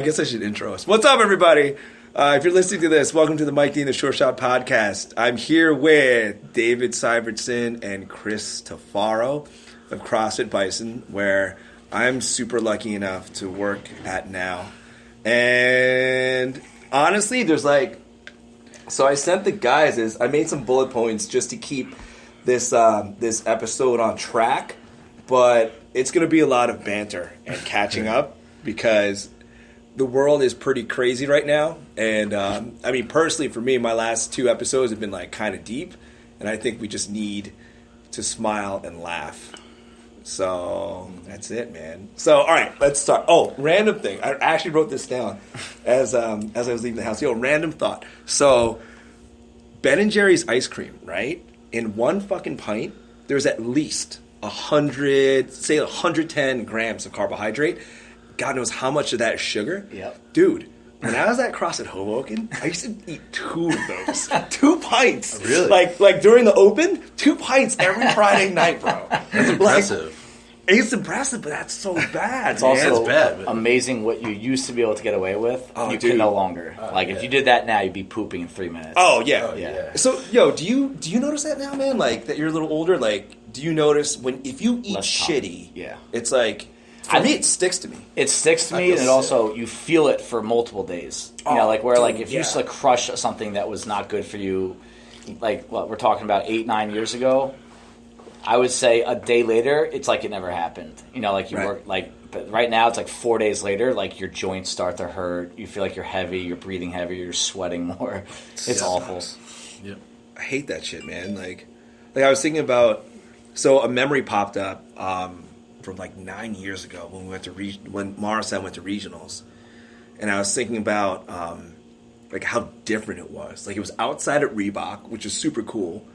I guess I should intro us. What's up, everybody? If you're listening to this, welcome to the Mike D and the Short Shot podcast. I'm here with David Syvertsen and Chris Tafaro of CrossFit Bison, where I'm super lucky enough to work at now. And honestly, so I sent the guys I made some bullet points just to keep this episode on track, but it's going to be a lot of banter and catching up because the world is pretty crazy right now. And I mean, personally, for me, my last two episodes have been like kind of deep, and I think we just need to smile and laugh. So that's it, man. So all right, let's start. Oh, random thing. I actually wrote this down as I was leaving the house. Random thought. So Ben & Jerry's ice cream, right? In one fucking pint, there's at least 110 grams of carbohydrate. God knows how much of that is sugar. Yep. Dude, when I was at CrossFit Hoboken, I used to eat 2 of those. 2 pints. Really? Like during the open, 2 pints every Friday night, bro. That's impressive. It's impressive, but that's so bad. It's also bad, amazing what you used to be able to get away with. Oh, you dude. can no longer. If you did that now, you'd be pooping in 3 minutes. Oh, yeah. Yeah. So, do you notice that now, man? Like, that you're a little older? Like, do you notice if you eat Less shitty, yeah. It's like, for me, it sticks to me. It sticks to I me, feel and it sick. also, you feel it for multiple days. Oh, dude, If you used to crush something that was not good for you, like what we're talking about 8-9 years ago, I would say a day later, it's like it never happened. Work, but right now it's like 4 days later, like your joints start to hurt. You feel like you're heavy, you're breathing heavier, you're sweating more. It's awful. Yep. I hate that shit, man. Like I was thinking about, so a memory popped up from like 9 years ago when we went to when Morrison went to regionals, and I was thinking about like how different it was. Like it was outside at Reebok, which is super cool,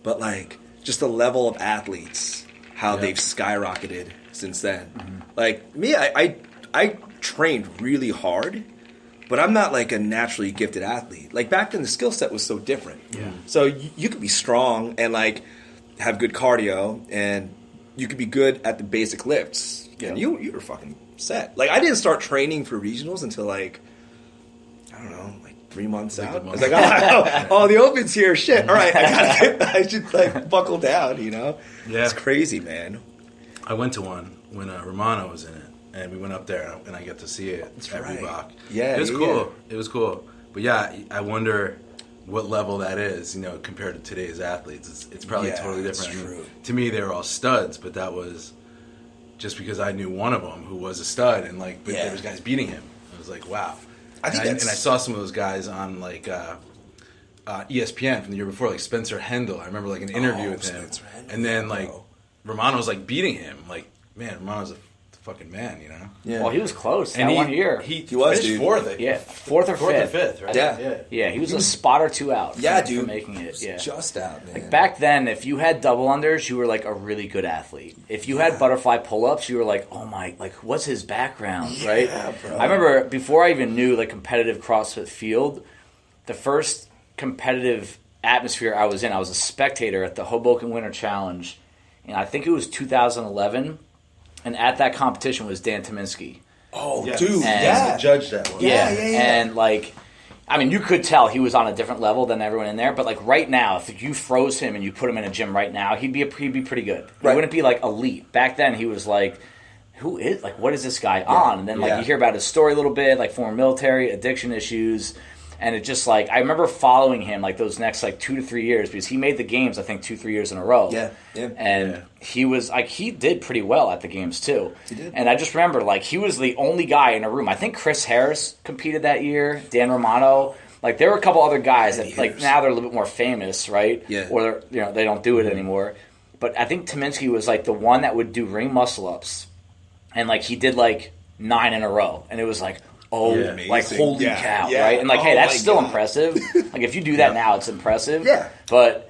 but like just the level of athletes, how they've skyrocketed since then. Mm-hmm. Like me, I trained really hard, but I'm not like a naturally gifted athlete. Like back then, the skill set was so different. Yeah. So you could be strong and like have good cardio, and you could be good at the basic lifts, and you were fucking set. Like I didn't start training for regionals until like, I don't know, like 3 months out. I was like, oh, the open's here. Shit. All right, I should like buckle down. Yeah. It's crazy, man. I went to one when Romano was in it, and we went up there, and I got to see it at Reebok. Yeah, it was cool. It was cool. But yeah, I wonder what level that is, compared to today's athletes. It's probably totally different. That's true. To me, they were all studs, but that was just because I knew one of them who was a stud, and but there was guys beating him. I was like, wow. And I saw some of those guys on like ESPN from the year before, like Spencer Hendel. I remember like an interview with him, and then like Romano was like beating him. Like, man, Romano's a fucking man, Yeah. Well, he was close. And that 1 year. He was, finished dude. fourth. Yeah, fourth or fifth, right? Yeah, he was a spot or 2 out. Yeah, for dude. making it. Yeah, Just out, man. like back then, if you had double unders, you were like a really good athlete. If you had butterfly pull-ups, you were like, oh my, like what's his background, right? Bro. I remember before I even knew the competitive CrossFit field, the first competitive atmosphere I was in, I was a spectator at the Hoboken Winter Challenge, and I think it was 2011. And at that competition was Dan Tominski. Oh, Yes. dude, I judged that one. Yeah. And like, I mean, you could tell he was on a different level than everyone in there. But like right now, if you froze him and you put him in a gym right now, he'd be pretty good. He Right. wouldn't be like elite. Back then, he was like, what is this guy on? And then like you hear about his story a little bit, like former military, addiction issues. And it just like, I remember following him like those next like 2 to 3 years because he made the games, I think 2-3 years in a row. Yeah. And he was like, he did pretty well at the games too. He did. And I just remember like he was the only guy in a room. I think Chris Harris competed that year, Dan Romano. Like there were a couple other guys that like now they're a little bit more famous, right? Yeah. Or they don't do it anymore. But I think Tominski was like the one that would do ring muscle ups. And like he did like 9 in a row. And it was like, like holy cow, right? And like, hey, that's still impressive. Like if you do that now, it's impressive. Yeah. But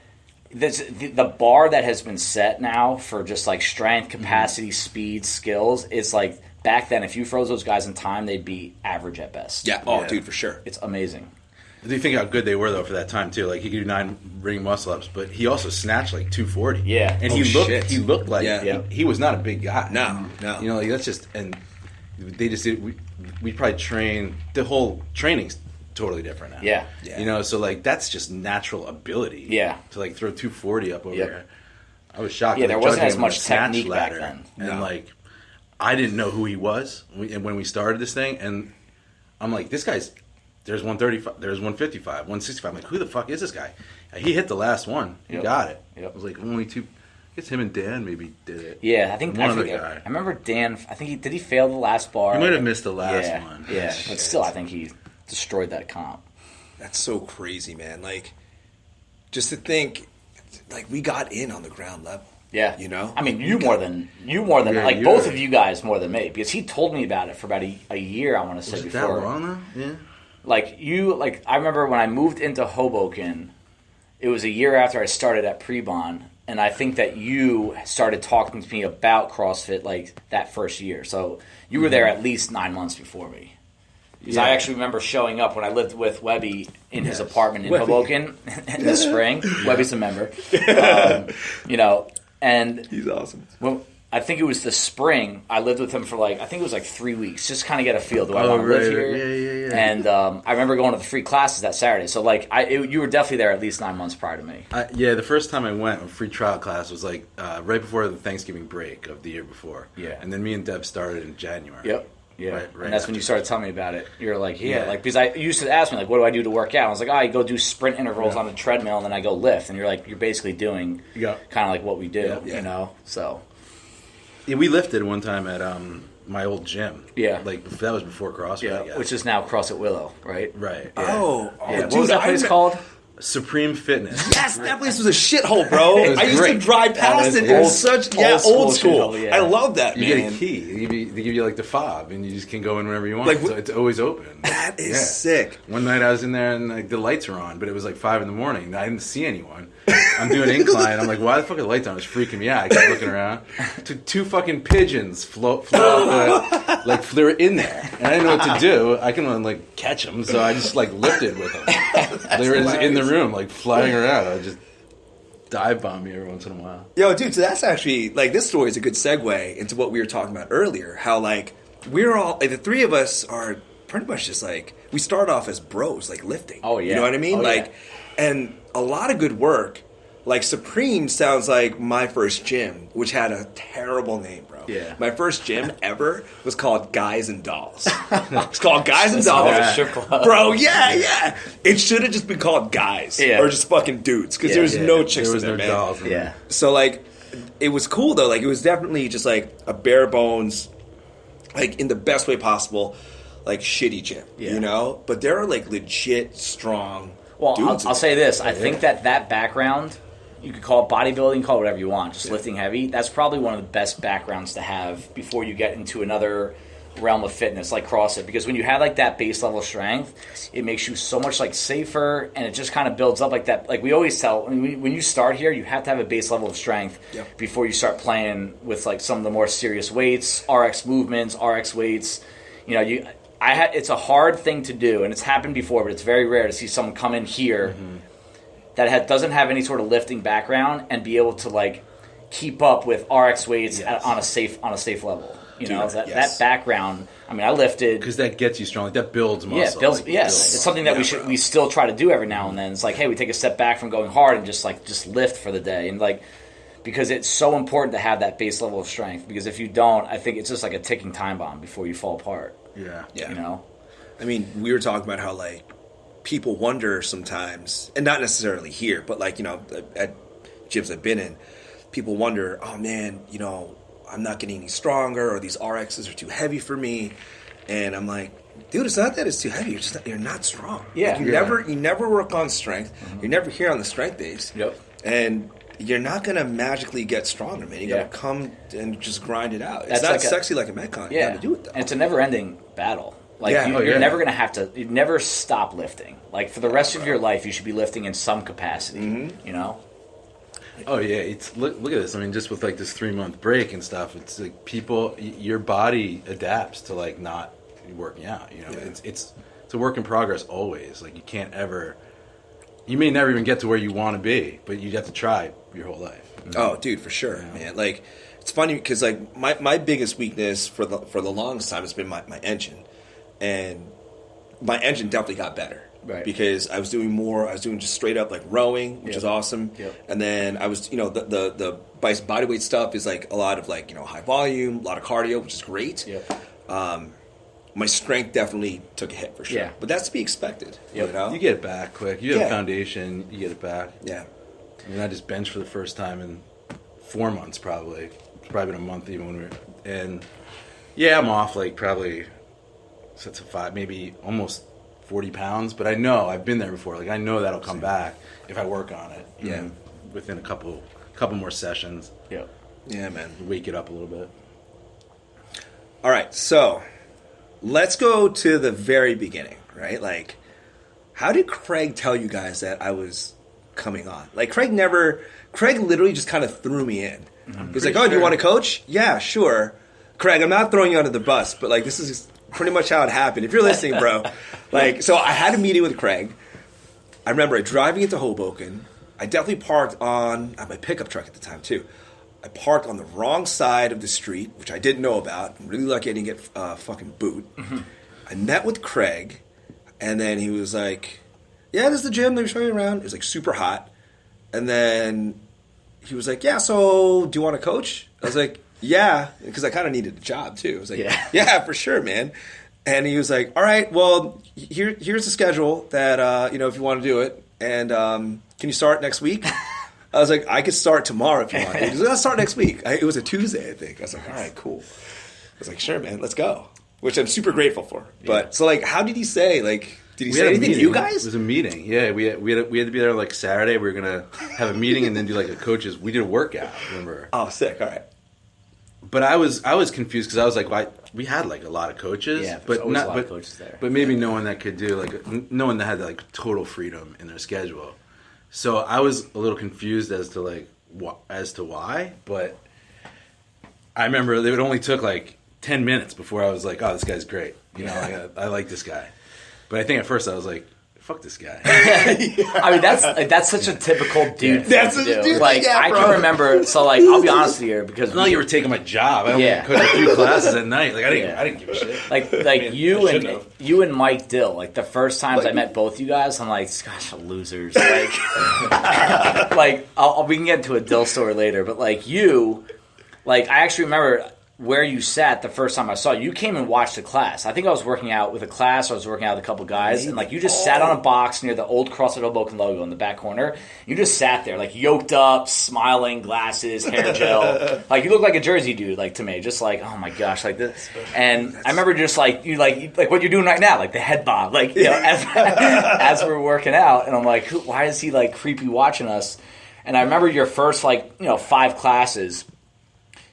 the bar that has been set now for just like strength, capacity, speed, skills, it's like back then, if you froze those guys in time, they'd be average at best. Yeah. Oh, dude, for sure. It's amazing. Do you think how good they were though for that time too? Like he could do 9 ring muscle ups, but he also snatched like 240. Yeah. And he looked like he was not a big guy. No. Like that's just, and they just did. we probably train, the whole training's totally different now. Yeah. You know, so like that's just natural ability. Yeah. To like throw 240 up over here. I was shocked. Yeah, there wasn't Judging as him much on a snatch technique back ladder. then. And like, I didn't know who he was when we started this thing, and I'm like, this guy's, there's 135, there's 155, 165. I'm like, who the fuck is this guy? He hit the last one. He got it. Yep. I was like, only two. I guess him and Dan maybe did it. Yeah, I think one other guy. I remember Dan. I think did he fail the last bar? He might have missed the last one. Yeah, but still, I think he destroyed that comp. That's so crazy, man. Like, just to think, like we got in on the ground level. Yeah, you know. I mean, you more than like both of you guys more than me, because he told me about it for about a year. I want to say was before. That long though? Yeah. Like I remember when I moved into Hoboken, it was a year after I started at Prebon. And I think that you started talking to me about CrossFit like that first year. So you were there at least 9 months before me. Because I actually remember showing up when I lived with Webby in his apartment in Hoboken in the spring. Webby's a member. You know, and he's awesome. Well, I think it was the spring. I lived with him for like, I think it was like 3 weeks, just kind of get a feel. Do I want to live here? Yeah. And I remember going to the free classes that Saturday. So like, you were definitely there at least 9 months prior to me. The first time I went, a free trial class was like right before the Thanksgiving break of the year before. Yeah. And then me and Deb started in January. Yep. Yeah, right and that's when you started telling me about it. You're like, like, because I used to ask me, like, what do I do to work out? I was like, I go do sprint intervals on the treadmill, and then I go lift. And you're like, you're basically doing kind of like what we do, you know? So. Yeah, we lifted one time at my old gym. Yeah. Like, that was before CrossFit, I guess. Which is now CrossFit Willow, right? Right. Yeah. Oh, what was that place called? Supreme Fitness. Yes, that place was a shithole, bro. I used to drive past it. It was such old school. Shithole, I love that, you man. get a key. They give you like the fob, and you just can go in whenever you want. Like, so it's always open. That is sick. One night I was in there and like the lights were on, but it was like 5 in. I didn't see anyone. I'm doing incline. I'm like, why the fuck are the lights on? It was freaking me out. I kept looking around. Two fucking pigeons flew like they were in there, and I didn't know what to do. I couldn't like catch them, so I just like lifted with them. They were in the room, like flying around. I just dive bomb me every once in a while. Yo, dude, so that's actually like this story is a good segue into what we were talking about earlier. How like we're all like, the three of us are pretty much just like we start off as bros, like lifting. Oh yeah, you know what I mean? Oh, like, and a lot of good work. Like Supreme sounds like my first gym, which had a terrible name, bro. Yeah. My first gym ever was called Guys and Dolls. It's called Guys and Dolls. Bro, yeah. It should have just been called Guys. Yeah. Or just fucking dudes. Because there's no chicks there was in there, no man. dolls in there. So, like, it was cool, though. Like, it was definitely just, like, a bare bones, like, in the best way possible, like, shitty gym. You know? But there are, like, legit strong dudes. I'll say this. I think that background, you could call it bodybuilding, call it whatever you want, just lifting heavy. That's probably one of the best backgrounds to have before you get into another realm of fitness like CrossFit. Because when you have like that base level strength, it makes you so much like safer, and it just kind of builds up like that. Like we always tell, when you start here, you have to have a base level of strength before you start playing with like some of the more serious weights, RX movements, RX weights. You know, it's a hard thing to do, and it's happened before, but it's very rare to see someone come in here that doesn't have any sort of lifting background and be able to like keep up with RX weights on a safe level. You know, that background. I mean, I lifted because that gets you strong. Like, that builds muscle. Builds. It's something that we still try to do every now and then. It's like, hey, we take a step back from going hard and just lift for the day, and like because it's so important to have that base level of strength. Because if you don't, I think it's just like a ticking time bomb before you fall apart. Yeah. You know, I mean, we were talking about how like people wonder sometimes, and not necessarily here, but like, you know, at gyms I've been in, people wonder, oh man, you know, I'm not getting any stronger, or these RXs are too heavy for me. And I'm like, dude, it's not that it's too heavy. You're not strong. Yeah. Like you never work on strength. You're never here on the strength days. Yep. And you're not going to magically get stronger, man. You got to come and just grind it out. It's That's not like sexy like a Metcon. You got to do it though. And it's a never-ending battle. Like you're never going to have to. You never stop lifting. Like for the rest of your life, you should be lifting in some capacity. You know. Oh yeah, it's look at this. I mean, just with like this 3-month break and stuff, it's like your body adapts to like not working out. You know, it's a work in progress always. Like you may never even get to where you want to be, but you have to try your whole life. Oh, dude, for sure, man. Like it's funny because like my biggest weakness for the longest time has been my engine. and my engine definitely got better. Right. Because I was doing just straight up like rowing, which is awesome. Yep. And then I was, the Bison bodyweight stuff is like a lot of like, high volume, a lot of cardio, which is great. Yep. My strength definitely took a hit for sure. Yeah. But that's to be expected. Yep. You get it back quick. You have a foundation, you get it back. Yeah. I mean, I just benched for the first time in 4 months probably. It's probably been a month even when we were... And, yeah, I'm off like probably sets of 5, maybe almost 40 pounds. But I know, I've been there before. Like, I know that'll come back if I work on it. Yeah. Within a couple more sessions. Yeah. Yeah, man. Wake it up a little bit. All right, so let's go to the very beginning, right? Like, how did Craig tell you guys that I was coming on? Like, Craig literally just kind of threw me in. He's like, oh, do you want to coach? Yeah, sure. Craig, I'm not throwing you under the bus, but, like, this is pretty much how it happened. If you're listening, bro. Like, so I had a meeting with Craig. I remember driving into Hoboken. I definitely parked I had my pickup truck at the time, too. I parked on the wrong side of the street, which I didn't know about. I'm really lucky I didn't get fucking boot. I met with Craig, and then he was like, yeah, this is the gym. Let me show you around. It was, like, super hot. And then he was like, yeah, so do you want to coach? I was like, yeah, because I kind of needed a job, too. I was like, yeah, for sure, man. And he was like, all right, well, here's the schedule that, if you want to do it. And can you start next week? I was like, I could start tomorrow if you want. He was like, let's start next week. It was a Tuesday, I think. I was like, all right, cool. I was like, sure, man, let's go. Which I'm super grateful for. But so, like, how did he say? Like, did he say anything to you guys? It was a meeting. Yeah, we had to be there like Saturday. We were gonna have a meeting and then do like a coaches. We did a workout. Remember? Oh, sick. All right. But I was confused because I was like, we had like a lot of coaches, but a lot of coaches there. But maybe no one that could do no one that had like total freedom in their schedule. So I was a little confused as to why. But I remember it only took like 10 minutes before I was like, oh, this guy's great. I like this guy. But I think at first I was like, fuck this guy. I mean, that's such a typical dude thing to do. Dude, like, I can remember. So, like, I'll be honest with you, because you were taking my job. I only coached a few classes at night. Like, I didn't give a shit. Like you and Mike Dill. Like, the first times I met both you guys, I'm like, gosh, losers. Like, we can get into a Dill story later, but like you, like, I actually remember where you sat the first time I saw you. You came and watched a class. I think I was working out with a class. I was working out with a couple guys, and like you just sat on a box near the old CrossFit Hoboken logo in the back corner. You just sat there, like yoked up, smiling, glasses, hair gel. Like you look like a Jersey dude, like to me, just like, oh my gosh, like this. And I remember just like you, like what you're doing right now, like the head bob, like as we're working out, and I'm like, why is he like creepy watching us? And I remember your first 5 classes.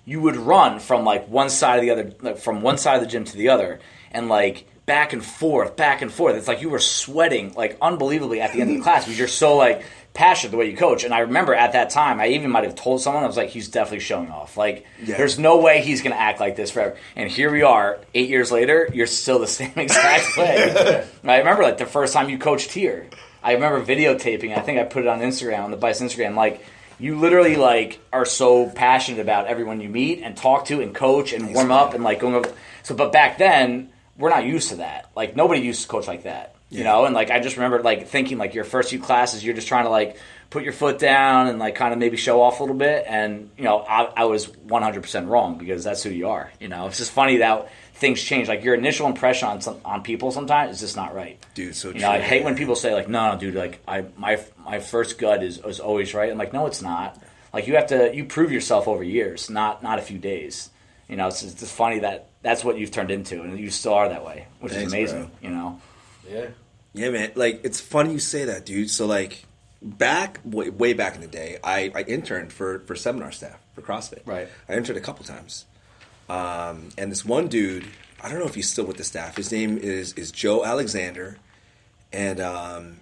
You would run from like one side of the other, like, from one side of the gym to the other, and like back and forth. It's like you were sweating like unbelievably at the end of the class because you're so like passionate the way you coach. And I remember at that time, I even might have told someone, I was like, he's definitely showing off. Like, there's no way he's going to act like this forever. And here we are, 8 years later, you're still the same exact way. I remember like the first time you coached here. I remember videotaping. I think I put it on Instagram, on the Bison Instagram, like. You literally like are so passionate about everyone you meet and talk to and coach and warm up and like going over. So, but back then we're not used to that. Like nobody used to coach like that, you know. And like I just remember like thinking like your first few classes, you're just trying to like put your foot down and like kind of maybe show off a little bit. And I was 100% wrong because that's who you are. It's just funny that things change. Like your initial impression on people sometimes is just not right. Dude, so true. I hate when people say like, no, dude, like my first gut is always right. I'm like, no, it's not. Like you prove yourself over years, not a few days. It's just funny that that's what you've turned into, and you still are that way, which is amazing. Bro. Yeah, man. Like it's funny you say that, dude. So like way back in the day, I interned for seminar staff for CrossFit. Right. I interned a couple times. And this one dude, I don't know if he's still with the staff. His name is Joe Alexander, and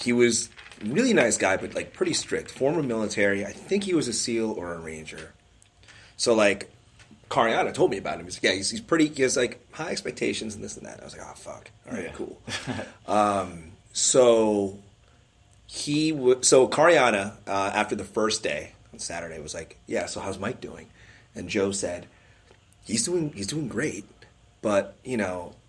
he was a really nice guy, but like pretty strict. Former military. I think he was a SEAL or a Ranger. So like, Cariana told me about him. He's like, yeah, he's pretty. He has like high expectations and this and that. I was like, oh fuck, all right, cool. So Cariana after the first day on Saturday was like, yeah, so how's Mike doing? And Joe said, he's doing great, but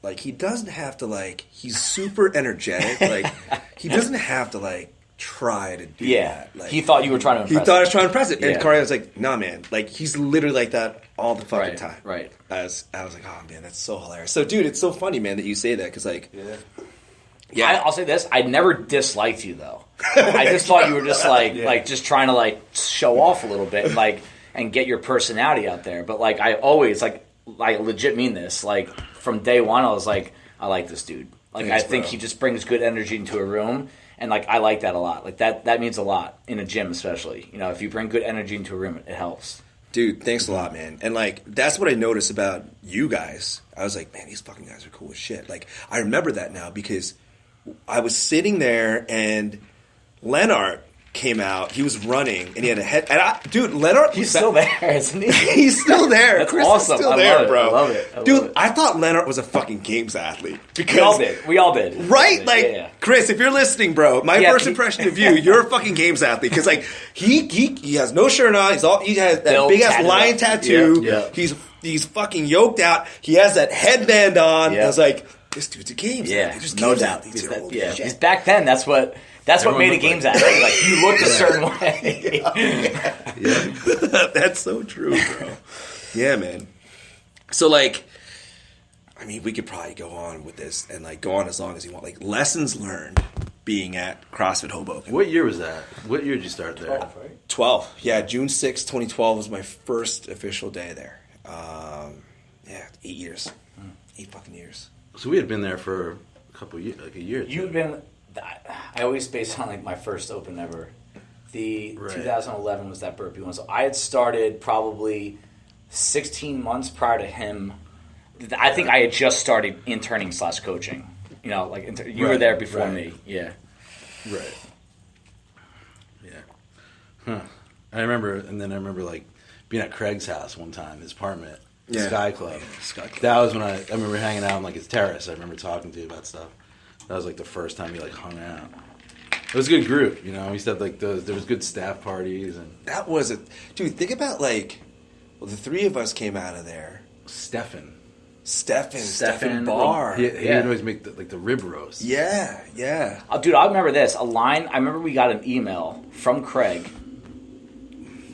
like he doesn't have to like. He's super energetic. Like he doesn't have to like try to do that. Like, he thought you were trying to impress He thought I was trying to impress it. Yeah. And Corey was like, nah, man. Like, he's literally like that all the fucking time. Right. I was like, oh, man, that's so hilarious. So, dude, it's so funny, man, that you say that. Because, like, I'll say this. I never disliked you, though. I just thought you were just, like, just trying to, like, show off a little bit and, like, and get your personality out there. But, like, I always, like, I legit mean this. Like, from day one, I was like, I like this dude. Like, thanks, I think he just brings good energy into a room. And, like, I like that a lot. Like, that means a lot in a gym especially. You know, if you bring good energy into a room, it helps. Dude, thanks a lot, man. And, like, that's what I noticed about you guys. I was like, man, these fucking guys are cool as shit. Like, I remember that now because I was sitting there and Lennart came out. He was running and he had a head. And dude, Lennart, he's still there, isn't he? He's still there. That's Chris awesome. is still there, bro. I love it. Dude, I thought Lennart was a fucking games athlete. Because We all did. Right? Like, yeah. Chris, if you're listening, bro, my first impression of you, you're a fucking games athlete. Because, like, he has no shirt on. He has that big-ass lion tattoo. Yeah. He's fucking yoked out. He has that headband on. Yeah. I was like, this dude's a games athlete. Yeah, There's no games doubt. athletes. Because back then, that's what made a games athlete. Like, you looked a certain way. That's so true, bro. Yeah, man. So, like, I mean, we could probably go on with this and, like, go on as long as you want. Like, lessons learned being at CrossFit Hoboken. What year was that? What year did you start there? 12, right? 12. Yeah, June 6, 2012 was my first official day there. 8 years. 8 fucking years. So we had been there for a couple of years, like a year or two. You've been... I always base on, like, my first open ever. The 2011 was that burpee one. So I had started probably 16 months prior to him. I think I had just started interning / coaching. You know, like, you were there before me. Yeah. Right. Yeah. Huh. I remember, like, being at Craig's house one time, his apartment, Sky Club. Sky Club. That was when I remember hanging out on, like, his terrace. I remember talking to you about stuff. That was, like, the first time we, like, hung out. It was a good group, you know. We used to have, like, there was good staff parties. And that was it. Dude, think about, like, the three of us came out of there. Stefan Barr. He would always make, the rib roast. Yeah. Oh, dude, I remember this. I remember we got an email from Craig.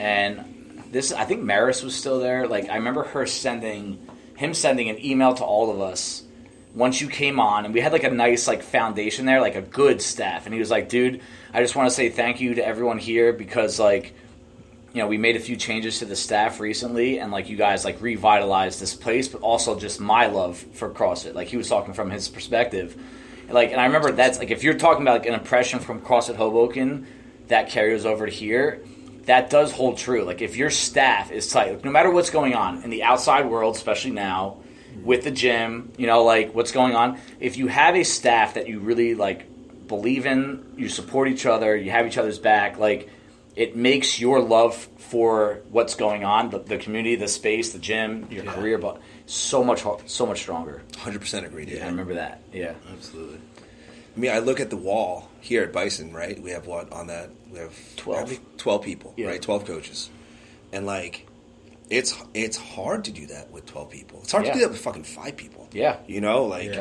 And this, I think Maris was still there. Like, I remember him sending an email to all of us once you came on, and we had, like, a nice, like, foundation there, like, a good staff. And he was like, dude, I just want to say thank you to everyone here because, like, you know, we made a few changes to the staff recently, and, like, you guys, like, revitalized this place, but also just my love for CrossFit. Like, he was talking from his perspective. Like, and I remember that's, like, if you're talking about, like, an impression from CrossFit Hoboken that carries over to here, that does hold true. Like, if your staff is tight, like, no matter what's going on in the outside world, especially now, with the gym, you know, like, what's going on, if you have a staff that you really, like, believe in, you support each other, you have each other's back, like, it makes your love for what's going on, the community, the space, the gym, your career, but so much stronger. 100% agree, dude. Yeah, I remember that. Yeah. Absolutely. I mean, I look at the wall here at Bison, right? We have what on that? We have 12 people, right? 12 coaches. And, like, it's hard to do that with 12 people. It's hard to do that with fucking 5 people. Yeah. You know, like,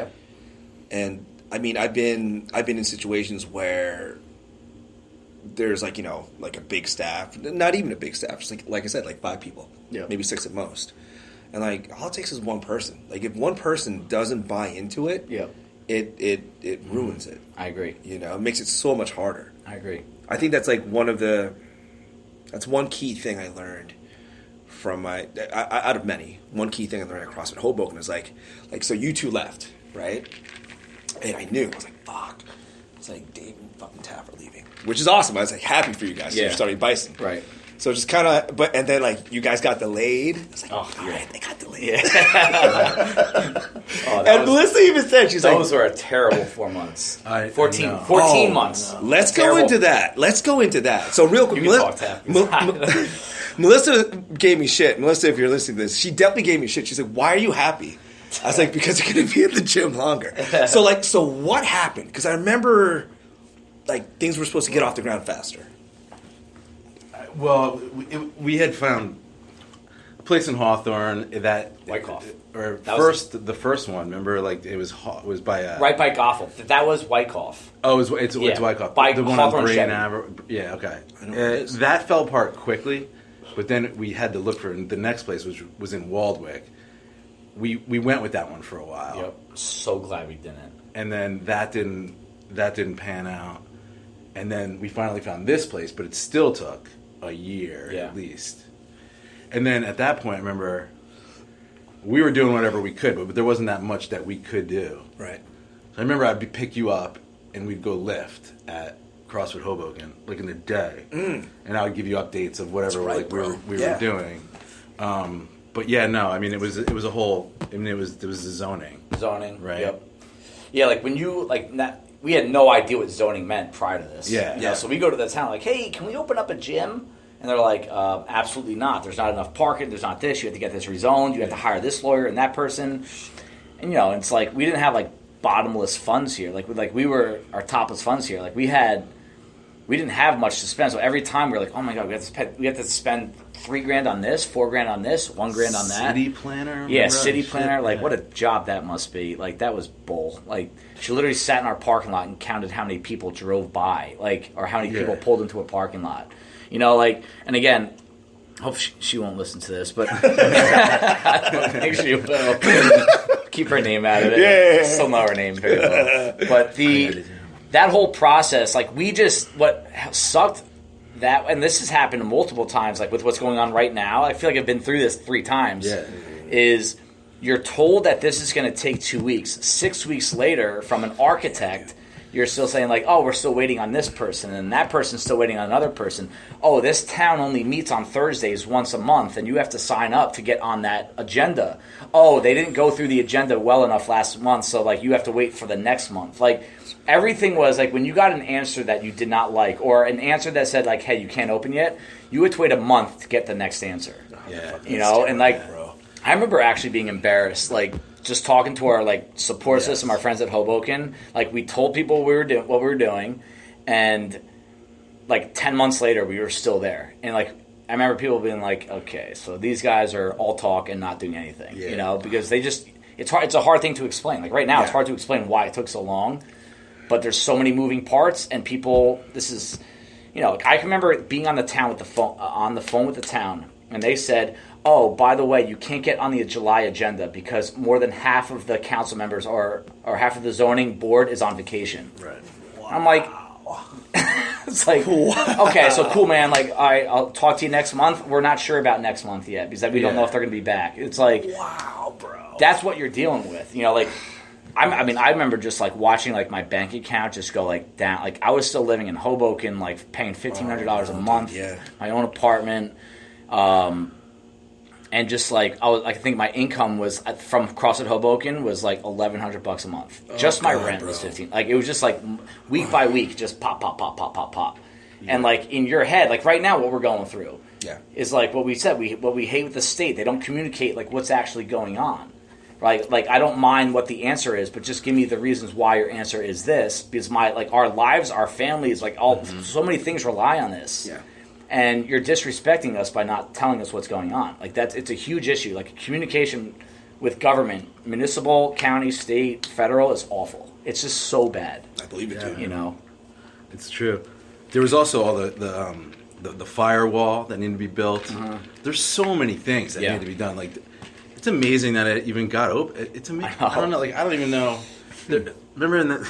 and I mean, I've been in situations where there's, like, you know, like a big staff, not even a big staff, just like I said, like 5 people, maybe 6 at most. And, like, all it takes is one person. Like, if one person doesn't buy into it, it ruins it. I agree. You know, it makes it so much harder. I agree. I think that's, like, that's one key thing I learned from out of many. One key thing I learned at CrossFit Hoboken is, like, so you two left, right? And I knew. I was like, fuck. It's like Dave and fucking Tafaro leaving. Which is awesome. I was, like, happy for you guys. You're starting Bison. Right. So just kind of, and then, like, you guys got delayed. It's like, all right, they got delayed. Yeah. And Melissa even said, she's like, those were a terrible 4 months. 14 months. No. Let's go into that. So real quick, Melissa gave me shit. Melissa, if you're listening to this, she definitely gave me shit. She's like, why are you happy? I was like, because you're going to be in the gym longer. So what happened? Because I remember, like, things were supposed to get off the ground faster. Well, we had found place in Hawthorne that Wyckoff. Or the first one. Remember, like it was by right by Gothel. That was Wyckoff. Oh, it's Wyckoff. By the one Hawthorne on Bray Chevy. and yeah, okay. That fell apart quickly, but then we had to look for the next place, which was in Waldwick. We went with that one for a while. Yep. So glad we didn't. And then that didn't pan out. And then we finally found this place, but it still took a year at least. And then at that point, I remember we were doing whatever we could, but there wasn't that much that we could do. Right. So I remember I'd pick you up, and we'd go lift at CrossFit Hoboken, like in the day, and I would give you updates of whatever we were doing. But yeah, no, I mean it was a whole. I mean it was the zoning, right? Yep. Yeah, like when you we had no idea what zoning meant prior to this. Yeah. You know, so we go to the town like, hey, can we open up a gym? And they're like, absolutely not. There's not enough parking. There's not this. You have to get this rezoned. You have to hire this lawyer and that person. And it's like we didn't have like bottomless funds here. Like we were our topless funds here. Like we didn't have much to spend. So every time we were like, oh my god, we have to spend $3,000 on this, $4,000 on this, $1,000 on that. City planner. Yeah, city planner. Like what a job that must be. Like that was bull. Like she literally sat in our parking lot and counted how many people drove by, or how many people pulled into a parking lot. And again, hope she won't listen to this, but I think she will. Keep her name out of it. Yeah. Still know her name very well. But that whole process, like what sucked that, and this has happened multiple times, like with what's going on right now. I feel like I've been through this 3 times. Yeah. Is you're told that this is going to take 2 weeks. 6 weeks later, from an architect, you're still saying like, oh, we're still waiting on this person, and that person's still waiting on another person. Oh, this town only meets on Thursdays once a month, and you have to sign up to get on that agenda. Oh, they didn't go through the agenda well enough last month, so like you have to wait for the next month. Like everything was like when you got an answer that you did not like, or an answer that said like, hey, you can't open yet, you had to wait a month to get the next answer. Yeah, and like I remember actually being embarrassed, like just talking to our like support system, our friends at Hoboken. Like we told people what we were doing, and like 10 months later we were still there. And like I remember people being like, okay, so these guys are all talk and not doing anything, because they just it's hard. It's a hard thing to explain. Like right now, it's hard to explain why it took so long, but there's so many moving parts, and people. This is, I can remember being on the phone with the town, and they said, oh, by the way, you can't get on the July agenda because more than half of the council members or half of the zoning board is on vacation. Right. Wow. I'm like, it's like, okay, so cool, man. Like, all right, I'll talk to you next month. We're not sure about next month yet because we don't know if they're going to be back. It's like, wow, bro. That's what you're dealing with. Like, I remember just like watching like my bank account just go like down. Like I was still living in Hoboken, like paying $1,500 a month, my own apartment. And just like I think my income was from CrossFit Hoboken was like $1,100 a month. Just my rent was $15. Like it was just like week by week, just pop. Yeah. And like in your head, like right now, what we're going through is like what we said. What we hate with the state, they don't communicate like what's actually going on. Right? Like I don't mind what the answer is, but just give me the reasons why your answer is this. Because our lives, our families, like so many things rely on this. Yeah. And you're disrespecting us by not telling us what's going on. Like it's a huge issue. Like communication with government, municipal, county, state, federal, is awful. It's just so bad. I believe it too. It's true. There was also all the firewall that needed to be built. Mm-hmm. There's so many things that need to be done. Like it's amazing that it even got open. It's amazing. I don't know. Like I don't even know. Remember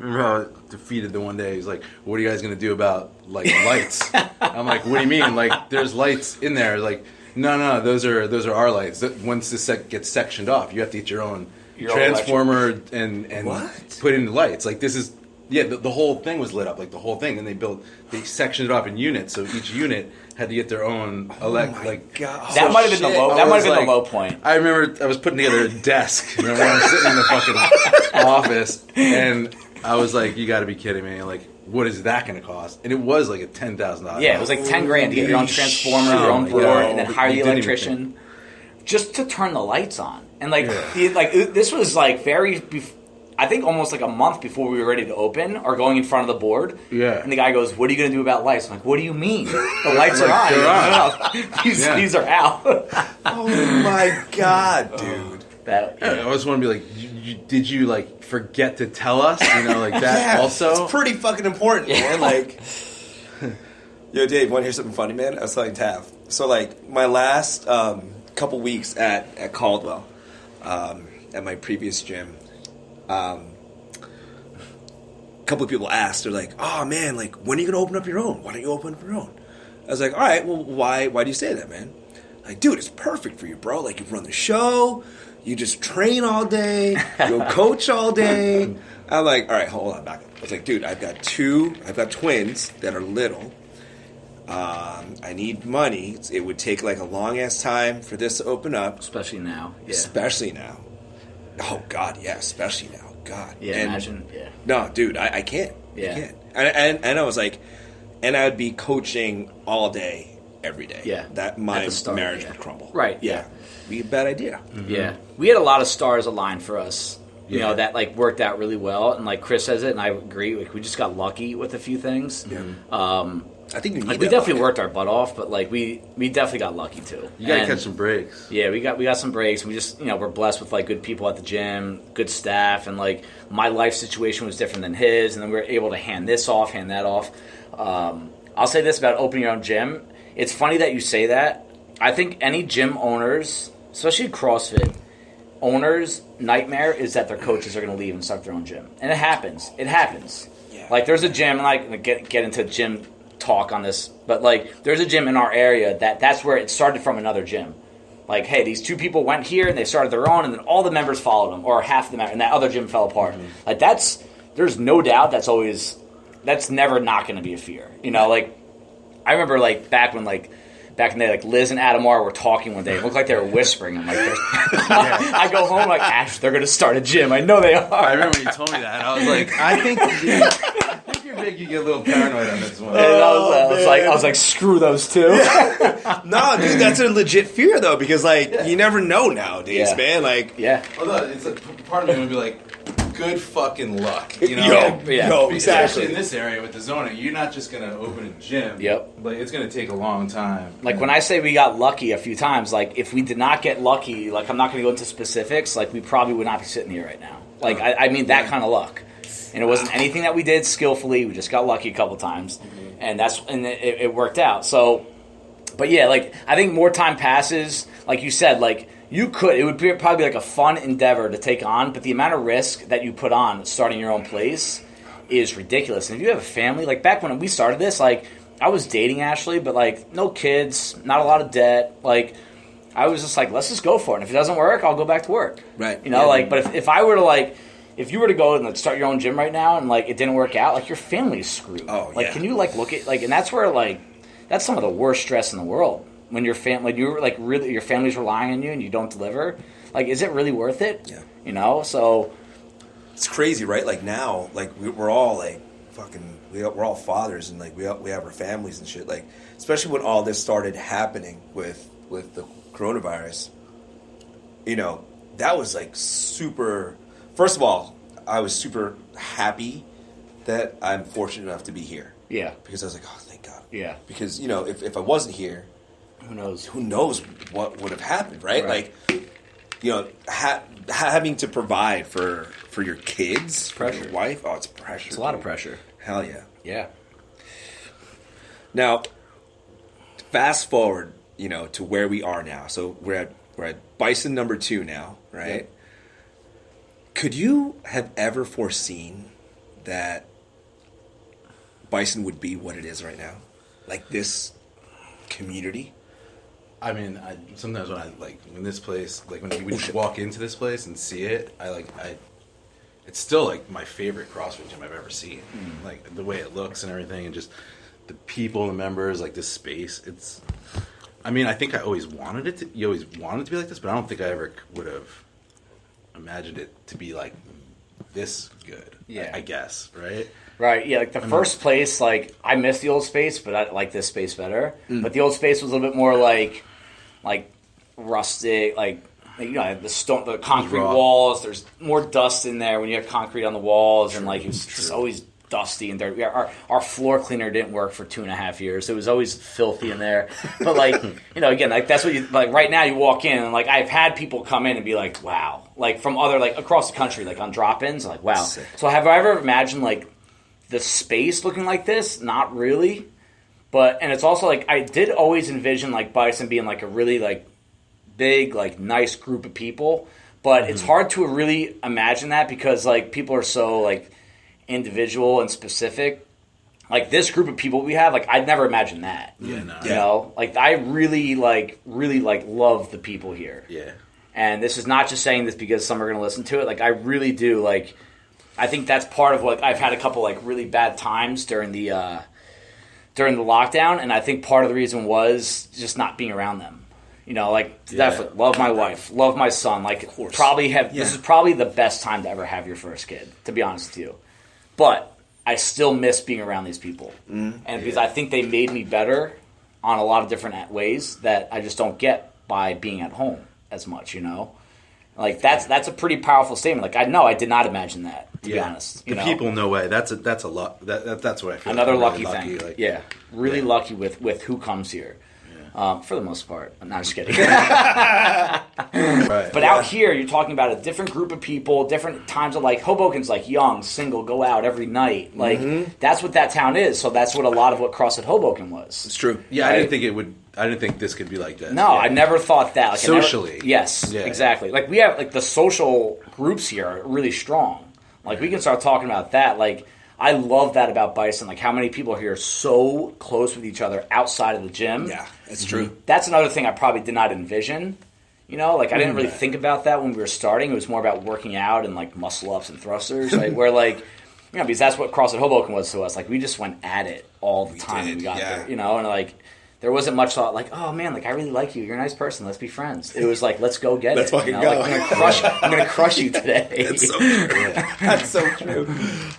how defeated the one day he's like, what are you guys going to do about like lights? I'm like, what do you mean? Like there's lights in there. Like no, those are our lights. Once this gets sectioned off, you have to get your own transformer and put in the lights. Like this is the whole thing was lit up, like the whole thing. And they sectioned it off in units, so each unit had to get their own God. That might have been the low point. I remember I was putting together a desk. Remember, I was sitting in the fucking office, and I was like, "You got to be kidding me!" Like, what is that going to cost? And it was like a $10,000. Yeah, it was like $10,000 to get your own transformer, your own board, and then hire the electrician just to turn the lights on. And this was like very. I think almost like a month before we were ready to open, or going in front of the board. Yeah. And the guy goes, "What are you going to do about lights?" I'm like, "What do you mean? The lights are on. No. These are out." Oh my god, dude. I always want to be like, did you like forget to tell us? You know, like that. Also, it's pretty fucking important, man. Like, yo, Dave, want to hear something funny, man? I was telling Tav. So, like, my last couple weeks at Caldwell, at my previous gym, a couple of people asked, they're like, "Oh man, like, when are you gonna open up your own? Why don't you open up your own?" I was like, "All right, well, why do you say that, man?" Like, dude, it's perfect for you, bro. Like, you run the show, you just train all day, you coach all day. I'm like, all right, hold on, back up. I was like, dude, I've got twins that are little. I need money. It would take like a long ass time for this to open up, especially now. Yeah. Especially now. Oh God, yeah, especially now. God. Yeah, imagine. Yeah. No, dude, I can't. Yeah. I can't. And I was like, and I would be coaching all day, every day. Yeah. That my marriage would crumble. Right. Yeah. Be a bad idea. Mm-hmm. Yeah. We had a lot of stars aligned for us. You know, that like worked out really well, and like Chris says it, and I agree. Like we just got lucky with a few things. Yeah. I think you need we definitely worked our butt off, but like we definitely got lucky too. You gotta catch some breaks. Yeah, we got some breaks. We just we're blessed with like good people at the gym, good staff, and like my life situation was different than his, and then we were able to hand this off, hand that off. I'll say this about opening your own gym. It's funny that you say that. I think any gym owners, especially CrossFit owners' nightmare is that their coaches are going to leave and start their own gym, and it happens. It happens. Yeah. Like there's a gym, like get into gym talk on this, but like there's a gym in our area that's where it started from another gym. Like, hey, these two people went here and they started their own, and then all the members followed them, or half the members, and that other gym fell apart. Mm-hmm. Like there's no doubt that's never not going to be a fear. You know, like I remember like back in the day, like Liz and Adamar were talking one day. It looked like they were whispering. I'm like, I go home like, Ash, they're going to start a gym. I know they are. I remember when you told me that. I was like, I think you're making you get a little paranoid on this one. I was like, screw those two. No, dude, that's a legit fear though, because like you never know nowadays, man. Like, although it's like part of me would be like, good fucking luck, you know? Yo, exactly. Especially in this area with the zoning, you're not just gonna open a gym. Yep. Like it's gonna take a long time. Like when I say we got lucky a few times, like if we did not get lucky, like I'm not gonna go into specifics, like we probably would not be sitting here right now. Like I mean that kind of luck, and it wasn't anything that we did skillfully. We just got lucky a couple times, and it worked out. So, but yeah, like I think more time passes, like you said, like. It would probably be like a fun endeavor to take on, but the amount of risk that you put on starting your own place is ridiculous. And if you have a family, like back when we started this, like I was dating Ashley, but like no kids, not a lot of debt. Like I was just like, let's just go for it. And if it doesn't work, I'll go back to work. Right. You know, but if I were to like, if you were to go and like start your own gym right now and like it didn't work out, like your family's screwed. Oh, like can you like look at like, and that's where like, that's some of the worst stress in the world. When your your family's relying on you and you don't deliver, like, is it really worth it? Yeah. You know, so it's crazy, right? Like now, like we're all like fucking, we're all fathers, and like we have our families and shit. Like, especially when all this started happening with the coronavirus, you know, that was like super. First of all, I was super happy that I'm fortunate enough to be here. Yeah. Because I was like, oh, thank God. Yeah. Because you know, if I wasn't here. Who knows what would have happened, right? Like, you know, having to provide for your kids, for your wife. Oh, it's pressure. It's a lot of pressure. Hell yeah. Yeah. Now, fast forward, you know, to where we are now. So we're at Bison number 2 now, right? Yep. Could you have ever foreseen that Bison would be what it is right now? Like this community? I mean, sometimes when this place, like when we walk into this place and see it, it's still like my favorite CrossFit gym I've ever seen. Like the way it looks and everything, and just the people, the members, like this space. I mean, I think I always wanted it to. You always wanted it to be like this, but I don't think I ever would have imagined it to be like this good. Yeah, I guess, right? Right, yeah, like the first place, like, I miss the old space, but I like this space better. But the old space was a little bit more like rustic, like, the concrete walls. There's more dust in there when you have concrete on the walls, and like it's just always dusty and dirty. Our floor cleaner didn't work for 2.5 years. It was always filthy in there. But like, again, like that's what you like. Right now, you walk in and like I've had people come in and be like, "Wow!" Like from other like across the country, like on drop-ins, like, "Wow." Sick. So have I ever imagined like the space looking like this? Not really. And it's also like I did always envision like Bison being like a really like big, like nice group of people. But it's hard to really imagine that because like people are so like individual and specific. Like this group of people we have, like I'd never imagined that. Like I really love the people here. Yeah. And this is not just saying this because some are going to listen to it. Like I really do. Like I think that's part of what I've had a couple like really bad times during the lockdown, and I think part of the reason was just not being around them. Definitely love my wife, love my son. Like this is probably the best time to ever have your first kid, to be honest with you. But I still miss being around these people. And because I think they made me better on a lot of different ways that I just don't get by being at home as much, Like that's a pretty powerful statement. Like I did not imagine that, to be honest. People, no way. That's a lot. That's what I feel. Another like lucky thing. Like, really lucky with who comes here. For the most part. I'm not just kidding. But out here, you're talking about a different group of people, different times of like Hoboken's like young, single, go out every night. Like that's what that town is. So that's what a lot of what CrossFit Hoboken was. It's true. Yeah, right? I didn't think this could be like that. No, I never thought that. Like, socially. Yes, exactly. Like we have like the social groups here are really strong. Like we can start talking about that. Like I love that about Bison. Like how many people here are so close with each other outside of the gym. Yeah, that's true. That's another thing I probably did not envision. Like I didn't really think about that when we were starting. It was more about working out and like muscle ups and thrusters. Like where like, because that's what CrossFit Hoboken was to us. Like we just went at it all the time when we got there. And like there wasn't much thought like, oh man, like I really like you. You're a nice person. Let's be friends. It was like, let's go get let's it. Let's fucking go. Like, I'm gonna crush you today. That's so true. That's so true.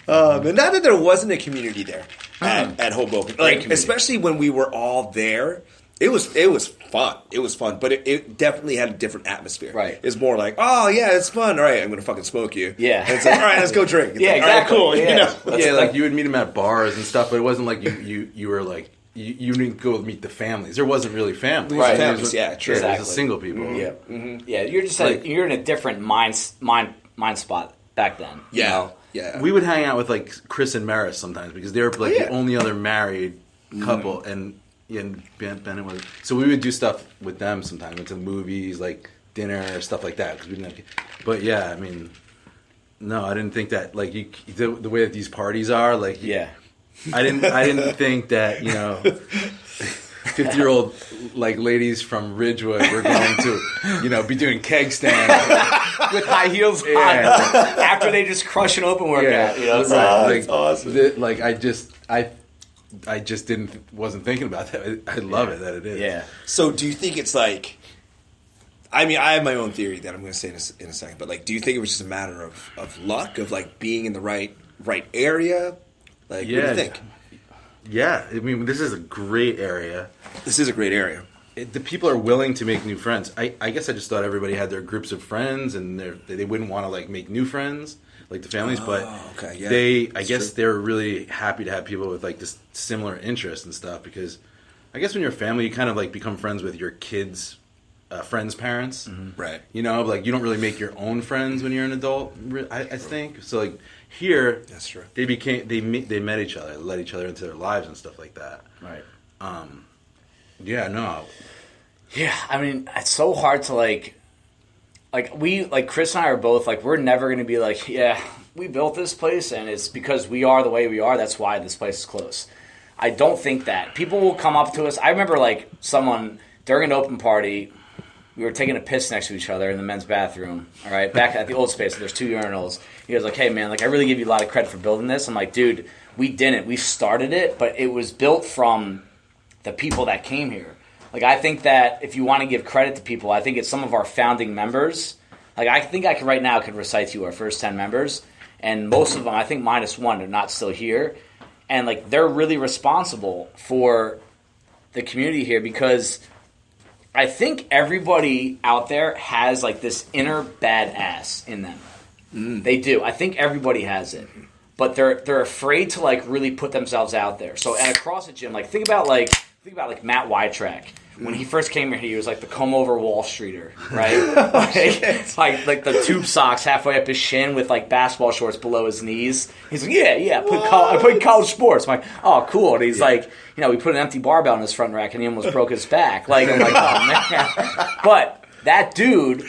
And not that there wasn't a community there at Hoboken. Like especially when we were all there. It was fun. It was fun, but it definitely had a different atmosphere. Right. It's more like, oh yeah, it's fun. All right, I'm gonna fucking smoke you. Yeah. And it's like, all right, let's go drink. It's yeah, like, exactly. All right, cool. Yeah, like you would meet them at bars and stuff, but it wasn't like you were like you didn't go meet the families. There wasn't really families. Right. Families. Yeah, true. Exactly. It was single people. Mm-hmm. Yeah. Mm-hmm. Yeah. You're just like, you're in a different mind spot back then. Yeah. Yeah. We would hang out with like Chris and Maris sometimes because they were like the only other married couple and Bennett was. So we would do stuff with them sometimes, went to movies, like dinner, stuff like that. Cause we didn't have, but yeah, I mean, no, I didn't think that like the way that these parties are, like I didn't think that 50-year-old like ladies from Ridgewood were going to be doing keg stands with high heels on after they just crush an open workout. That's awesome. I just wasn't thinking about that. I love it that it is. Yeah. So do you think it's like, I mean, I have my own theory that I'm going to say in a second, but like, do you think it was just a matter of luck, of like being in the right area? Like, what do you think? Yeah. I mean, this is a great area. This is a great area. The people are willing to make new friends. I guess I just thought everybody had their groups of friends and they wouldn't want to like make new friends. Like the families, but I guess they were really happy to have people with like this similar interest and stuff because I guess when you're a family, you kind of like become friends with your kids' friends' parents, right? Like you don't really make your own friends when you're an adult. I think so. Like here, that's true. They met each other, let each other into their lives and stuff like that. Right. Yeah. No. Yeah. I mean, it's so hard to like Chris and I are both like, we're never going to be like, yeah, we built this place and it's because we are the way we are. That's why this place is close. I don't think that. People will come up to us. I remember like someone during an open party, we were taking a piss next to each other in the men's bathroom. All right. Back at the old space, there's 2 urinals. He was like, hey man, like I really give you a lot of credit for building this. I'm like, dude, we didn't. We started it, but it was built from the people that came here. Like, I think that if you want to give credit to people, I think it's some of our founding members. Like, I think I could right now could recite to you our first 10 members, and most of them, I think -1, are not still here. And, like, they're really responsible for the community here because I think everybody out there has like this inner badass in them. They do. I think everybody has it, but they're afraid to like really put themselves out there. So at a CrossFit gym, like think about Matt Wytrack. When he first came here, he was like the come over Wall Streeter, right? like the tube socks halfway up his shin with like basketball shorts below his knees. He's like, I played college sports. I'm like, oh, cool. And he's like, we put an empty barbell in his front rack and he almost broke his back. Like, I'm like, oh man. But that dude,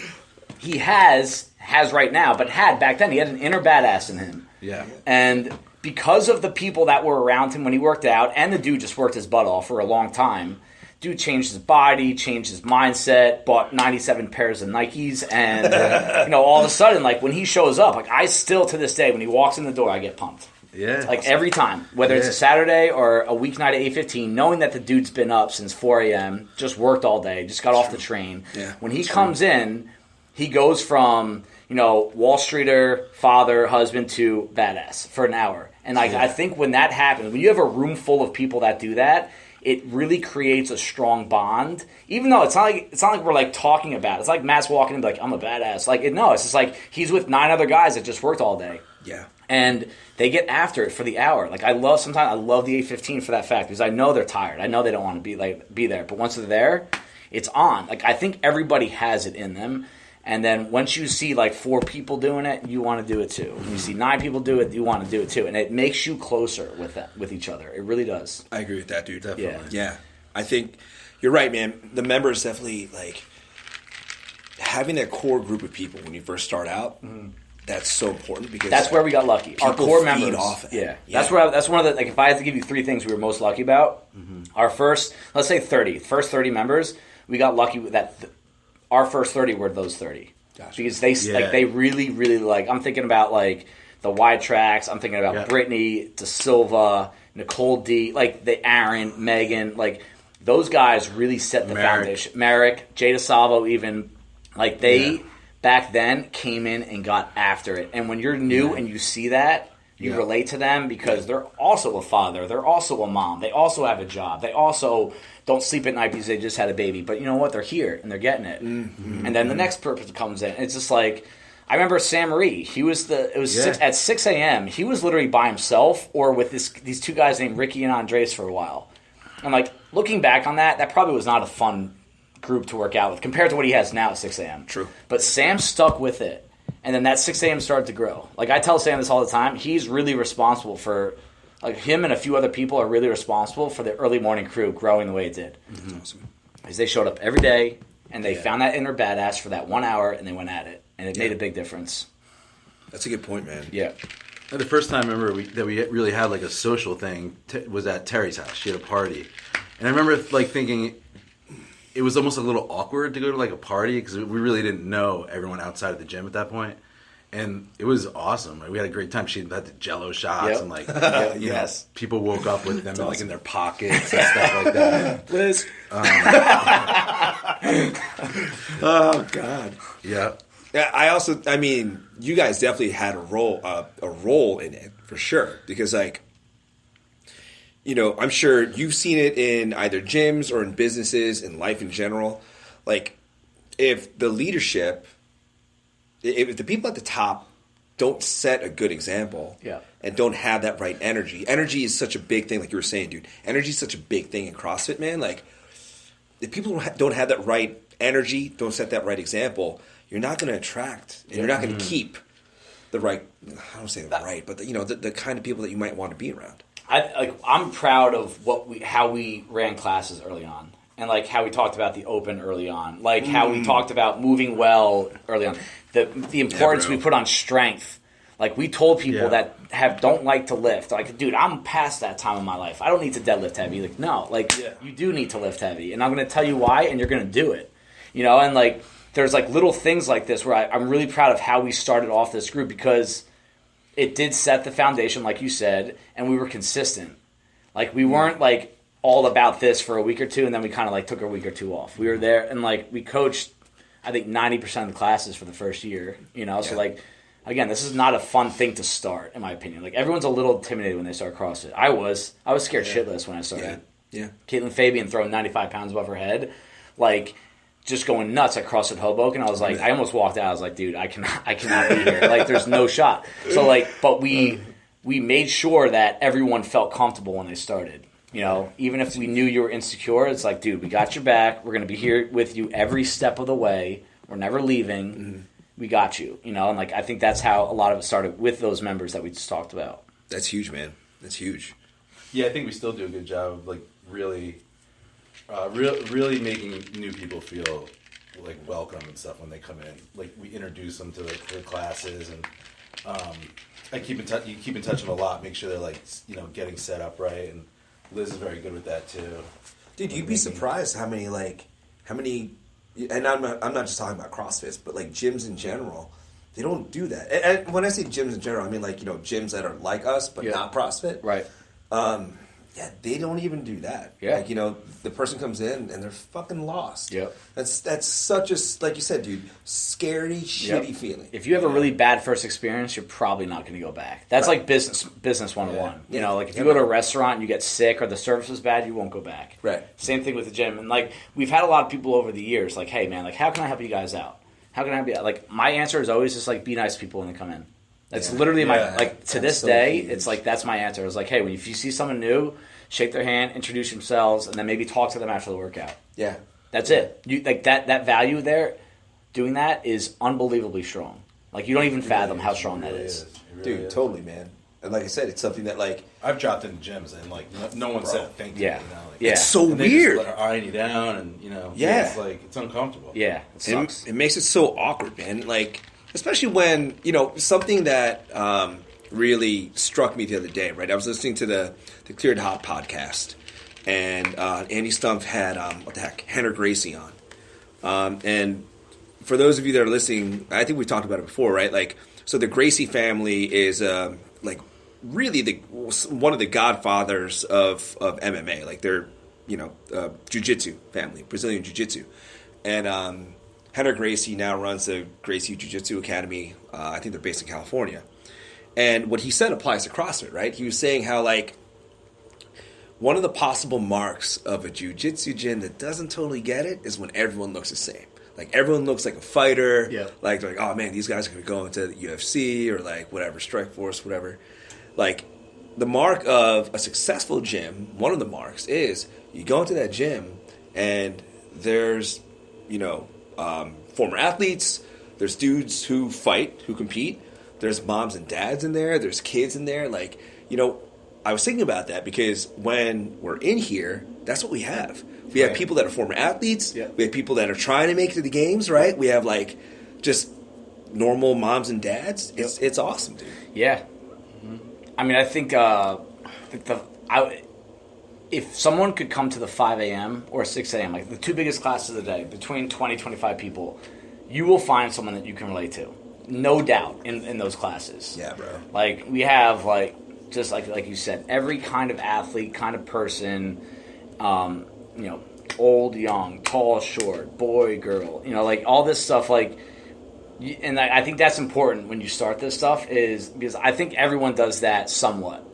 he has right now, but had back then. He had an inner badass in him. Yeah. And because of the people that were around him when he worked out, and the dude just worked his butt off for a long time. Dude changed his body, changed his mindset, bought 97 pairs of Nikes, and all of a sudden, like when he shows up, like I still to this day, when he walks in the door, I get pumped. Yeah, like every time, whether it's a Saturday or a weeknight at 8:15, knowing that the dude's been up since 4 a.m., just worked all day, just got off the train. Yeah, when he comes in, he goes from Wall Streeter, father, husband to badass for an hour, and like I think when that happens, when you have a room full of people that do that. It really creates a strong bond, even though it's not like we're like talking about it. It's like Matt's walking in and be like, I'm a badass. It's just like he's with 9 other guys that just worked all day. Yeah. And they get after it for the hour. Like I love the 8:15 for that fact because I know they're tired. I know they don't want to be there. But once they're there, it's on. Like I think everybody has it in them. And then once you see like 4 people doing it, you want to do it too. When you see 9 people do it, you want to do it too. And it makes you closer with each other. It really does. I agree with that, dude. Definitely. Yeah. I think you're right, man. The members definitely like having that core group of people when you first start out. That's so important because that's where we got lucky. Our core members. Off yeah. That's one of the like. If I had to give you 3 things we were most lucky about, our first, let's say 30 members, we got lucky with that. Our first 30 were those 30 because they really, really like. I'm thinking about like the wide tracks. I'm thinking about Brittany, De Silva, Nicole D, like the Aaron, Megan, like those guys really set the foundation. Merrick, Jay DeSalvo, even like they back then came in and got after it. And when you're new and you see that, you relate to them because they're also a father, they're also a mom, they also have a job, they also don't sleep at night because they just had a baby. But you know what? They're here and they're getting it. And then the next person comes in. It's just like I remember Sam Marie. At 6 a.m. He was literally by himself or with these 2 guys named Ricky and Andres for a while. I'm like looking back on that probably was not a fun group to work out with compared to what he has now at 6 a.m. True. But Sam stuck with it. And then that 6 a.m. started to grow. Like I tell Sam this all the time. He's really responsible for, like him and a few other people are really responsible for the early morning crew growing the way it did. Awesome. Because they showed up every day and they found that inner badass for that 1 hour and they went at it. And it made a big difference. That's a good point, man. Yeah. The first time I remember that we really had like a social thing was at Terry's house. She had a party. And I remember like thinking it was almost a little awkward to go to like a party because we really didn't know everyone outside of the gym at that point. And it was awesome. Like, we had a great time. She had the Jello shots and like, you know, people woke up with them like in their pockets and stuff like that. Liz. Oh God. Yeah. Yeah. I mean, you guys definitely had a role in it for sure because like, I'm sure you've seen it in either gyms or in businesses, in life in general. Like, if the leadership, if the people at the top don't set a good example and don't have that right energy is such a big thing, like you were saying, dude. Energy is such a big thing in CrossFit, man. Like, if people don't have that right energy, don't set that right example, you're not going to attract, and you're not going to keep the right, I don't say the right, but the kind of people that you might want to be around. I'm proud of how we ran classes early on, and like how we talked about the open early on, like how we talked about moving well early on, the importance we put on strength. Like we told people that don't like to lift, like, dude, I'm past that time in my life. I don't need to deadlift heavy. Like, no, like you do need to lift heavy, and I'm going to tell you why, and you're going to do it. And like there's like little things like this where I'm really proud of how we started off this group because it did set the foundation, like you said, and we were consistent. Like, we weren't, like, all about this for a week or two, and then we kind of, like, took a week or two off. We were there, and, like, we coached, I think, 90% of the classes for the first year, So, like, again, this is not a fun thing to start, in my opinion. Like, everyone's a little intimidated when they start CrossFit. I was scared shitless when I started. Yeah. Caitlin Fabian throwing 95 pounds above her head. Like, just going nuts at CrossFit Hoboken. I was like, I almost walked out. I was like, dude, I cannot be here. Like, there's no shot. So like, but we made sure that everyone felt comfortable when they started. You know, even if we knew you were insecure, it's like, dude, we got your back. We're gonna be here with you every step of the way. We're never leaving. Mm-hmm. We got you. You know, and like I think that's how a lot of it started with those members that we just talked about. That's huge, man. That's huge. Yeah, I think we still do a good job of like really making new people feel like welcome and stuff when they come in. Like we introduce them to the classes, and I keep in touch. You keep in touch with them a lot. Make sure they're like getting set up right. And Liz is very good with that too. Dude, you'd be surprised how many. And I'm not just talking about CrossFit, but like gyms in general. They don't do that. And when I say gyms in general, I mean like gyms that are like us but not CrossFit. Right. Yeah, they don't even do that. Yeah. Like, the person comes in and they're fucking lost. Yep. That's such a, like you said, dude, scary, shitty feeling. If you have a really bad first experience, you're probably not going to go back. That's like business 101. Yeah. Like if you go to a restaurant and you get sick or the service is bad, you won't go back. Right. Same thing with the gym. And like we've had a lot of people over the years like, hey man, like how can I help you guys out? How can I be like my answer is always just like be nice to people when they come in. That's literally my like to this day. Huge. It's like that's my answer. It's like, hey, if you see someone new, shake their hand, introduce themselves, and then maybe talk to them after the workout. Yeah, that's it. You like that value there. Doing that is unbelievably strong. Like you don't even fathom how strong that is. Dude, totally, man. And like I said, it's something that like I've dropped into gyms and like no one said thank you. Yeah, it's so weird. They just eyeing you down, and it's like it's uncomfortable. Yeah, it sucks. It makes it so awkward, man. Like. Especially when, something that really struck me the other day, right? I was listening to the Cleared Hot podcast, and Andy Stumpf had, Henry Gracie on. And for those of you that are listening, I think we've talked about it before, right? Like, so the Gracie family is, really one of the godfathers of MMA. Like, they're, jiu-jitsu family, Brazilian jiu-jitsu. And, Henry Gracie now runs the Gracie Jiu-Jitsu Academy. I think they're based in California. And what he said applies to CrossFit, right? He was saying how, like, one of the possible marks of a jiu-jitsu gym that doesn't totally get it is when everyone looks the same. Like, everyone looks like a fighter. Yeah. Like, they're like, oh, man, these guys are going to go into the UFC or, like, whatever, Strikeforce, whatever. Like, the mark of a successful gym, one of the marks is you go into that gym and there's, former athletes, there's dudes who fight, who compete, there's moms and dads in there, there's kids in there. Like, I was thinking about that because when we're in here, that's what we have. We have people that are former athletes, we have people that are trying to make it to the games, right? We have, like, just normal moms and dads. It's awesome, dude. Yeah. Mm-hmm. I mean, I think if someone could come to the 5 a.m. or 6 a.m., like the two biggest classes of the day, between 20, 25 people, you will find someone that you can relate to. No doubt in those classes. Yeah, bro. Like, we have, like, just like you said, every kind of athlete, kind of person, old, young, tall, short, boy, girl, like all this stuff, like, and I think that's important when you start this stuff is because I think everyone does that somewhat.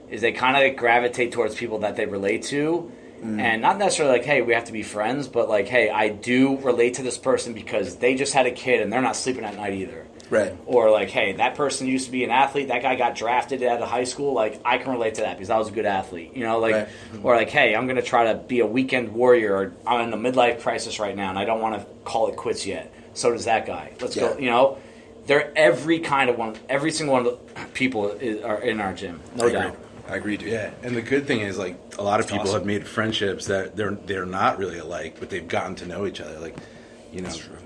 Is they kind of gravitate towards people that they relate to, and not necessarily like, hey, we have to be friends, but like, hey, I do relate to this person because they just had a kid and they're not sleeping at night either. Right. Or like, hey, that person used to be an athlete, that guy got drafted out of high school, like, I can relate to that because I was a good athlete, right. Or like, hey, I'm going to try to be a weekend warrior, or I'm in a midlife crisis right now and I don't want to call it quits yet. So does that guy. Let's go, They're every single one of the people are in our gym, no doubt. I agree, dude. Yeah, and the good thing is, like, a lot of people have made friendships that they're not really alike, but they've gotten to know each other. Like,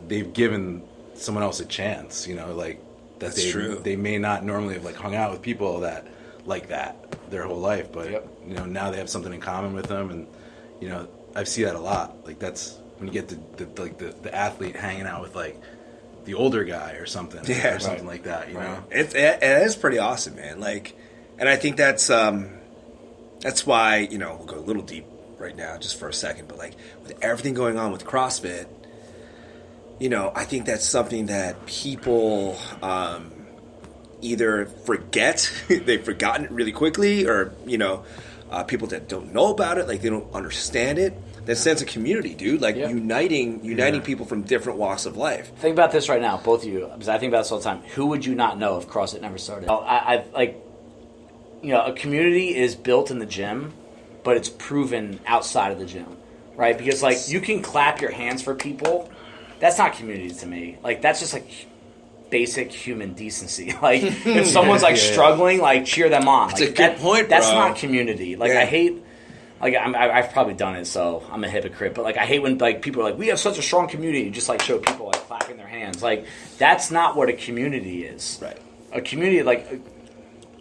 they've given someone else a chance. Like that's true. They may not normally have like hung out with people that like that their whole life, but now they have something in common with them, and I see that a lot. Like that's when you get the athlete hanging out with like the older guy or something, or something like that. You know, it is pretty awesome, man. Like. And I think that's why, we'll go a little deep right now just for a second, but like with everything going on with CrossFit, I think that's something that people either forget, they've forgotten it really quickly, or, people that don't know about it, like they don't understand it. that sense of community, dude. Like uniting people from different walks of life. Think about this right now, both of you, because I think about this all the time. Who would you not know if CrossFit never started? I like, a community is built in the gym, but it's proven outside of the gym, right? Because like you can clap your hands for people. That's not community to me. Like that's just like basic human decency. Like if someone's like struggling, like cheer them on. That's like, a good point, bro. That's not community. Like I hate. Like I've probably done it, so I'm a hypocrite. But like I hate when like people are like, we have such a strong community. You just like show people like clapping their hands. Like that's not what a community is. Right. A community like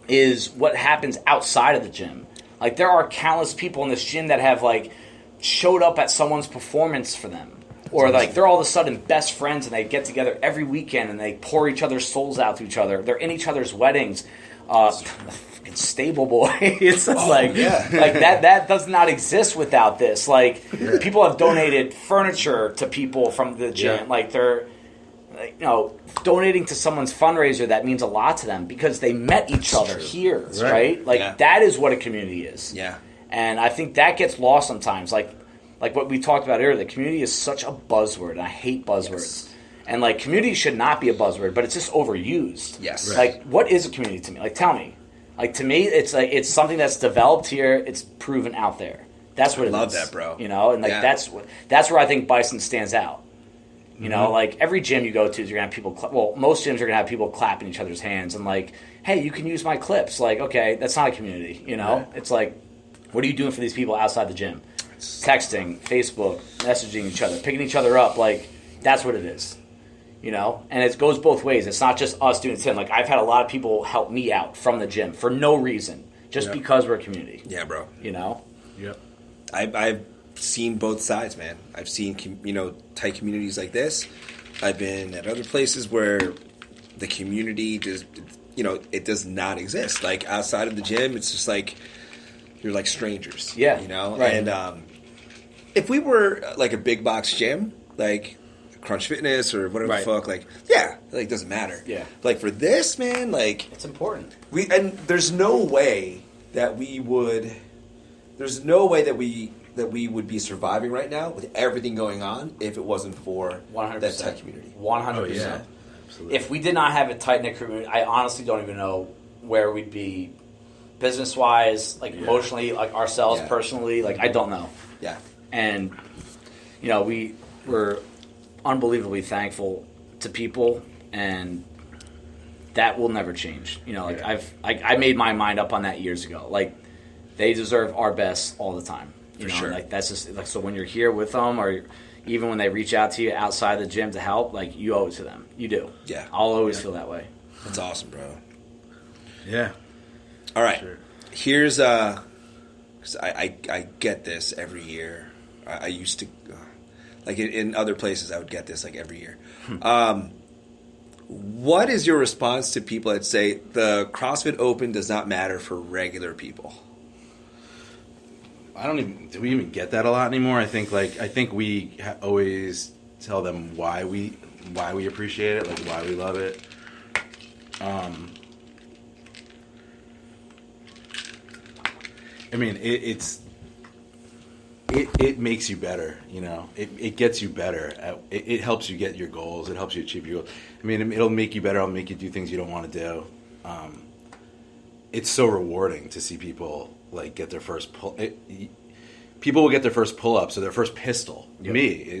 is what happens outside of the gym. Like there are countless people in this gym that have like showed up at someone's performance for them, or like they're all of a sudden best friends and they get together every weekend and they pour each other's souls out to each other. They're in each other's weddings. Stable boy. It's like that does not exist without this. Like people have donated furniture to people from the gym. Yeah. Like they're donating to someone's fundraiser that means a lot to them because they met each other here, right? Like that is what a community is. Yeah. And I think that gets lost sometimes. Like what we talked about earlier, the community is such a buzzword, and I hate buzzwords. Yes. And like community should not be a buzzword, but it's just overused. Yes. Like what is a community to me? Like tell me. Like to me, it's something that's developed here. It's proven out there. That's what it is. I love that, bro. And like that's where I think Bison stands out. You know, like every gym you go to, you're gonna have people. Most gyms are gonna have people clapping each other's hands and like, hey, you can use my clips. Like, okay, that's not a community. It's like, what are you doing for these people outside the gym? Texting, Facebook, messaging each other, picking each other up. Like that's what it is. And it goes both ways. It's not just us doing the gym. Like I've had a lot of people help me out from the gym for no reason, just because we're a community. Yeah, bro. Yep. I've seen both sides, man. I've seen tight communities like this. I've been at other places where the community just it does not exist. Like outside of the gym, it's just like you're like strangers. Yeah. Right. And if we were like a big box gym, like Crunch Fitness or whatever the fuck, like doesn't matter. Yeah. Like for this, man, like it's important. There's no way that we would be surviving right now with everything going on if it wasn't for 100%. That tight community. 100%. Oh, yeah. Absolutely. If we did not have a tight knit community, I honestly don't even know where we'd be business wise, like emotionally, like ourselves personally, like I don't know. Yeah. And we were unbelievably thankful to people, and that will never change. I made my mind up on that years ago. Like they deserve our best all the time. For sure. Like that's just like so when you're here with them, or even when they reach out to you outside the gym to help, like you owe it to them. You do. Yeah. I'll always feel that way. That's awesome, bro. Yeah. All right. Sure. Here's 'cause I get this every year. I used to. Like in other places, I would get this like every year. What is your response to people that say the CrossFit Open does not matter for regular people? Do we even get that a lot anymore? I think we always tell them why we appreciate it, like why we love it. I mean, it makes you better, It gets you better. It helps you get your goals. It helps you achieve your goals. I mean, it'll make you better. It'll make you do things you don't want to do. It's so rewarding to see people like get their first pull. People will get their first pull-ups or their first pistol. Yep. Me,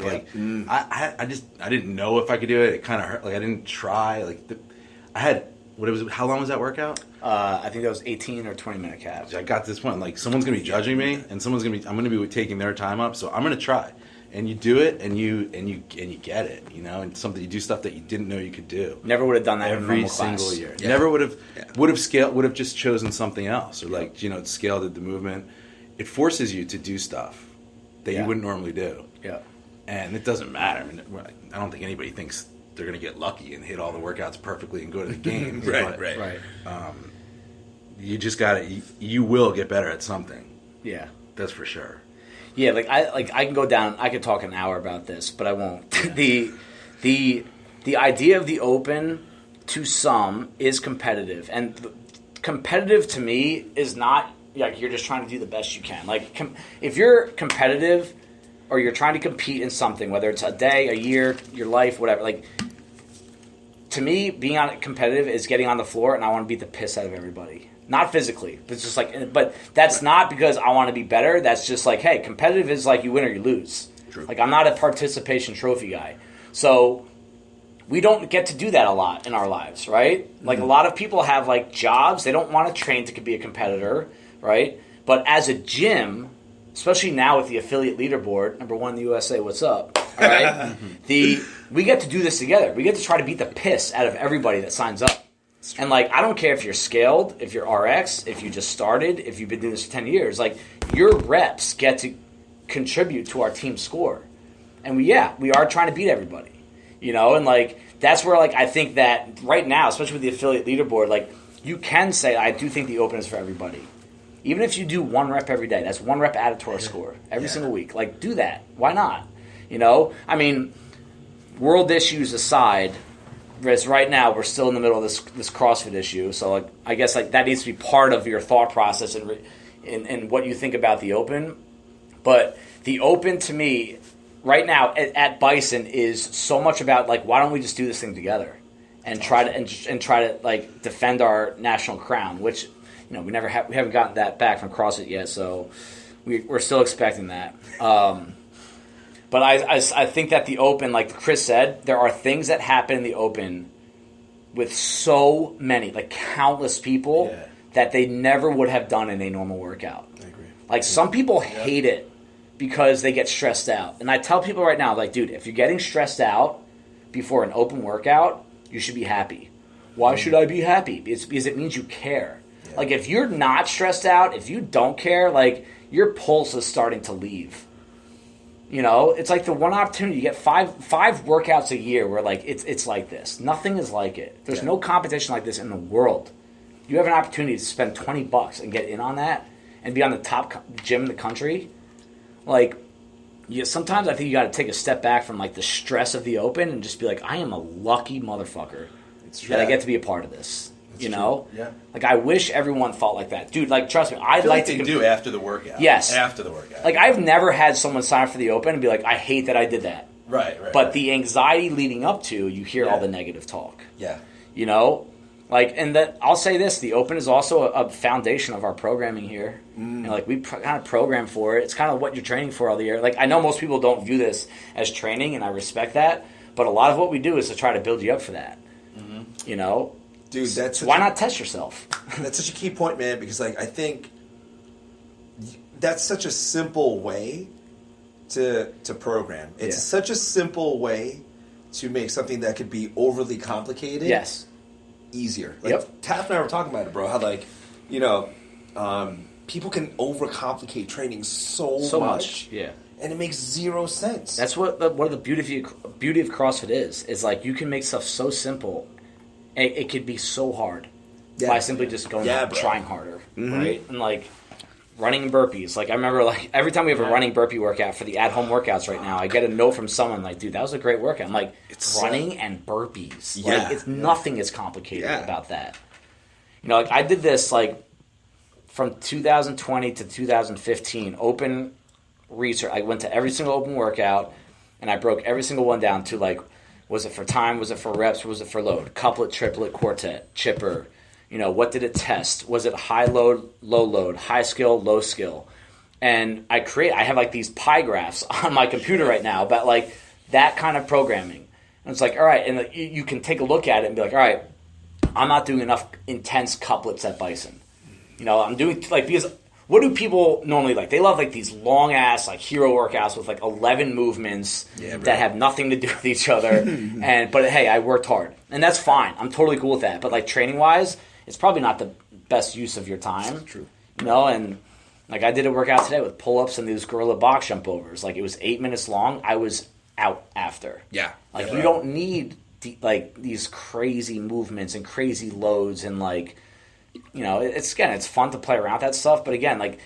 I didn't know if I could do it. It kind of hurt. Like I didn't try. I had how long was that workout? I think that was 18 or 20-minute calves. I got this one. Like someone's gonna be judging me, and I'm gonna be taking their time up. So I'm gonna try. And you do it, and you get it, and something you do stuff that you didn't know you could do. Never would have done that every single year. Yeah. Never would have scaled. Would have just chosen something else, or scaled the movement. It forces you to do stuff that you wouldn't normally do. Yeah, and it doesn't matter. I mean, I don't think anybody thinks they're going to get lucky and hit all the workouts perfectly and go to the game. Right. You just got to. You will get better at something. Yeah, that's for sure. Yeah, I can go down. I could talk an hour about this, but I won't. Yeah. The idea of the Open to some is competitive, and competitive to me is not like you're just trying to do the best you can. Like if you're competitive, or you're trying to compete in something, whether it's a day, a year, your life, whatever, like, to me, being competitive is getting on the floor and I want to beat the piss out of everybody. Not physically, but it's just like, but that's not because I want to be better. That's just like, hey, competitive is like you win or you lose. True. Like, I'm not a participation trophy guy. So we don't get to do that a lot in our lives, right? Like, a lot of people have like jobs. They don't want to train to be a competitor, right? But as a gym, especially now with the affiliate leaderboard, number 1 in the USA, what's up? All right? We get to do this together. We get to try to beat the piss out of everybody that signs up. And, like, I don't care if you're scaled, if you're RX, if you just started, if you've been doing this for 10 years. Like, your reps get to contribute to our team score. And we are trying to beat everybody. You know, and, like, that's where, like, I think that right now, especially with the affiliate leaderboard, like, you can say, I do think the open is for everybody. Even if you do 1 rep every day, that's 1 rep added to our score every single week. Like, do that. Why not? You know? I mean, world issues aside, whereas right now we're still in the middle of this CrossFit issue, so like I guess like that needs to be part of your thought process and what you think about the open. But the open to me right now at Bison is so much about like, why don't we just do this thing together and try to like defend our national crown, which, you know, we haven't gotten that back from CrossFit yet, so we're still expecting that. But I think that the open, like Chris said, there are things that happen in the open with so many, like countless people, that they never would have done in a normal workout. I agree. Like, some people hate it because they get stressed out. And I tell people right now, like, dude, if you're getting stressed out before an open workout, you should be happy. Why should I be happy? It's because it means you care. Yeah. Like, if you're not stressed out, if you don't care, like, your pulse is starting to leave. You know, it's like the one opportunity. You get five workouts a year where, like, it's like this. Nothing is like it. There's no competition like this in the world. You have an opportunity to spend $20 and get in on that and be on the top gym in the country. Like, sometimes I think you got to take a step back from, like, the stress of the open and just be like, I am a lucky motherfucker that I get to be a part of this. You know? Yeah. Like, I wish everyone felt like that. Dude, like, trust me, I'd like to do after the workout. Yes. After the workout. Like, I've never had someone sign up for the open and be like, I hate that I did that. Right. But the anxiety leading up to, you hear all the negative talk. Yeah. You know? Like, and that I'll say this, the open is also a foundation of our programming here. You know, like, we kind of program for it. It's kind of what you're training for all the year. Like, I know most people don't view this as training, and I respect that. But a lot of what we do is to try to build you up for that. Mm-hmm. You know? Dude, why not test yourself? That's such a key point, man, because, like, I think that's such a simple way to program. It's such a simple way to make something that could be overly complicated easier. Like, Taf and I were talking about it, bro, how, like, you know, people can overcomplicate training so much. Yeah. And it makes zero sense. That's what the beauty of CrossFit is like, you can make stuff so simple. It could be so hard by simply just going out and trying harder, right? And, like, running burpees. Like, I remember, like, every time we have a running burpee workout for the at-home workouts right now, I get a note from someone like, dude, that was a great workout. I'm like, it's running and burpees. Like, it's nothing is complicated about that. You know, like, I did this, like, from 2020 to 2015, open research. I went to every single open workout, and I broke every single one down to, like, was it for time? Was it for reps? Was it for load? Couplet, triplet, quartet, chipper. You know, what did it test? Was it high load, low load, high skill, low skill? And I have like these pie graphs on my computer right now about like that kind of programming. And it's like, all right, and you can take a look at it and be like, all right, I'm not doing enough intense couplets at Bison. You know, I'm doing like, because what do people normally like? They love like these long ass like hero workouts with like 11 movements that have nothing to do with each other. But hey, I worked hard, and that's fine. I'm totally cool with that. But like training wise, it's probably not the best use of your time. True. You know, and like I did a workout today with pull ups and these gorilla box jump overs. Like it was 8 minutes long. I was out after. Yeah. Like you don't need like these crazy movements and crazy loads and like. You know, it's fun to play around with that stuff, but again, like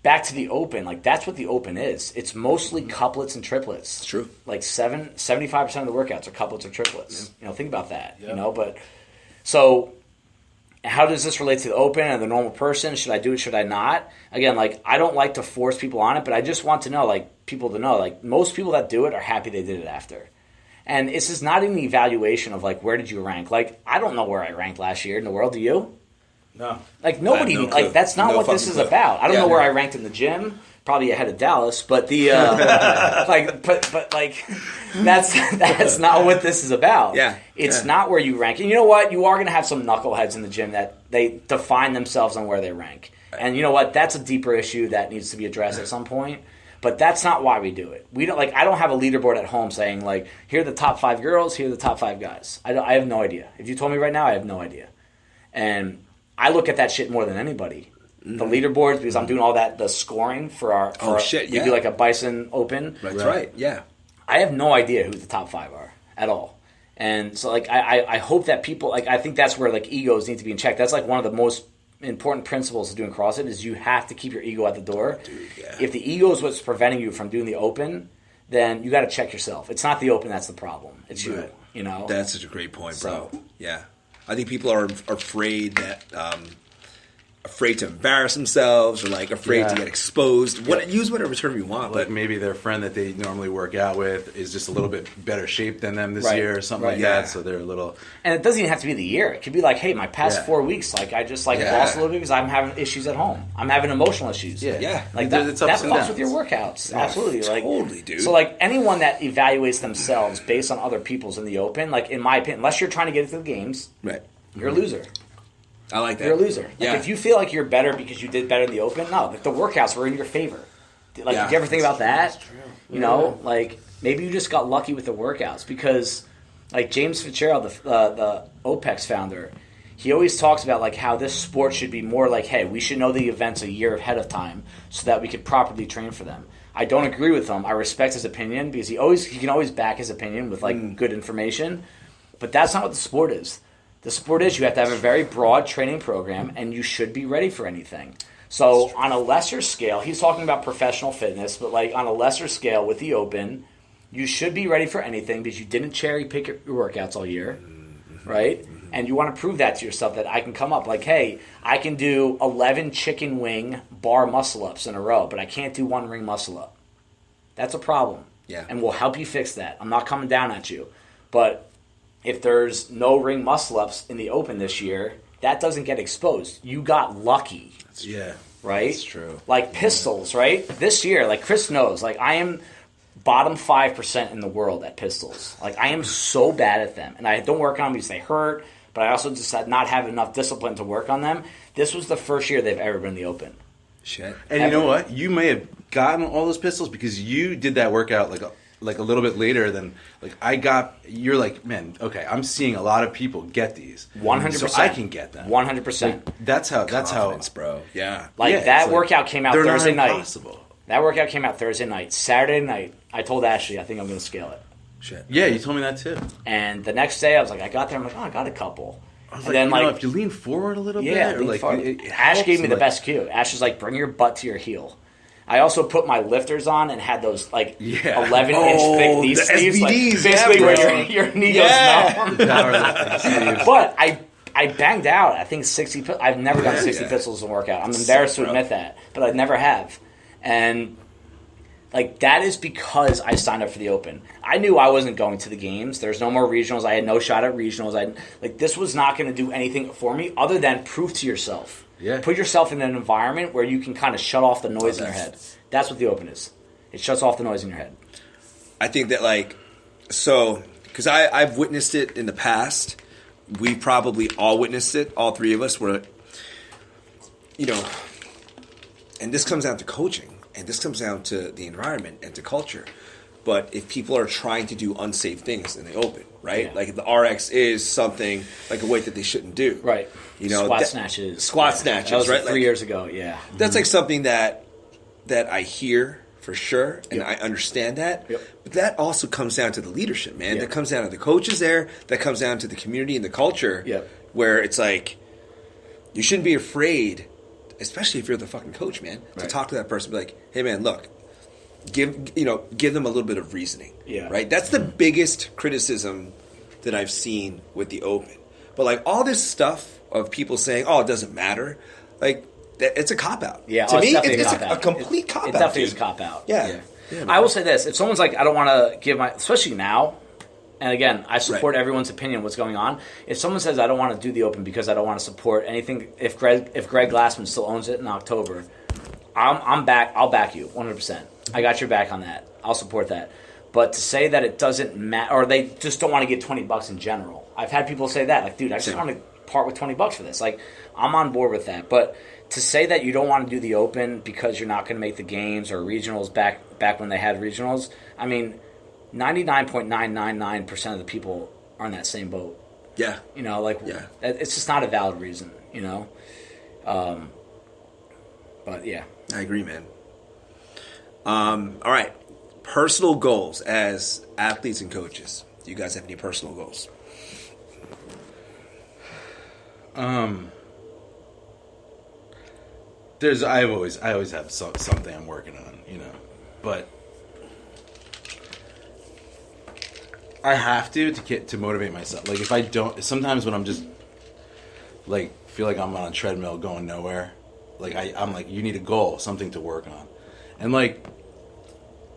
back to the open, like that's what the open is. It's mostly couplets and triplets. It's true. Like 75% of the workouts are couplets or triplets. You know, think about that. You know, but so how does this relate to the open and the normal person? Should I do it? Should I not? Again, like, I don't like to force people on it, but I just want to know, like, people to know, like, most people that do it are happy they did it after. And this is not an evaluation of, like, where did you rank? Like, I don't know where I ranked last year in the world. Do you? No. Like, nobody, like, that's not what this is about. I don't know where I ranked in the gym. Probably ahead of Dallas, but the like that's not what this is about. Yeah, it's not where you rank. And you know what? You are going to have some knuckleheads in the gym that they define themselves on where they rank. And you know what? That's a deeper issue that needs to be addressed at some point. But that's not why we do it. We don't like. I don't have a leaderboard at home saying like, here are the top 5 girls, here are the top 5 guys. I have no idea. If you told me right now, I have no idea. And I look at that shit more than anybody. The leaderboards, because I'm doing all that, the scoring for our... We do like a Bison Open. That's right, yeah. I have no idea who the top 5 are at all. And so, like, I hope that people... Like, I think that's where, like, egos need to be in check. That's, like, one of the most important principles of doing CrossFit is you have to keep your ego at the door. Dude, yeah. If the ego is what's preventing you from doing the Open, then you got to check yourself. It's not the Open that's the problem. It's you know? That's such a great point, bro. So, yeah. I think people are afraid that... afraid to embarrass themselves or like afraid to get exposed. Use whatever term you want. Like maybe their friend that they normally work out with is just a little bit better shape than them this year or something like that. So they're a little... And it doesn't even have to be the year. It could be like, hey, my past 4 weeks, like I just lost a little bit because I'm having issues at home. I'm having emotional issues. Yeah. Like that fucks with your workouts. Absolutely. Like, totally, dude. So like anyone that evaluates themselves based on other people's in the Open, like in my opinion, unless you're trying to get into the games, you're a loser. I like that. You're a loser. Like if you feel like you're better because you did better in the Open, no, like the workouts were in your favor. Like, did you ever think about that? That's true. You know, like maybe you just got lucky with the workouts because, like James Fitzgerald, the OPEX founder, he always talks about like how this sport should be more like, hey, we should know the events a year ahead of time so that we could properly train for them. I don't agree with him. I respect his opinion because he can always back his opinion with like good information, but that's not what the sport is. The sport is you have to have a very broad training program, and you should be ready for anything. So on a lesser scale, he's talking about professional fitness, but like on a lesser scale with the Open, you should be ready for anything because you didn't cherry pick your workouts all year, right? And you want to prove that to yourself that I can come up like, hey, I can do 11 chicken wing bar muscle-ups in a row, but I can't do 1 ring muscle-up. That's a problem. Yeah. And we'll help you fix that. I'm not coming down at you. But if there's no ring muscle-ups in the Open this year, that doesn't get exposed. You got lucky. Right? That's true. Like pistols, right? This year, like Chris knows, like I am bottom 5% in the world at pistols. Like I am so bad at them. And I don't work on them because they hurt, but I also just not have enough discipline to work on them. This was the first year they've ever been in the Open. Shit. And you know what? You may have gotten all those pistols because you did that workout like a little bit later than like I got. You're like, man, okay, I'm seeing a lot of people get these 100%. so I can get them 100%. Like, that's how bro. Yeah, like that workout came out Thursday night. Impossible. That workout came out Thursday night. Saturday night, I told Ashley I think I'm going to scale it. Shit. Yeah, you told me that too. And the next day I was like, I got there. I'm like, oh, I got a couple. I was and like, then, if you lean forward a little bit, or like Ash gave me the best cue. Ash was like, bring your butt to your heel. I also put my lifters on and had those 11-inch thick knee sleeves, like basically where your knee goes numb. But I banged out. I think 60. I've never done 60 pistols in a workout. I'm embarrassed to admit that, but I never have. And like that is because I signed up for the Open. I knew I wasn't going to the games. There's no more regionals. I had no shot at regionals. This was not going to do anything for me other than prove to yourself. Yeah. Put yourself in an environment where you can kind of shut off the noise in your head. That's what the Open is. It shuts off the noise in your head. I think that because I've witnessed it in the past. We probably all witnessed it. All 3 of us were, and this comes down to coaching, and this comes down to the environment and to culture. But if people are trying to do unsafe things in the Open, right? Yeah. Like if the RX is something like a weight that they shouldn't do. Right. Squat snatches. That was right? 3 years ago, yeah. That's like something that I hear for sure, and I understand that. Yep. But that also comes down to the leadership, man. Yep. That comes down to the coaches there. That comes down to the community and the culture. Yep. Where it's like, you shouldn't be afraid, especially if you're the fucking coach, man, to talk to that person. Be like, hey, man, look. Give them a little bit of reasoning. Yeah. Right? That's the biggest criticism that I've seen with the Open. But like all this stuff of people saying, "Oh, it doesn't matter," like it's a cop out. Yeah, to me, it's a complete cop out. It definitely is a cop out. Yeah. I will say this: if someone's like, "I don't want to give my," especially now. And again, I support everyone's opinion. What's going on? If someone says I don't want to do the Open because I don't want to support anything, if Greg Glassman still owns it in October, I'm back. I'll back you 100%. I got your back on that. I'll support that. But to say that it doesn't matter, or they just don't want to get $20 in general. I've had people say that, like, dude, I just want to part with $20 for this. Like, I'm on board with that. But to say that you don't want to do the Open because you're not going to make the games or regionals back when they had regionals, I mean. 99.999% of the people are in that same boat. Yeah. It's just not a valid reason, But yeah. I agree, man. All right. Personal goals as athletes and coaches. Do you guys have any personal goals? I always have something I'm working on, but I have to motivate myself. Like if I don't, sometimes when I'm just like feel like I'm on a treadmill going nowhere, like I'm like, you need a goal, something to work on, and like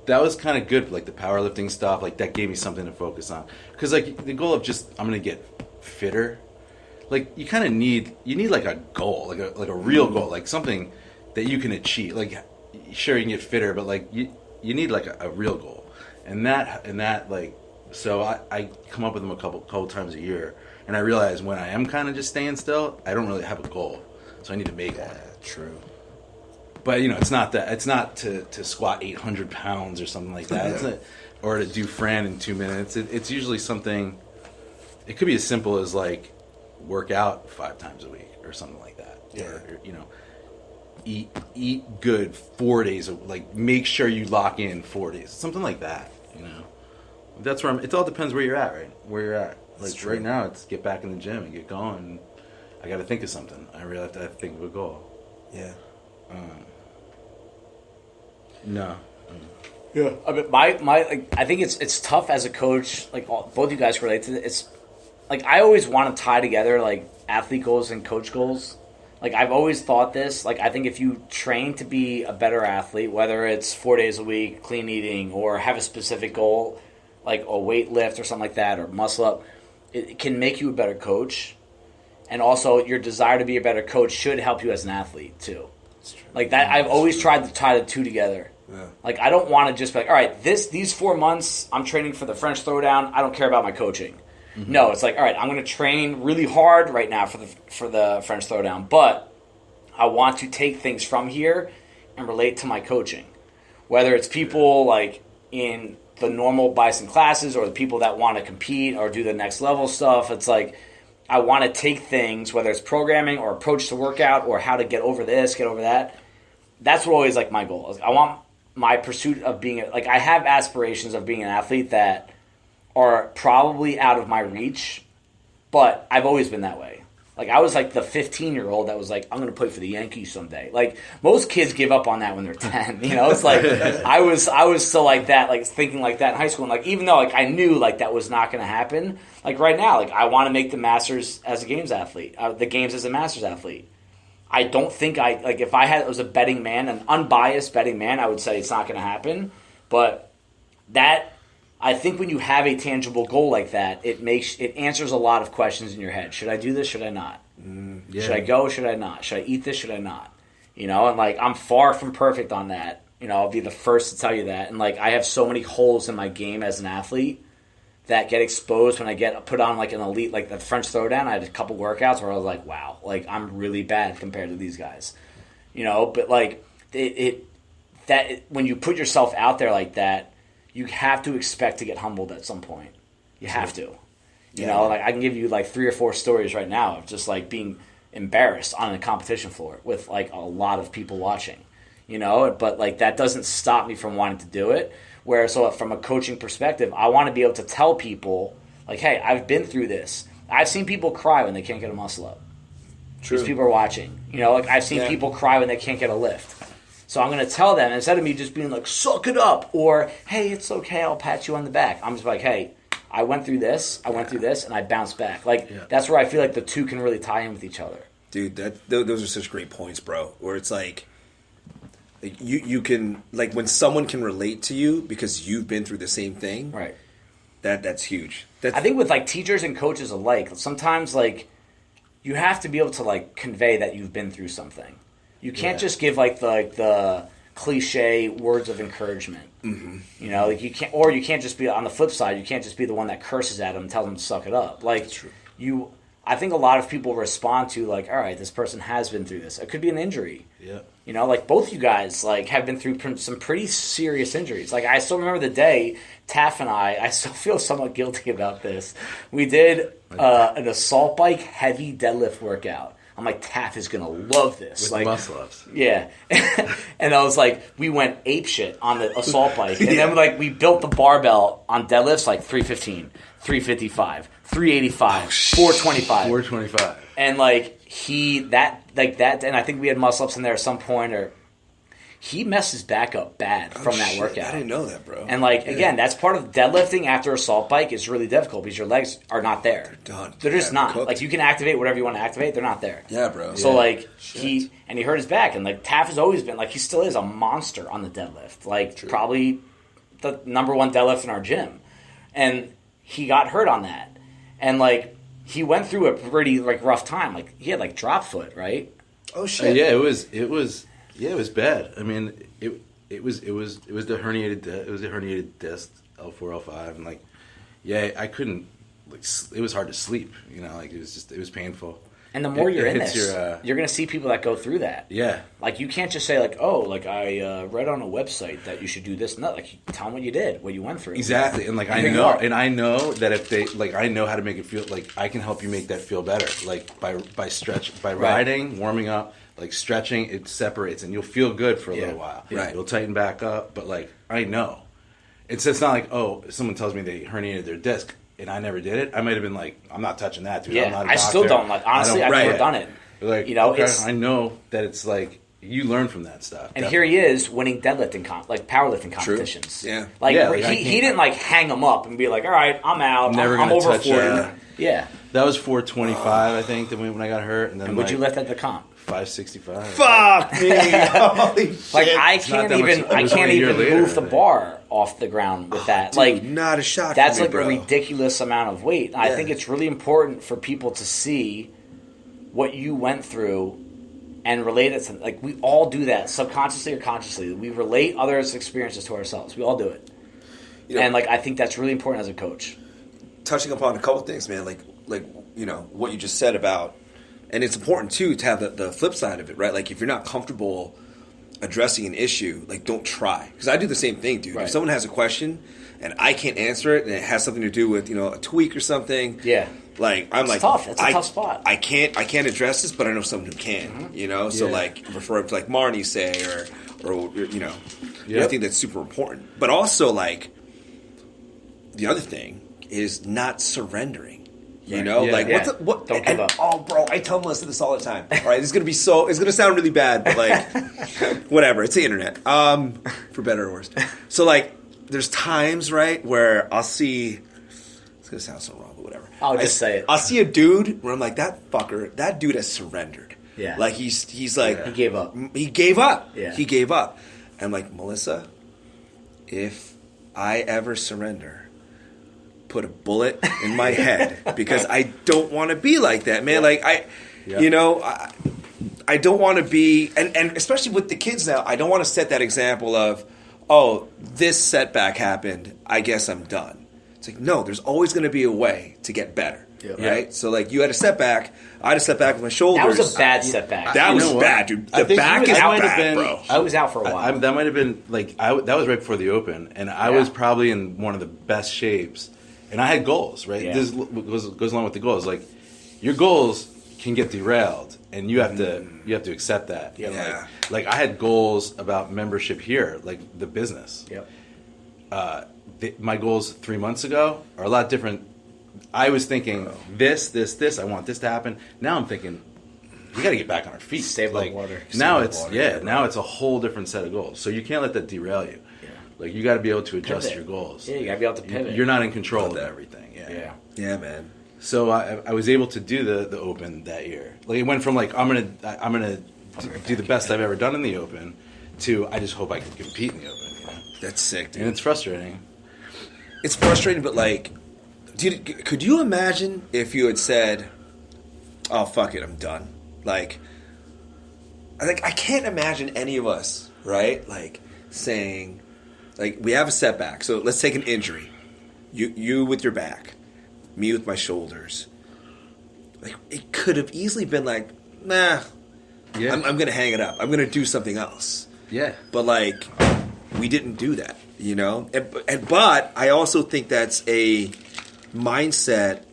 that was kind of good. Like the powerlifting stuff, like that gave me something to focus on. Because like the goal of just I'm gonna get fitter, like you kind of need like a goal, like a real goal, like something that you can achieve. Like sure you can get fitter, but like you need like a real goal, and that like. So I come up with them a couple times a year, and I realize when I am kind of just staying still, I don't really have a goal, so I need to make one. True. But it's not that. It's not to squat 800 pounds or something like that, or to do Fran in 2 minutes. It's usually something. It could be as simple as like work out 5 times a week or something like that. Yeah. Or eat good 4 days. Like make sure you lock in 4 days, something like that. That's where it all depends where you're at, right? Where you're at. Like right now, it's get back in the gym and get going. I got to think of something. I really have to think of a goal. Yeah. No. Yeah. I mean, I think it's tough as a coach. Like both you guys relate to it. It's like I always want to tie together like athlete goals and coach goals. Like I've always thought this. Like I think if you train to be a better athlete, whether it's 4 days a week, clean eating, or have a specific goal. Like a weight lift or something like that, or muscle up, it can make you a better coach. And also, your desire to be a better coach should help you as an athlete, too. Like that, I've always tried to tie the two together. Yeah. Like, I don't want to just be like, all right, these 4 months, I'm training for the French throwdown. I don't care about my coaching. Mm-hmm. No, it's like, all right, I'm going to train really hard right now for the French throwdown, but I want to take things from here and relate to my coaching. Whether it's people like in the normal Bison classes or the people that want to compete or do the next level stuff. It's like I want to take things, whether it's programming or approach to workout or how to get over this, get over that. That's what always like my goal. I want my pursuit of being like I have aspirations of being an athlete that are probably out of my reach, but I've always been that way. Like I was like the 15-year-old that was like, I'm going to play for the Yankees someday. Like most kids give up on that when they're 10. It's like I was still like that, like thinking like that in high school. And like even though like I knew like that was not going to happen, like right now, like I want to make the Masters as a games athlete, the games as a Masters athlete. I don't think if I was a betting man, an unbiased betting man, I would say it's not going to happen. But that. I think when you have a tangible goal like that, it answers a lot of questions in your head. Should I do this? Should I not? Yeah. Should I go? Should I not? Should I eat this? Should I not? And like I'm far from perfect on that. I'll be the first to tell you that. And like I have so many holes in my game as an athlete that get exposed when I get put on like an elite, like the French throwdown. I had a couple workouts where I was like, wow, like I'm really bad compared to these guys. But like when you put yourself out there like that, you have to expect to get humbled at some point. You have to. Like I can give you like 3 or 4 stories right now of just like being embarrassed on a competition floor with like a lot of people watching, but like that doesn't stop me from wanting to do it. Whereas so from a coaching perspective, I want to be able to tell people like, hey, I've been through this. I've seen people cry when they can't get a muscle up. True. Because people are watching. Like I've seen people cry when they can't get a lift. So I'm going to tell them, instead of me just being like, suck it up, or, hey, it's okay, I'll pat you on the back. I'm just like, hey, I went through this, and I bounced back. Like, that's where I feel like the two can really tie in with each other. Dude, those are such great points, bro. Where it's like you can, like, when someone can relate to you because you've been through the same thing, right? That's huge. I think with, like, teachers and coaches alike, sometimes, like, you have to be able to, like, convey that you've been through something. You can't just give, like, the cliche words of encouragement. Mm-hmm. You know, like, you can't just be, on the flip side, you can't just be the one that curses at them and tells them to suck it up. Like, I think a lot of people respond to, like, all right, this person has been through this. It could be an injury. Yeah. You know, like, both you guys, like, have been through some pretty serious injuries. Like, I still remember the day, Taff and I still feel somewhat guilty about this. We did an assault bike heavy deadlift workout. I'm like, Taff is going to love this. With like, muscle ups. Yeah. And I was like, we went apeshit on the assault bike. And then, like, we built the barbell on deadlifts, like, 315, 355, 385, 425. 425. And, like, and I think we had muscle ups in there at some point, or he messed his back up bad from that workout. I didn't know that, bro. And, like, again, that's part of deadlifting after assault bike is really difficult because your legs are not there. They're done. They're just not. Cooked. Like, you can activate whatever you want to activate. They're not there. Yeah, bro. So, like, he hurt his back. And, like, Taff has always been, like, he still is a monster on the deadlift. Like, probably the number one deadlift in our gym. And he got hurt on that. And, like, he went through a pretty, like, rough time. Like, he had, like, drop foot, right? Oh, shit. Yeah, it was bad. I mean, it was the herniated disc, L4, L5, and, like, yeah, I couldn't, like, it was hard to sleep, you know, like, it was painful. And the more you're in this, you're going to see people that go through that. Yeah. Like, you can't just say, like, oh, like, I read on a website that you should do this and that. Like, you tell them what you did, what you went through. Exactly. And, like, I know that if they, like, I know how to make it feel, like, I can help you make that feel better. Like, by riding, warming up, like, stretching, it separates, and you'll feel good for a little while. Right. It'll tighten back up, but, like, I know. It's not like, oh, if someone tells me they herniated their disc, and I never did it, I might have been like, I'm not touching that, dude. Yeah, I'm not a I doctor. still don't. Like, honestly, I've never done it. Like, you know, okay, I know that it's like, you learn from that stuff. And definitely. here he is winning deadlifting, powerlifting competitions. True. Yeah. Like, Yeah, he didn't, like, hang him up and be like, all right, I'm out. Never I'm gonna over touch 40. Yeah. That was 425, I think, when I got hurt. And then, And would you lift at the comp? 565. Fuck me. Holy shit. Like, I can't even move the bar off the ground with that. Dude, like, not a shot. That's for me, like bro. a ridiculous amount of weight. I think it's really important for people to see what you went through and relate it to. Like, we all do that subconsciously or consciously. We relate others' experiences to ourselves. We all do it. You know, and, like, I think that's really important as a coach. Touching upon a couple things, man. Like you know what you just said about. And it's important, too, to have the flip side of it, right? Like, if you're not comfortable addressing an issue, like, don't try. Because I do the same thing, dude. Right. If someone has a question and I can't answer it and it has something to do with, you know, a tweak or something. Yeah. Like, I'm like, tough. It's a tough spot. I can't address this, but I know someone who can, you know? So, like, refer to, like, Marnie, say, or you know. Yep. I think that's super important. But also, like, the other thing is not surrendering. You know, like, what? Don't give up. Oh, bro, I tell Melissa this all the time. All right, it's gonna sound really bad, but, like, whatever. It's the internet, for better or worse. So, like, there's times, right, where I'll see. It's gonna sound so wrong, but whatever. I'll just say it. I'll see a dude where I'm like, that dude has surrendered. Yeah. Like, he's like, he gave up. He gave up. Yeah. He gave up. And I'm like, Melissa, if I ever surrender, put a bullet in my head, because I don't want to be like that, man. Like, you know, I don't want to be, and especially with the kids now, I don't want to set that example of, oh, this setback happened, I guess I'm done. It's like, no, there's always going to be a way to get better, right? So, like, you had a setback, I had a setback with my shoulders. That was a bad setback. That was bad, dude. The back is bad, bro. I was out for a while. That might have been, like, that was right before the Open, and I was probably in one of the best shapes. And I had goals, right? This goes along with the goals. Like, your goals can get derailed, and you have to accept that. Yeah. Like, I had goals about membership here, like the business. Yep. My goals 3 months ago are a lot different. I was thinking this. I want this to happen. Now I'm thinking we got to get back on our feet. Save like water. Now it's a whole different set of goals. So you can't let that derail you. Like, you got to be able to adjust Pivot. your goals. Yeah, you got to be able to pivot. You're not in control of everything. Yeah, man. So I was able to do the Open that year. Like, it went from like I'm gonna do the best I've ever done in the Open to I just hope I can compete in the Open. You know? That's sick, dude. And it's frustrating. It's frustrating, but like, dude, could you imagine if you had said, "Oh fuck it, I'm done." Like I can't imagine any of us, right? Like saying, like, we have a setback. So let's take an injury. You with your back, me with my shoulders. Like, it could have easily been like, nah, Yeah. I'm going to hang it up. I'm going to do something else. Yeah. But like, we didn't do that, you know? But I also think that's a mindset.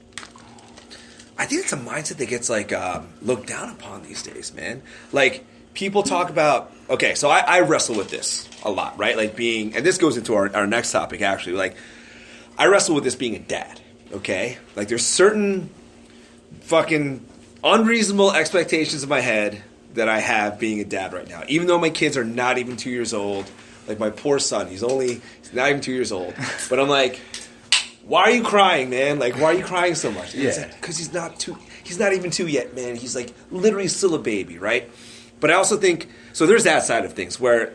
I think it's a mindset that gets like looked down upon these days, man. Like, people talk about, okay, so I wrestle with this a lot, right? Like being, and this goes into our next topic actually, like, I wrestle with this being a dad, okay? Like, there's certain fucking unreasonable expectations in my head that I have being a dad right now. Even though my kids are not even 2 years old. Like, my poor son, he's not even 2 years old. But I'm like, why are you crying, man? Like, why are you crying so much? Yeah. Because he's not even 2 yet, man. He's like literally still a baby, right? But I also think, so there's that side of things where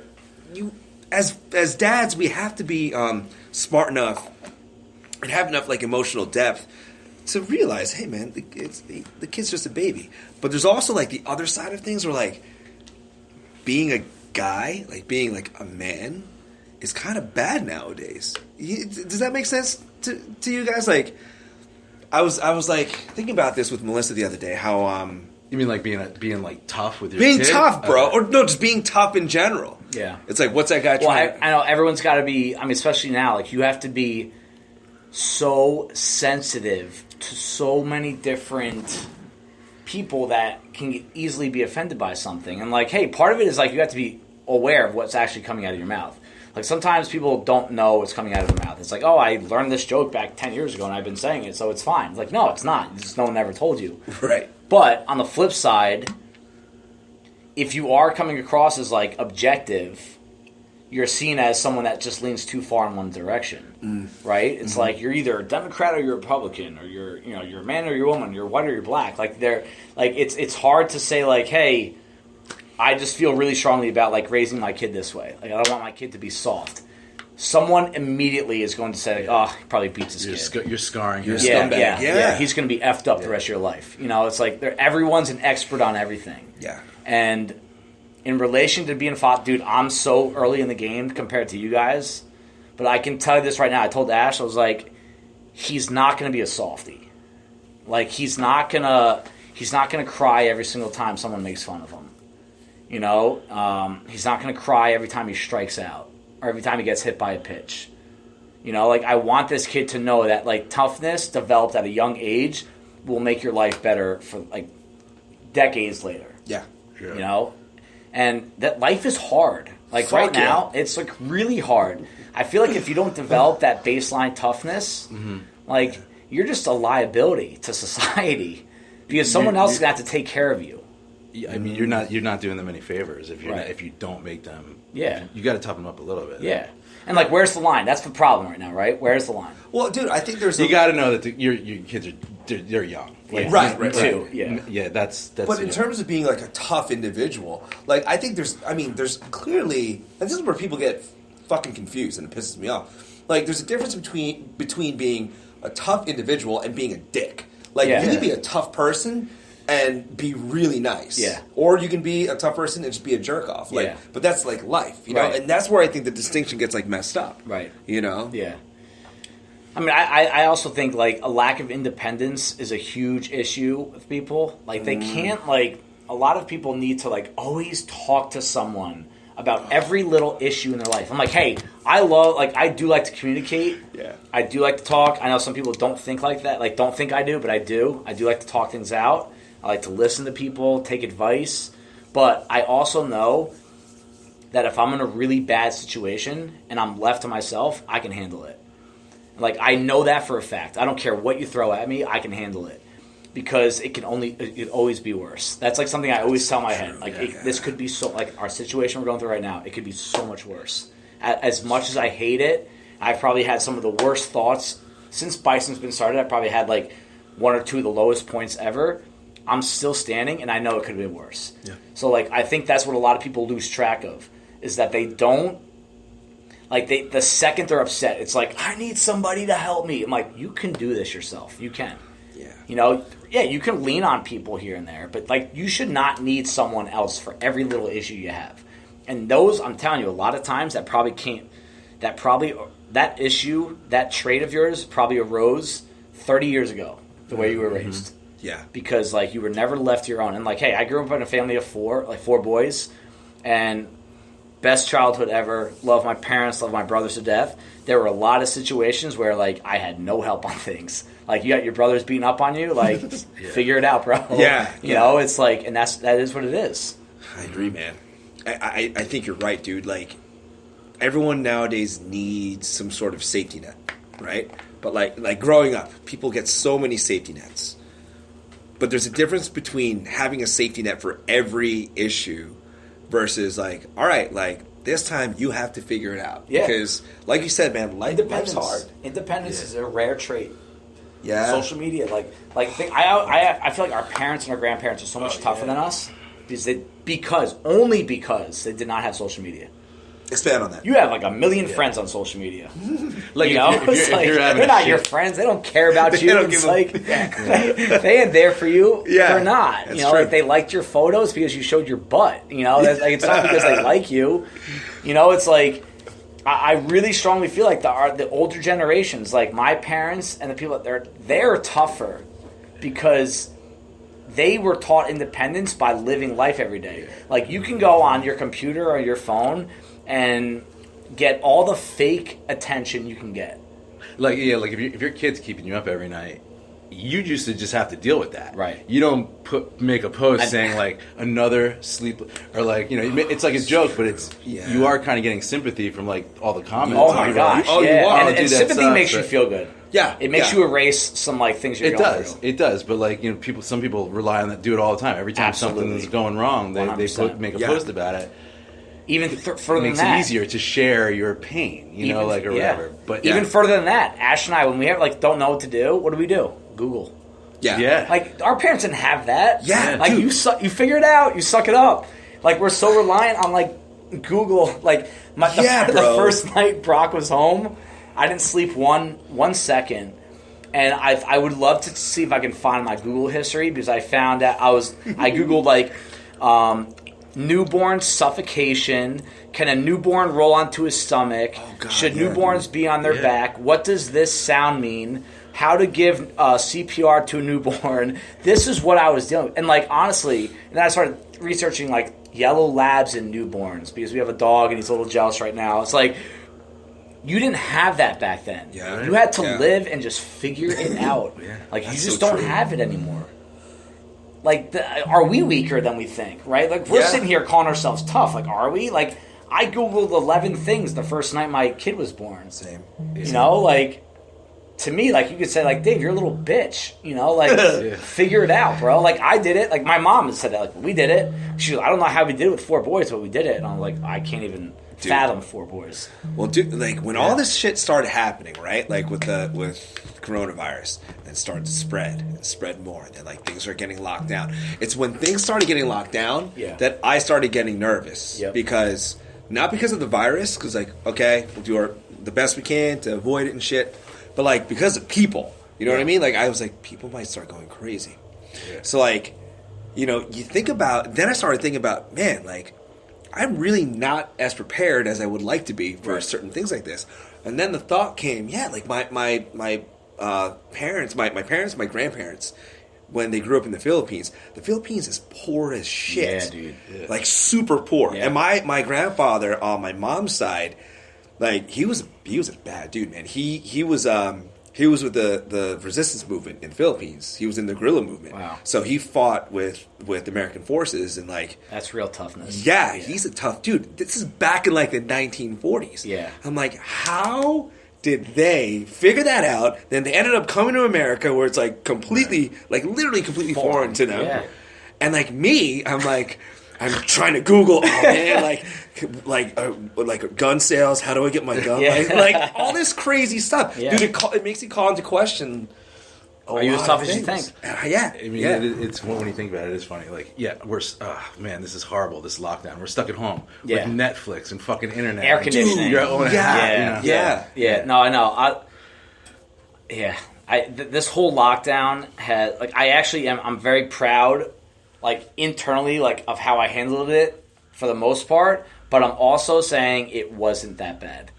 you, as dads, we have to be smart enough and have enough like emotional depth to realize, hey man, the kid's just a baby. But there's also like the other side of things where like being a guy, like being like a man, is kind of bad nowadays. Does that make sense to you guys? Like, I was like thinking about this with Melissa the other day. How You mean like being like tough with your being kid? tough, bro, or no, just being tough in general. Yeah, it's like, what's that guy trying? I know everyone's got to be. I mean, especially now, like, you have to be so sensitive to so many different people that can easily be offended by something. And like, hey, part of it is like you have to be aware of what's actually coming out of your mouth. Like, sometimes people don't know what's coming out of their mouth. It's like, oh, I learned this joke back 10 years ago and I've been saying it, so it's fine. It's like, no, it's not. It's just no one ever told you. Right. But on the flip side, if you are coming across as like objective, you're seen as someone that just leans too far in one direction, right? It's like you're either a Democrat or you're a Republican, or you're a man or you're a woman, you're white or you're black. Like, it's hard to say like, hey, I just feel really strongly about like raising my kid this way. Like, I don't want my kid to be soft. Someone immediately is going to say, like, oh, he probably beats his kid. You're scarring him. Yeah. He's going to be effed up the rest of your life. You know, it's like everyone's an expert on everything. Yeah. And in relation to being a father, dude, I'm so early in the game compared to you guys. But I can tell you this right now. I told Ash, I was like, he's not going to be a softie. Like, he's not gonna cry every single time someone makes fun of him. You know, he's not going to cry every time he strikes out or every time he gets hit by a pitch. You know, like, I want this kid to know that, like, toughness developed at a young age will make your life better for, like, decades later. Yeah. Sure. You know? And that life is hard. Like, right now, it's, like, really hard. I feel like if you don't develop that baseline toughness, like, you're just a liability to society because someone else is going to have to take care of you. I mean, you're not doing them any favors if you don't make them. Yeah. You got to toughen them up a little bit. Yeah. And, like, where's the line? That's the problem right now, right? Where's the line? Well, dude, I think there's you got to know that your kids they're young. Like, right. Too. Yeah, that's. But in terms of being like a tough individual, like, I think there's clearly, and this is where people get fucking confused and it pisses me off. Like, there's a difference between being a tough individual and being a dick. Like, you can be a tough person and be really nice. Yeah. Or you can be a tough person and just be a jerk off. Like, but that's like life, you know? Right. And that's where I think the distinction gets like messed up. Right. You know? Yeah. I mean, I also think, like, a lack of independence is a huge issue with people. Like, they can't, like, a lot of people need to, like, always talk to someone about every little issue in their life. I'm like, hey, I do like to communicate. Yeah. I do like to talk. I know some people don't think like that. Like, don't think I do, but I do. I do like to talk things out. I like to listen to people, take advice. But I also know that if I'm in a really bad situation and I'm left to myself, I can handle it. Like, I know that for a fact. I don't care what you throw at me, I can handle it. Because it could always be worse. That's like something I always tell my head. Like, this could be so, like, our situation we're going through right now, it could be so much worse. As much as I hate it, I've probably had some of the worst thoughts since Bison's been started. I've probably had like one or two of the lowest points ever. I'm still standing, and I know it could have been worse. Yeah. So, like, I think that's what a lot of people lose track of, is that they don't, like, the second they're upset, it's like, I need somebody to help me. I'm like, you can do this yourself. You can. Yeah. You know, yeah, you can lean on people here and there, but, like, you should not need someone else for every little issue you have. And those, I'm telling you, a lot of times that issue, that trait of yours probably arose 30 years ago, the way you were raised. Yeah. Because, like, you were never left your own. And, like, hey, I grew up in a family of four boys, and best childhood ever. Love my parents, love my brothers to death. There were a lot of situations where, like, I had no help on things. Like, you got your brothers beating up on you, like, figure it out, bro. Yeah. You know, it's like, and that is what it is. I agree, man. I think you're right, dude. Like, everyone nowadays needs some sort of safety net, right? But, like growing up, people get so many safety nets. But there's a difference between having a safety net for every issue versus, like, all right, like, this time you have to figure it out. Yeah. Because, like you said, man, life's hard. Independence is a rare trait. Yeah. Social media, I feel like our parents and our grandparents are so much tougher than us because they did not have social media. Expand on that. You have like a million friends on social media. Like, you know, they're not your friends. They don't care about you. It's like they ain't there for you. Yeah, they're not. You know, true. Like they liked your photos because you showed your butt. You know, like, it's not because they like you. You know, it's like I really strongly feel like the older generations, like my parents and the people they're tougher because they were taught independence by living life every day. Like you can go on your computer or your phone and get all the fake attention you can get. Like, yeah, like if your kid's keeping you up every night, you used to just have to deal with that. Right. You don't make a post saying, like, another sleep, or, like, you know, it's like a joke, but it's you are kind of getting sympathy from, like, all the comments. Oh, my gosh. Oh, yeah. You are. And sympathy makes you feel good. Yeah. It makes you erase some, like, things you're going through. It does. But, like, you know, some people rely on that, do it all the time. Every time something's going wrong, they make a post about it. Even further than that, it makes it easier to share your pain, you know, like, or whatever. But even further than that, Ash and I, when we have, like, don't know what to do, what do? Google. Yeah. Like, our parents didn't have that. Yeah. Like, you figure it out. You suck it up. Like, we're so reliant on, like, Google. Like, the first night Brock was home, I didn't sleep one second. And I would love to see if I can find my Google history because I found that I Googled, like, newborn suffocation. Can a newborn roll onto his stomach? Oh, God, should newborns be on their back? What does this sound mean? How to give CPR to a newborn? This is what I was dealing with. And, like, honestly, and then I started researching, like, yellow labs in newborns because we have a dog and he's a little jealous right now. It's like, you didn't have that back then. Yeah. You had to live and just figure it out. Like, you just don't have it anymore. Like, are we weaker than we think, right? Like, we're sitting here calling ourselves tough. Like, are we? Like, I Googled 11 things the first night my kid was born. Same. You know, like, to me, like, you could say, like, Dave, you're a little bitch. You know, like, figure it out, bro. Like, I did it. Like, my mom said that. Like, we did it. She was, I don't know how we did it with 4 boys, but we did it. And I'm like, I can't even fathom 4 boys. Well, dude, like, when all this shit started happening, right? Like, with coronavirus, and it started to spread more, and then, like, things are getting locked down. It's when things started getting locked down that I started getting nervous. Because, not because of the virus, because, like, okay, we'll do the best we can to avoid it and shit, but, like, because of people. You know what I mean? Like, I was like, people might start going crazy. Yeah. So, like, you know, then I started thinking about, man, like, I'm really not as prepared as I would like to be for certain things like this. And then the thought came, like, my parents, my grandparents, when they grew up in the Philippines is poor as shit. Yeah, dude. Yeah. Like, super poor. Yeah. And my grandfather on my mom's side, like, he was a bad dude, man. He was with the resistance movement in the Philippines. He was in the guerrilla movement. Wow. So he fought with American forces and, like, that's real toughness. Yeah, he's a tough dude. This is back in, like, the 1940s. Yeah. I'm like, how did they figure that out? Then they ended up coming to America where it's, like, completely, like, literally completely foreign to them. Yeah. And, like, me, I'm like, I'm trying to Google, oh man, like gun sales. How do I get my gun? Yeah. Like all this crazy stuff, Yeah. dude. It makes you call into question. Are you as tough as you think? Yeah. I mean, it's when you think about it, it's funny. Like, we're man, this is horrible. This lockdown. We're stuck at home with Netflix and fucking internet, air conditioning. Dude, Yeah. No, I know. This whole lockdown had I'm very proud, like internally, like of how I handled it for the most part. But I'm also saying it wasn't that bad.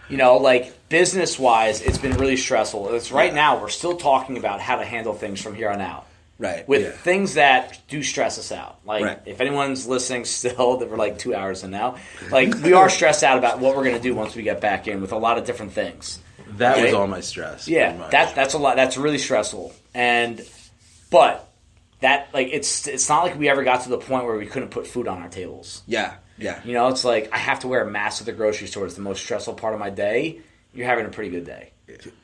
You know, like business-wise, it's been really stressful. It's right now we're still talking about how to handle things from here on out. Right. With things that do stress us out. Like, if anyone's listening still, that we're like 2 hours in now, like we are stressed out about what we're going to do once we get back in with a lot of different things. That was all my stress. Yeah, that's a lot. That's really stressful. But that like it's not like we ever got to the point where we couldn't put food on our tables. Yeah. You know, it's like I have to wear a mask at the grocery store. It's the most stressful part of my day. You're having a pretty good day,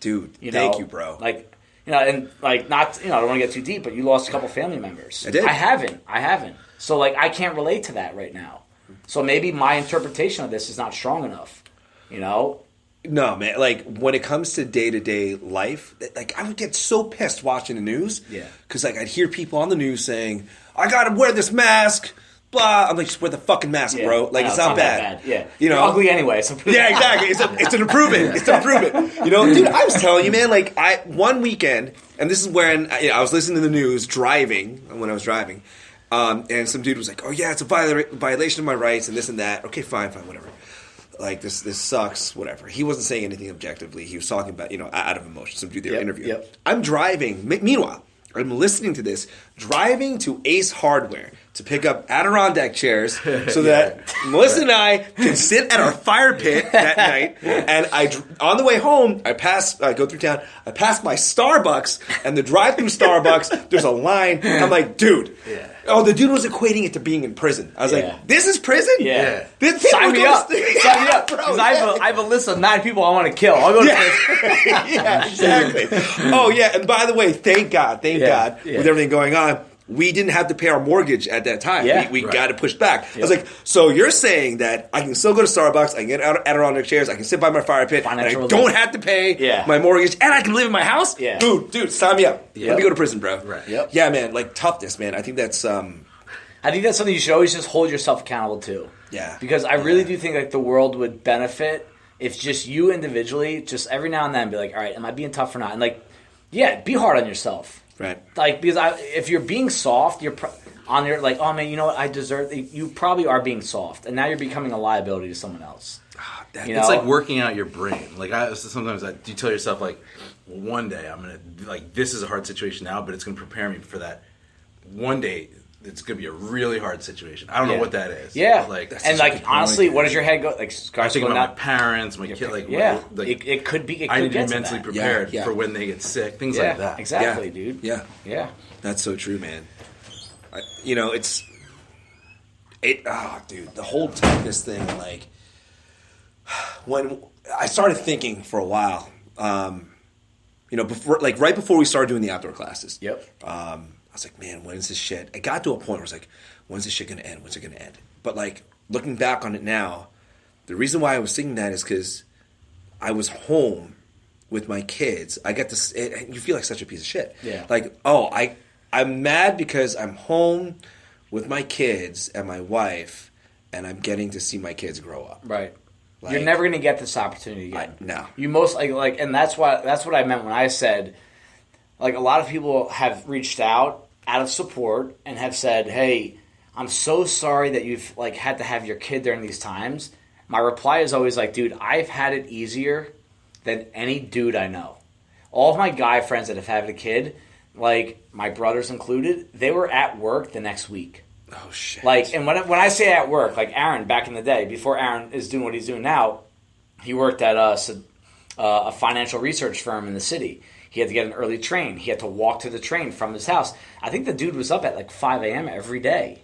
dude. Thank you, bro. Like, you know, and like not, you know, I don't want to get too deep, but you lost a couple family members. I did. I haven't. So like, I can't relate to that right now. So maybe my interpretation of this is not strong enough. You know. No, man. Like when it comes to day-to-day life, like I would get so pissed watching the news. Yeah. Because like I'd hear people on the news saying, "I gotta wear this mask." Blah. I'm like, just wear the fucking mask, bro. Like it's not bad. Yeah. You know, you're ugly anyway. So yeah, exactly. It's an improvement. It's an improvement. You know, dude. I was telling you, man. Like one weekend, and this is when I was listening to the news driving when I was driving, and some dude was like, "Oh yeah, it's a violation of my rights and this and that." Okay, fine, whatever. Like this sucks, whatever. He wasn't saying anything objectively. He was talking about, out of emotion. Some dude they were interviewing. Yep. I'm driving. Meanwhile, I'm listening to this, driving to Ace Hardware to pick up Adirondack chairs so that Melissa and I can sit at our fire pit that night. And on the way home, I go through town, I pass my Starbucks, and the drive-through Starbucks, there's a line. I'm like, dude. Yeah. Oh, the dude was equating it to being in prison. I was like, this is prison? Yeah. Sign me up. Sign me up. Because I have a list of 9 people I want to kill. I'll go to prison. Yeah, exactly. Oh, yeah. And by the way, thank God, with everything going on, we didn't have to pay our mortgage at that time. Yeah. We got it pushed back. I was like, so you're saying that I can still go to Starbucks, I can get Adirondack chairs, I can sit by my fire pit, and I don't have to pay my mortgage, and I can live in my house? Yeah. Dude, sign me up. Let me go to prison, bro. Right. Yep. Yeah, man, like toughness, man. I think that's something you should always just hold yourself accountable to. Yeah. Because I really do think like the world would benefit if just you individually, just every now and then be like, all right, am I being tough or not? And like, be hard on yourself. Right. Like, because if you're being soft, you're on your like, oh man, you know what? I deserve. You probably are being soft, and now you're becoming a liability to someone else. It's like working out your brain. Like sometimes you tell yourself like, well, one day I'm gonna like this is a hard situation now, but it's gonna prepare me for that. One day it's gonna be a really hard situation. I don't know what that is. Yeah. Like and like honestly, what does your head go like? I think about my parents, my kid. Like it could be. I need to be mentally prepared for when they get sick. Things like that. Exactly, dude. Yeah. That's so true, man. Dude, the whole toughness thing. Like when I started thinking for a while, right before we started doing the outdoor classes. Yep. I was like, man, when is this shit? I got to a point where I was like, when's this shit gonna end? When's it gonna end? But like looking back on it now, the reason why I was thinking that is because I was home with my kids. I get this. You feel like such a piece of shit. Yeah. Like, I'm mad because I'm home with my kids and my wife, and I'm getting to see my kids grow up. Right. Like, you're never gonna get this opportunity again. No. You most like, and that's what I meant when I said, like, a lot of people have reached out of support and have said, hey, I'm so sorry that you've like had to have your kid during these times. My reply is always like, dude, I've had it easier than any dude I know. All of my guy friends that have had a kid, like my brothers included, they were at work the next week. Oh shit! Like, and when I say at work, like Aaron back in the day, before Aaron is doing what he's doing now, he worked at a financial research firm in the city. He had to get an early train. He had to walk to the train from his house. I think the dude was up at like 5 a.m. every day,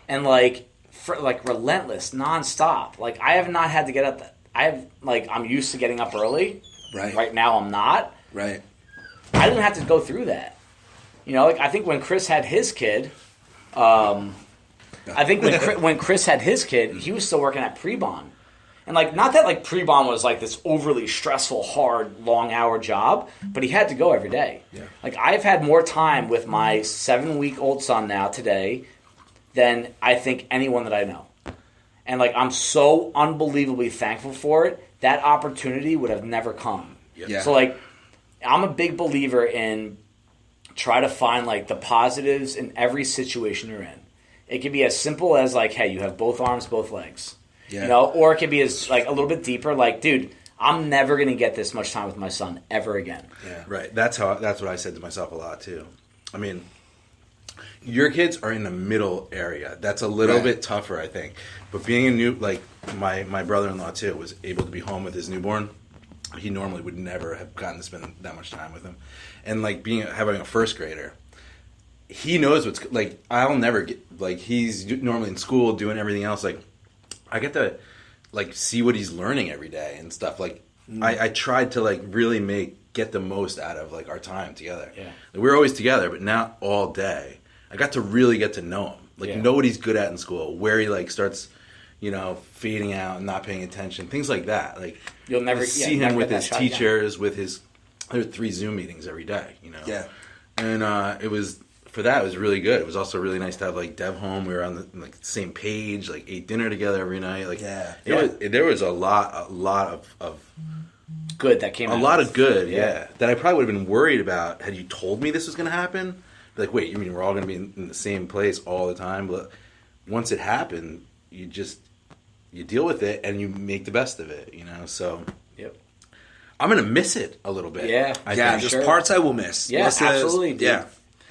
and like relentless, nonstop. Like I have not had to get up. I'm used to getting up early. Right. Right now I'm not. Right. I didn't have to go through that. Like I think when Chris had his kid, I think when Chris had his kid, he was still working at pre-bond. And, like, not that, like, pre-bond was, like, this overly stressful, hard, long-hour job, but he had to go every day. Yeah. Like, I've had more time with my 7-week-old son now today than I think anyone that I know. And, like, I'm so unbelievably thankful for it. That opportunity would have never come. Yeah. So, like, I'm a big believer in try to find, like, the positives in every situation you're in. It can be as simple as, like, hey, you have both arms, both legs. Yeah. You know, or it could be as like a little bit deeper, like, dude, I'm never gonna get this much time with my son ever again. Yeah, right. That's what I said to myself a lot too. I mean, your kids are in the middle area. That's a little bit tougher, I think. But being a new, like my brother-in-law too was able to be home with his newborn. He normally would never have gotten to spend that much time with him, and like having a first grader. He knows what's like. I'll never get like he's normally in school doing everything else like. I get to, like, see what he's learning every day and stuff. Like, I tried to, like, really get the most out of, like, our time together. Yeah. Like, we're always together, but not all day. I got to really get to know him. Like, know what he's good at in school, where he, like, starts, you know, fading out and not paying attention, things like that. Like, you'll never see him with his teachers, with his, there were 3 Zoom meetings every day, you know. Yeah. And it was... For that, it was really good. It was also really nice to have like Dev home. We were on the like same page, like ate dinner together every night. Like there was a lot of good that came. A lot of good, that I probably would have been worried about had you told me this was going to happen. Like, wait, you mean we're all going to be in the same place all the time? But once it happened, you deal with it and you make the best of it. You know, so. I'm going to miss it a little bit. Yeah, there's parts I will miss. Yeah, absolutely. Dude. Yeah.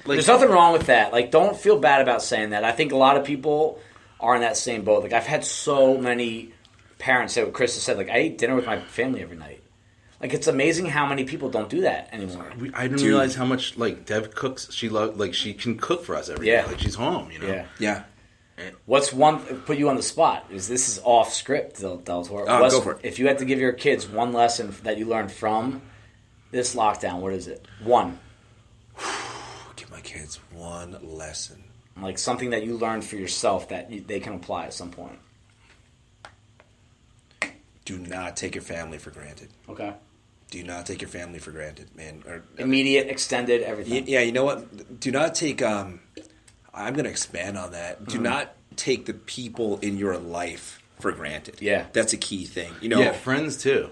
Like, there's nothing wrong with that. Like, don't feel bad about saying that. I think a lot of people are in that same boat. Like, I've had so many parents say what Chris has said. Like, I eat dinner with my family every night. Like, it's amazing how many people don't do that anymore. I didn't realize how much, like, Dev cooks. She can cook for us every day. Like, she's home, you know? Yeah. What's one, put you on the spot, this is off script, Del Toro. Go for it. If you had to give your kids one lesson that you learned from this lockdown, what is it? One. Give my kids one lesson. Like something that you learned for yourself that they can apply at some point. Do not take your family for granted. Okay. Do not take your family for granted, man. Immediate, extended, everything. Yeah, you know what? Do not take... I'm going to expand on that. Do not take the people in your life for granted. Yeah. That's a key thing. You know, yeah, friends too.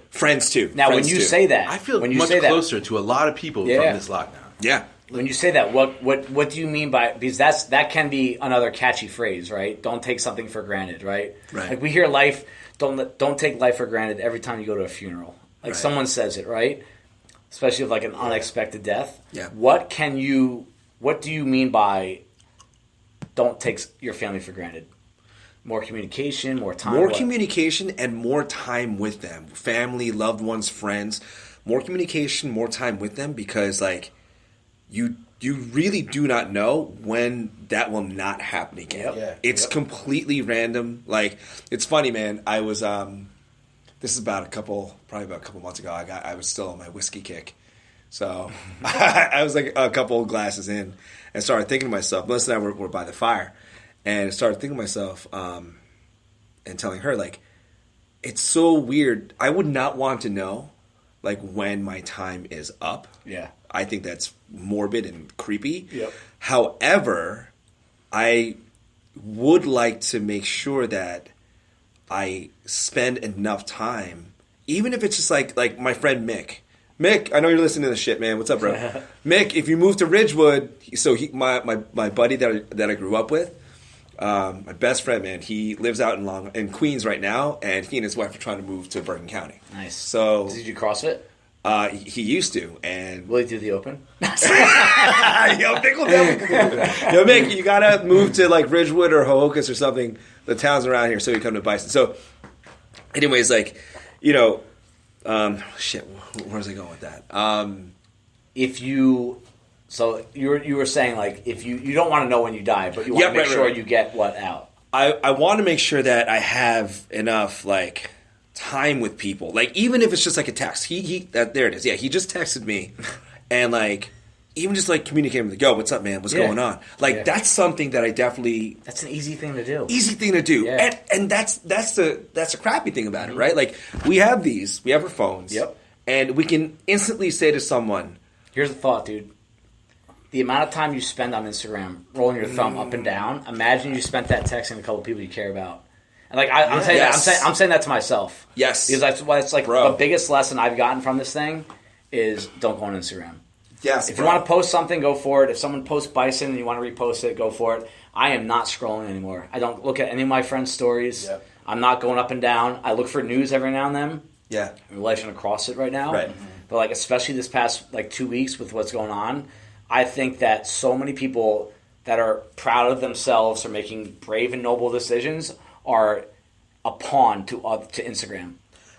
Now, when you say that... I feel when you much say closer to a lot of people from this lockdown. Yeah. When you say that, what do you mean by... Because that can be another catchy phrase, right? Don't take something for granted, right? Right. Like we hear life... Don't take life for granted every time you go to a funeral. Like someone says it, right? Especially with like an unexpected death. Yeah. What do you mean by don't take your family for granted? More communication, more time? More communication and more time with them. Family, loved ones, friends. More communication, more time with them because like you really do not know when that will not happen again. Yep. Yeah. It's completely random. Like it's funny, man. I was this is probably about a couple months ago. I was still on my whiskey kick. So I was like a couple glasses in and started thinking to myself, Melissa and I were by the fire, and I started thinking to myself and telling her, like, it's so weird. I would not want to know, like, when my time is up. Yeah. I think that's morbid and creepy. Yep. However, I would like to make sure that I spend enough time, even if it's just like my friend Mick. Mick, I know you're listening to this shit, man. What's up, bro? Mick, if you move to Ridgewood, so my buddy that I grew up with, my best friend, man, he lives out in Queens right now, and he and his wife are trying to move to Bergen County. Nice. So did you do CrossFit? He used to, and will he do the open? Yo, Mick, you gotta move to like Ridgewood or Hohokus or something, the towns around here, so you come to Bison. So, anyways, like, you know, where was I going with that? So you were saying like if you don't want to know when you die, but you want to make sure you get what out. I want to make sure that I have enough like time with people, like even if it's just like a text. There it is. Yeah, he just texted me, and like even just like communicating with what's up, man? What's going on? Like that's something that I definitely. That's an easy thing to do. Easy thing to do, and that's the crappy thing about it, right? Like we have our phones, and we can instantly say to someone, "Here's a thought, dude. The amount of time you spend on Instagram rolling your thumb up and down. Imagine you spent that texting a couple people you care about." And like I'm saying that to myself. Yes, because it's like the biggest lesson I've gotten from this thing is don't go on Instagram. Yes, if you want to post something, go for it. If someone posts Bison and you want to repost it, go for it. I am not scrolling anymore. I don't look at any of my friends' stories. Yep. I'm not going up and down. I look for news every now and then. Yeah. My life's going to cross it right now. Right. But like especially this past like 2 weeks with what's going on, I think that so many people that are proud of themselves or making brave and noble decisions are a pawn to Instagram.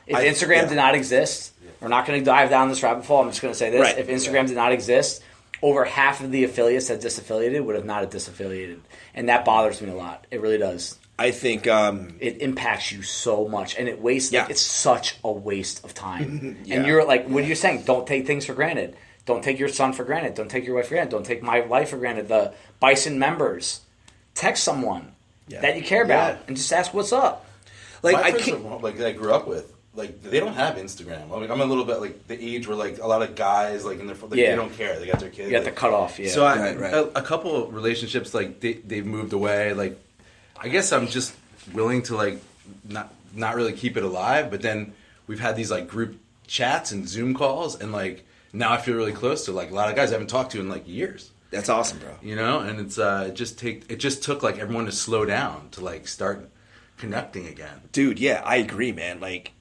If Instagram did not exist, we're not going to dive down this rabbit hole. I'm just going to say this. Right. If Instagram did not exist, over half of the affiliates that disaffiliated would have not disaffiliated. And that bothers me a lot. It really does. I think it impacts you so much. And it wastes, it's such a waste of time. And you're like, what are you saying? Don't take things for granted. Don't take your son for granted. Don't take your wife for granted. Don't take my life for granted. The Bison members, text someone that you care about and just ask what's up. Like that I grew up with. Like they don't have Instagram. Like I'm a little bit like the age where like a lot of guys like in their they don't care. They got their kids. You got the cutoff. Yeah. So a couple of relationships like they've moved away. Like I guess I'm just willing to like not really keep it alive. But then we've had these like group chats and Zoom calls, and like now I feel really close to like a lot of guys I haven't talked to in like years. That's awesome, bro. You know, and it's it just took like everyone to slow down to like start connecting again. Dude, yeah, I agree, man. Like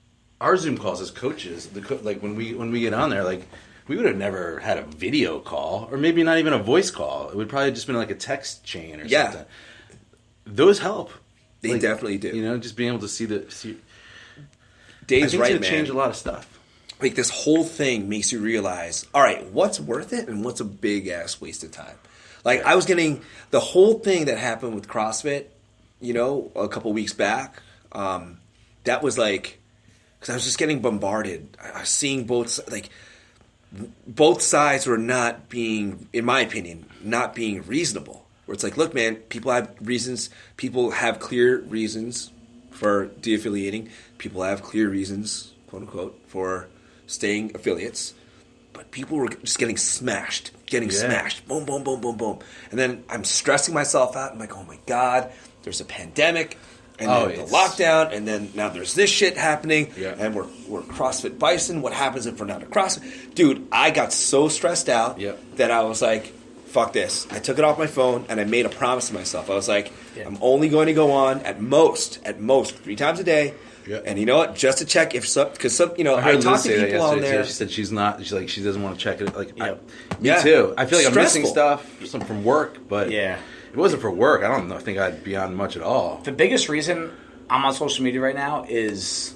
our Zoom calls as coaches, like when we get on there, like we would have never had a video call or maybe not even a voice call. It would probably just been like a text chain or something. Those help. They definitely do. You know, just being able to see Dave's right, man. Change a lot of stuff. Like this whole thing makes you realize, all right, what's worth it and what's a big ass waste of time. Like I was getting the whole thing that happened with CrossFit, you know, a couple weeks back. That was like, because I was just getting bombarded. I was seeing both sides were not being, in my opinion, not being reasonable. Where it's like, look, man, people have reasons. People have clear reasons for de-affiliating. People have clear reasons, quote unquote, for staying affiliates. But people were just getting smashed. Boom, boom, boom, boom, boom. And then I'm stressing myself out. I'm like, oh my God, there's a pandemic. And then the lockdown, and then now there's this shit happening, and we're CrossFit Bison. What happens if we're not a CrossFit? Dude, I got so stressed out that I was like, fuck this. I took it off my phone, and I made a promise to myself. I was like, I'm only going to go on at most 3 times a day. Yeah. And you know what? Just to check if some, because some, you know, I talk to people on there. She said she's not. She's like she doesn't want to check it. Like me too. I feel like I'm missing stuff from work, but if it wasn't for work, I don't think I'd be on much at all. The biggest reason I'm on social media right now is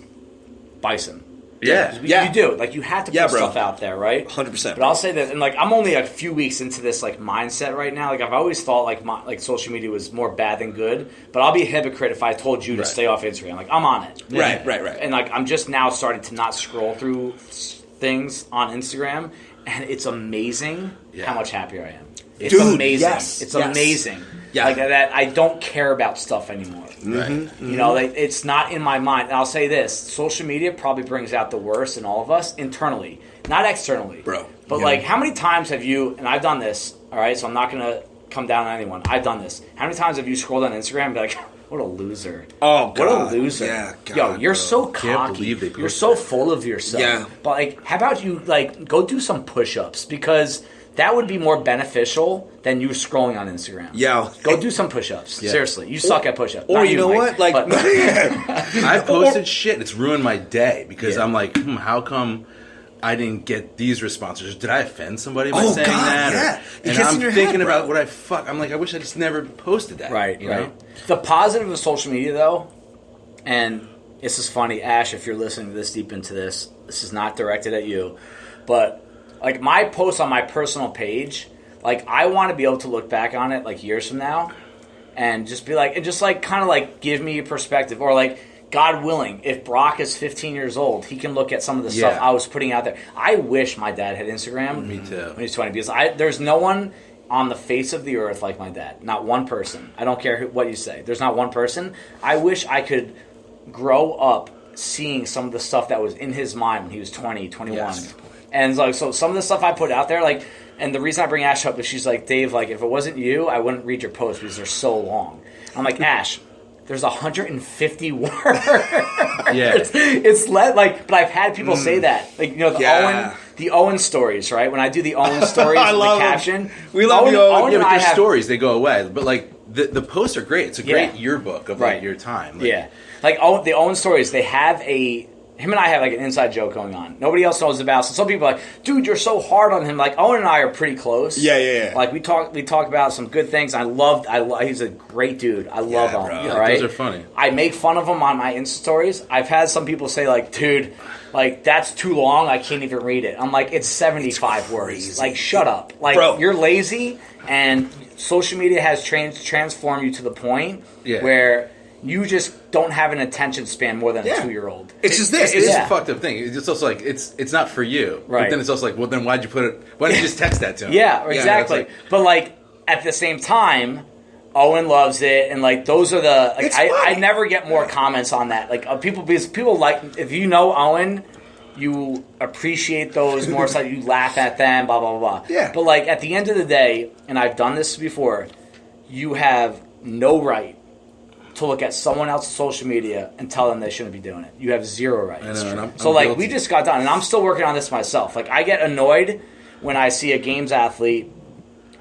Bison. You do. Like, you have to put stuff out there, right? 100%. But I'll say this, and like, I'm only a few weeks into this like mindset right now. Like, I've always thought like social media was more bad than good. But I'll be a hypocrite if I told you to stay off Instagram. Like, I'm on it. Right. And like, I'm just now starting to not scroll through things on Instagram, and it's amazing how much happier I am. It's amazing. It's amazing. Yeah. Like that, I don't care about stuff anymore. You know, like, it's not in my mind. And I'll say this: social media probably brings out the worst in all of us internally, not externally, bro. But like, how many times have you? And I've done this. All right, so I'm not gonna come down on anyone. I've done this. How many times have you scrolled on Instagram and be like, "What a loser! Oh, God. What a loser! Yeah, God, yo, you're so Can't cocky. believe they You're so full of yourself. Yeah. But like, how about you like go do some push-ups, because that would be more beneficial than you scrolling on Instagram. Yeah. Go do some push-ups. Yeah. Seriously. You suck at push-ups. Or you know what? Like, I posted shit. It's ruined my day because I'm like, how come I didn't get these responses? Did I offend somebody by saying that? Yeah. And I'm thinking about what I'm like, I wish I just never posted that. Right, you know? The positive of social media, though, and this is funny, Ash, if you're listening this deep into this is not directed at you, but like my post on my personal page, like I want to be able to look back on it like years from now and just be like, and just like kind of like give me a perspective, or like God willing, if Brock is 15 years old, he can look at some of the stuff I was putting out there. I wish my dad had Instagram. Me too. When he was 20, because there's no one on the face of the earth like my dad. Not one person. I don't care what you say. There's not one person. I wish I could grow up seeing some of the stuff that was in his mind when he was 20, 21. Yes. And like, so some of the stuff I put out there, like, and the reason I bring Ash up is she's like, Dave, like, if it wasn't you, I wouldn't read your posts because they're so long. I'm like, Ash, there's 150 words. It's like, but I've had people say that, like, you know, the Owen stories, right? When I do the Owen stories, I love the caption. We love the Owen. Yeah, but their stories, they go away. But like the posts are great. It's a great yearbook of like your time. Like, like the Owen stories, they have him and I have like an inside joke going on. Nobody else knows about. So some people are like, dude, you're so hard on him. Like Owen and I are pretty close. Yeah. Like we talk about some good things. He's a great dude. I love Owen. Yeah, right? Those are funny. I make fun of him on my Insta stories. I've had some people say like, dude, like that's too long. I can't even read it. I'm like, it's 75 words. Like shut up. Like you're lazy, and social media has transformed you to the point where you just don't have an attention span more than a 2-year-old. It's just this. It's a fucked up thing. It's also like it's not for you. Right. But then it's also like, well, then why'd you put it? Why didn't you just text that to him? Yeah, exactly. But like at the same time, Owen loves it, and like those are the. Like, I never get more comments on that. Like people like, if you know Owen, you appreciate those more. So you laugh at them, blah blah blah. Yeah. But like at the end of the day, and I've done this before, you have no right to look at someone else's social media and tell them they shouldn't be doing it. You have zero rights. I know, so like we just got done, and I'm still working on this myself. Like I get annoyed when I see a games athlete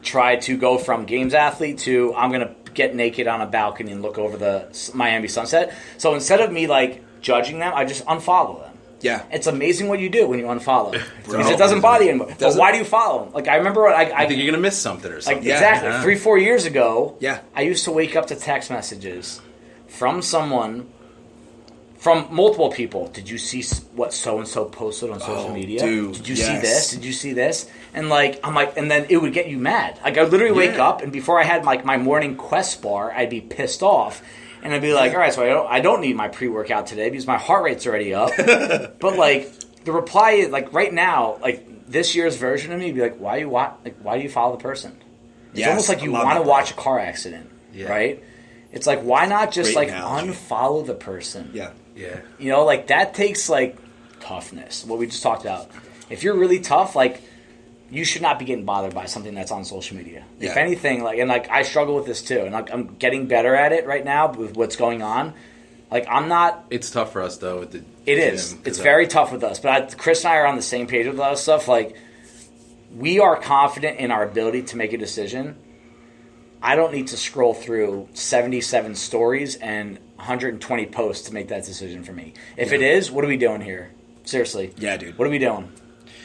try to go from games athlete to I'm going to get naked on a balcony and look over the Miami sunset. So instead of me like judging them, I just unfollow them. Yeah. It's amazing what you do when you unfollow. Because it doesn't bother you anymore. But why do you follow them? Like I remember I think you're going to miss something or something. Like, exactly. Yeah. 3-4 years ago, I used to wake up to text messages from multiple people. Did you see what so-and-so posted on social media? Dude, Did you see this? Did you see this? And like, I'm like, and then it would get you mad. Like I would literally wake up, and before I had like my morning Quest bar, I'd be pissed off. And I'd be like, all right, so I don't need my pre-workout today because my heart rate's already up. But like the reply is like right now, like this year's version of me would be like, why do you follow the person? It's almost like you want to watch a car accident, right? It's like, why not just like unfollow the person? Yeah. You know, like that takes like toughness. What we just talked about. If you're really tough, like you should not be getting bothered by something that's on social media. Yeah. If anything, like, and like I struggle with this too, and like, I'm getting better at it right now with what's going on. Like I'm not. It's tough for us though. It is. It's very tough with us. But Chris and I are on the same page with a lot of stuff. Like we are confident in our ability to make a decision. I don't need to scroll through 77 stories and 120 posts to make that decision for me. If it is, what are we doing here? Seriously. Yeah, dude. What are we doing?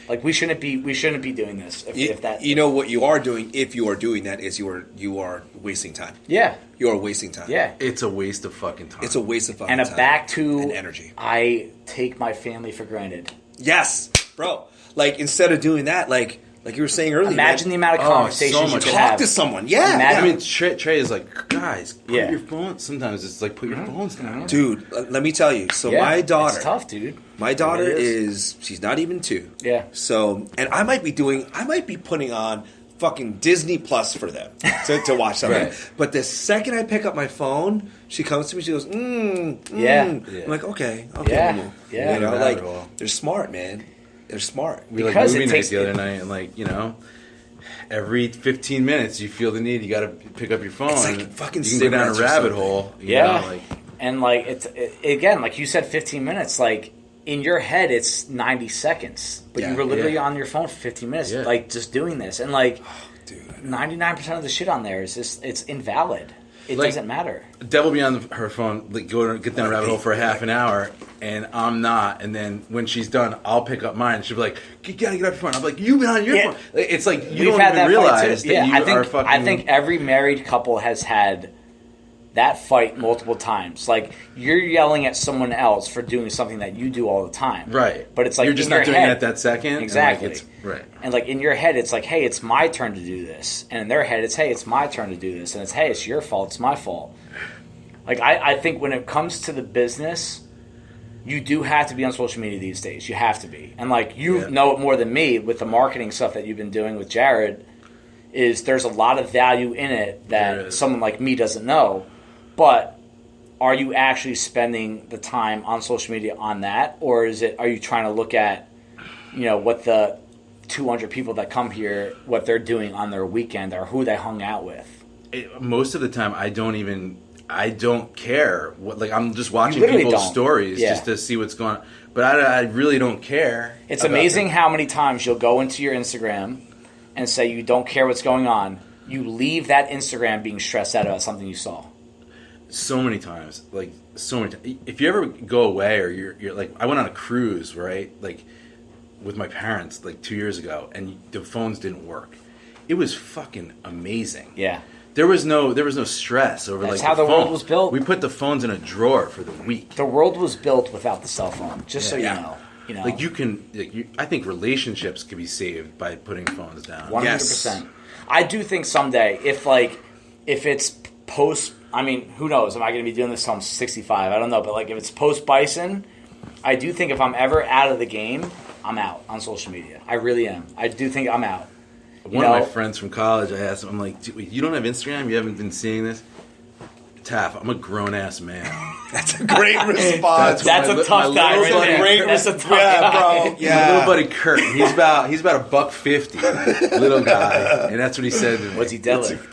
Like we shouldn't be doing this. If that, you know what you are doing, if you are doing that, is you are wasting time. Yeah. You are wasting time. Yeah. It's a waste of fucking time. It's a waste of fucking time. And back to and energy. I take my family for granted. Yes, bro. Like instead of doing that, like you were saying earlier. Imagine the amount of conversations you could have. Talk to someone. Yeah. I mean, Trey is like, guys, put your phone. Sometimes it's like, put your phones down. Dude, let me tell you. So my daughter. It's tough, dude. My daughter she's not even 2. Yeah. So, and I might be putting on fucking Disney Plus for them to watch something. Right. But the second I pick up my phone, she comes to me, she goes, Yeah. I'm like, okay. Yeah. You know, like, they're smart, man. They're smart. We like movie night the other night, and like, you know, every 15 minutes you feel the need. You got to pick up your phone. It's like fucking you can go down a rabbit hole. You know, and like again, like you said, 15 minutes. Like in your head, it's 90 seconds, but you were literally on your phone for 15 minutes, like just doing this, and like, 99% of the shit on there is just it's invalid. It doesn't matter. Deb will be on her phone, like, go get down a rabbit hole for a half an hour, and I'm not. And then when she's done, I'll pick up mine. She'll be like, "You gotta get off your phone." I'm like, "You've been on your phone." It's like you don't even realize that you are fucking. I think every married couple has had that fight multiple times. Like you're yelling at someone else for doing something that you do all the time, right? But it's like you're just not doing it at that second, exactly. And like right. And like in your head, it's like, "Hey, it's my turn to do this," and in their head, it's, "Hey, it's my turn to do this," and it's, "Hey, it's your fault. It's my fault." Like, I think when it comes to the business, you do have to be on social media these days. You have to be. And, like, you know it more than me with the marketing stuff that you've been doing with Jared, is there's a lot of value in it that someone like me doesn't know. But are you actually spending the time on social media on that? Or are you trying to look at, what the 200 people that come here, what they're doing on their weekend or who they hung out with? Most of the time, I don't care. I'm just watching people's stories just to see what's going on. But I really don't care. It's amazing how many times you'll go into your Instagram and say you don't care what's going on. You leave that Instagram being stressed out about something you saw. So many times. If you ever go away or you're like, I went on a cruise, right? Like with my parents 2 years ago, and the phones didn't work. It was fucking amazing. Yeah. There was no stress over That's how the world was built. We put the phones in a drawer for the week. The world was built without the cell phone. Just so you know. Like I think relationships could be saved by putting phones down. 100%. Yes. I do think someday if it's post. I mean, who knows? Am I going to be doing this till I'm 65? I don't know. But if it's post Bison, I do think if I'm ever out of the game, I'm out on social media. I really am. I do think I'm out. One of my friends from college, I asked him, I'm like, you don't have Instagram? You haven't been seeing this? Taff, I'm a grown-ass man. That's a great response. That's a tough guy right there. That's a tough guy. Bro. Yeah. My little buddy Kurt, he's about $150, little guy. And that's what he said to me. What's he deadlift?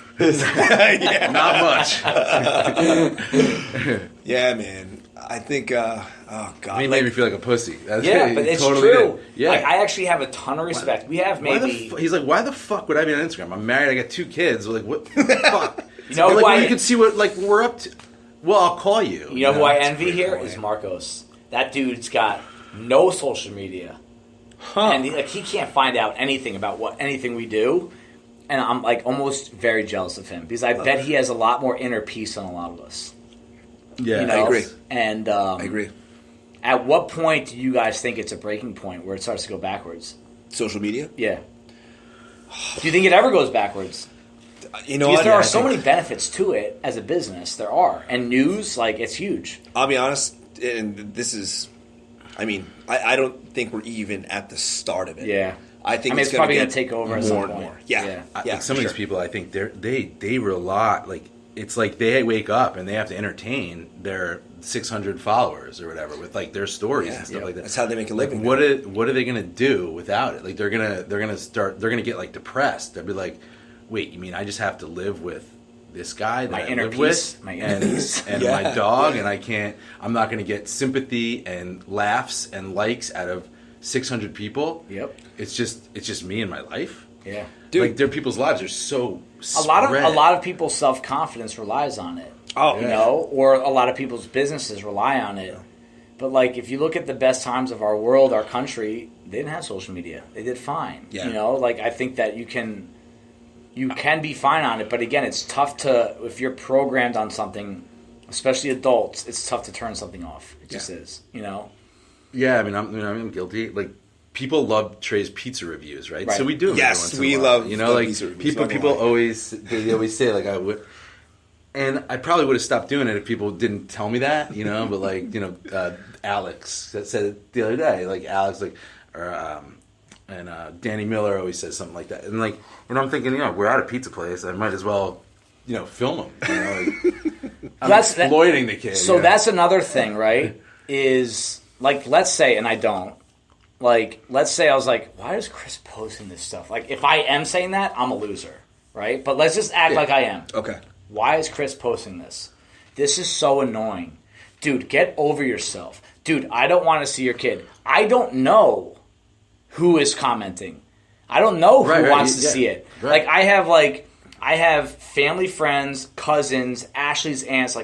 Not much. Yeah, man. I think, oh, God. He made me feel like a pussy. But it's totally true. Yeah. I actually have a ton of respect. We have maybe... He's like, why the fuck would I be on Instagram? I'm married, I got 2 kids. Like, what the fuck? You can see what, we're up to. Well, I'll call you. You know who I envy here is Marcos. That dude's got no social media. And he can't find out anything about anything we do. And I'm, almost very jealous of him. Because I bet he has a lot more inner peace than a lot of us. Yeah, I agree. And I agree. At what point do you guys think it's a breaking point where it starts to go backwards? Social media? Yeah. Do you think it ever goes backwards? Because there are so many benefits to it as a business. There are. And news, it's huge. I'll be honest, and this is, I don't think we're even at the start of it. Yeah. I think it's probably going to take over at some point. More. Yeah. Some of these people, I think they rely, it's like they wake up and they have to entertain their 600 followers or whatever with their stories and stuff like that. That's how they make a living. What are they going to do without it? They're going to get depressed. They'll be like, wait, you mean I just have to live with this guy that I live with and my dog, and I'm not going to get sympathy and laughs and likes out of 600 people? Yep. It's just me and my life. Yeah. Dude, their people's lives are so spread. A lot of people's self-confidence relies on it. Oh, or a lot of people's businesses rely on it. But if you look at the best times of our world, our country, they didn't have social media. They did fine. Yeah. I think that you can be fine on it, but again, it's tough if you're programmed on something, especially adults, it's tough to turn something off. It just is, Yeah, I'm guilty. People love Trey's pizza reviews, right? So we do them. Yes, we love pizza reviews. People always say I would, and I probably would have stopped doing it if people didn't tell me that, But Alex that said it the other day, Alex, and Danny Miller always says something like that, and I'm thinking, we're at a pizza place, I might as well, film them. I'm exploiting the kid. So that's another thing, right? Is let's say, and I don't. Let's say I was like, why is Chris posting this stuff? If I am saying that, I'm a loser, right? But let's just act like I am. Okay. Why is Chris posting this? This is so annoying. Dude, get over yourself. Dude, I don't want to see your kid. I don't know who is commenting. I don't know who wants to see it. Right. I have family, friends, cousins, Ashley's aunts,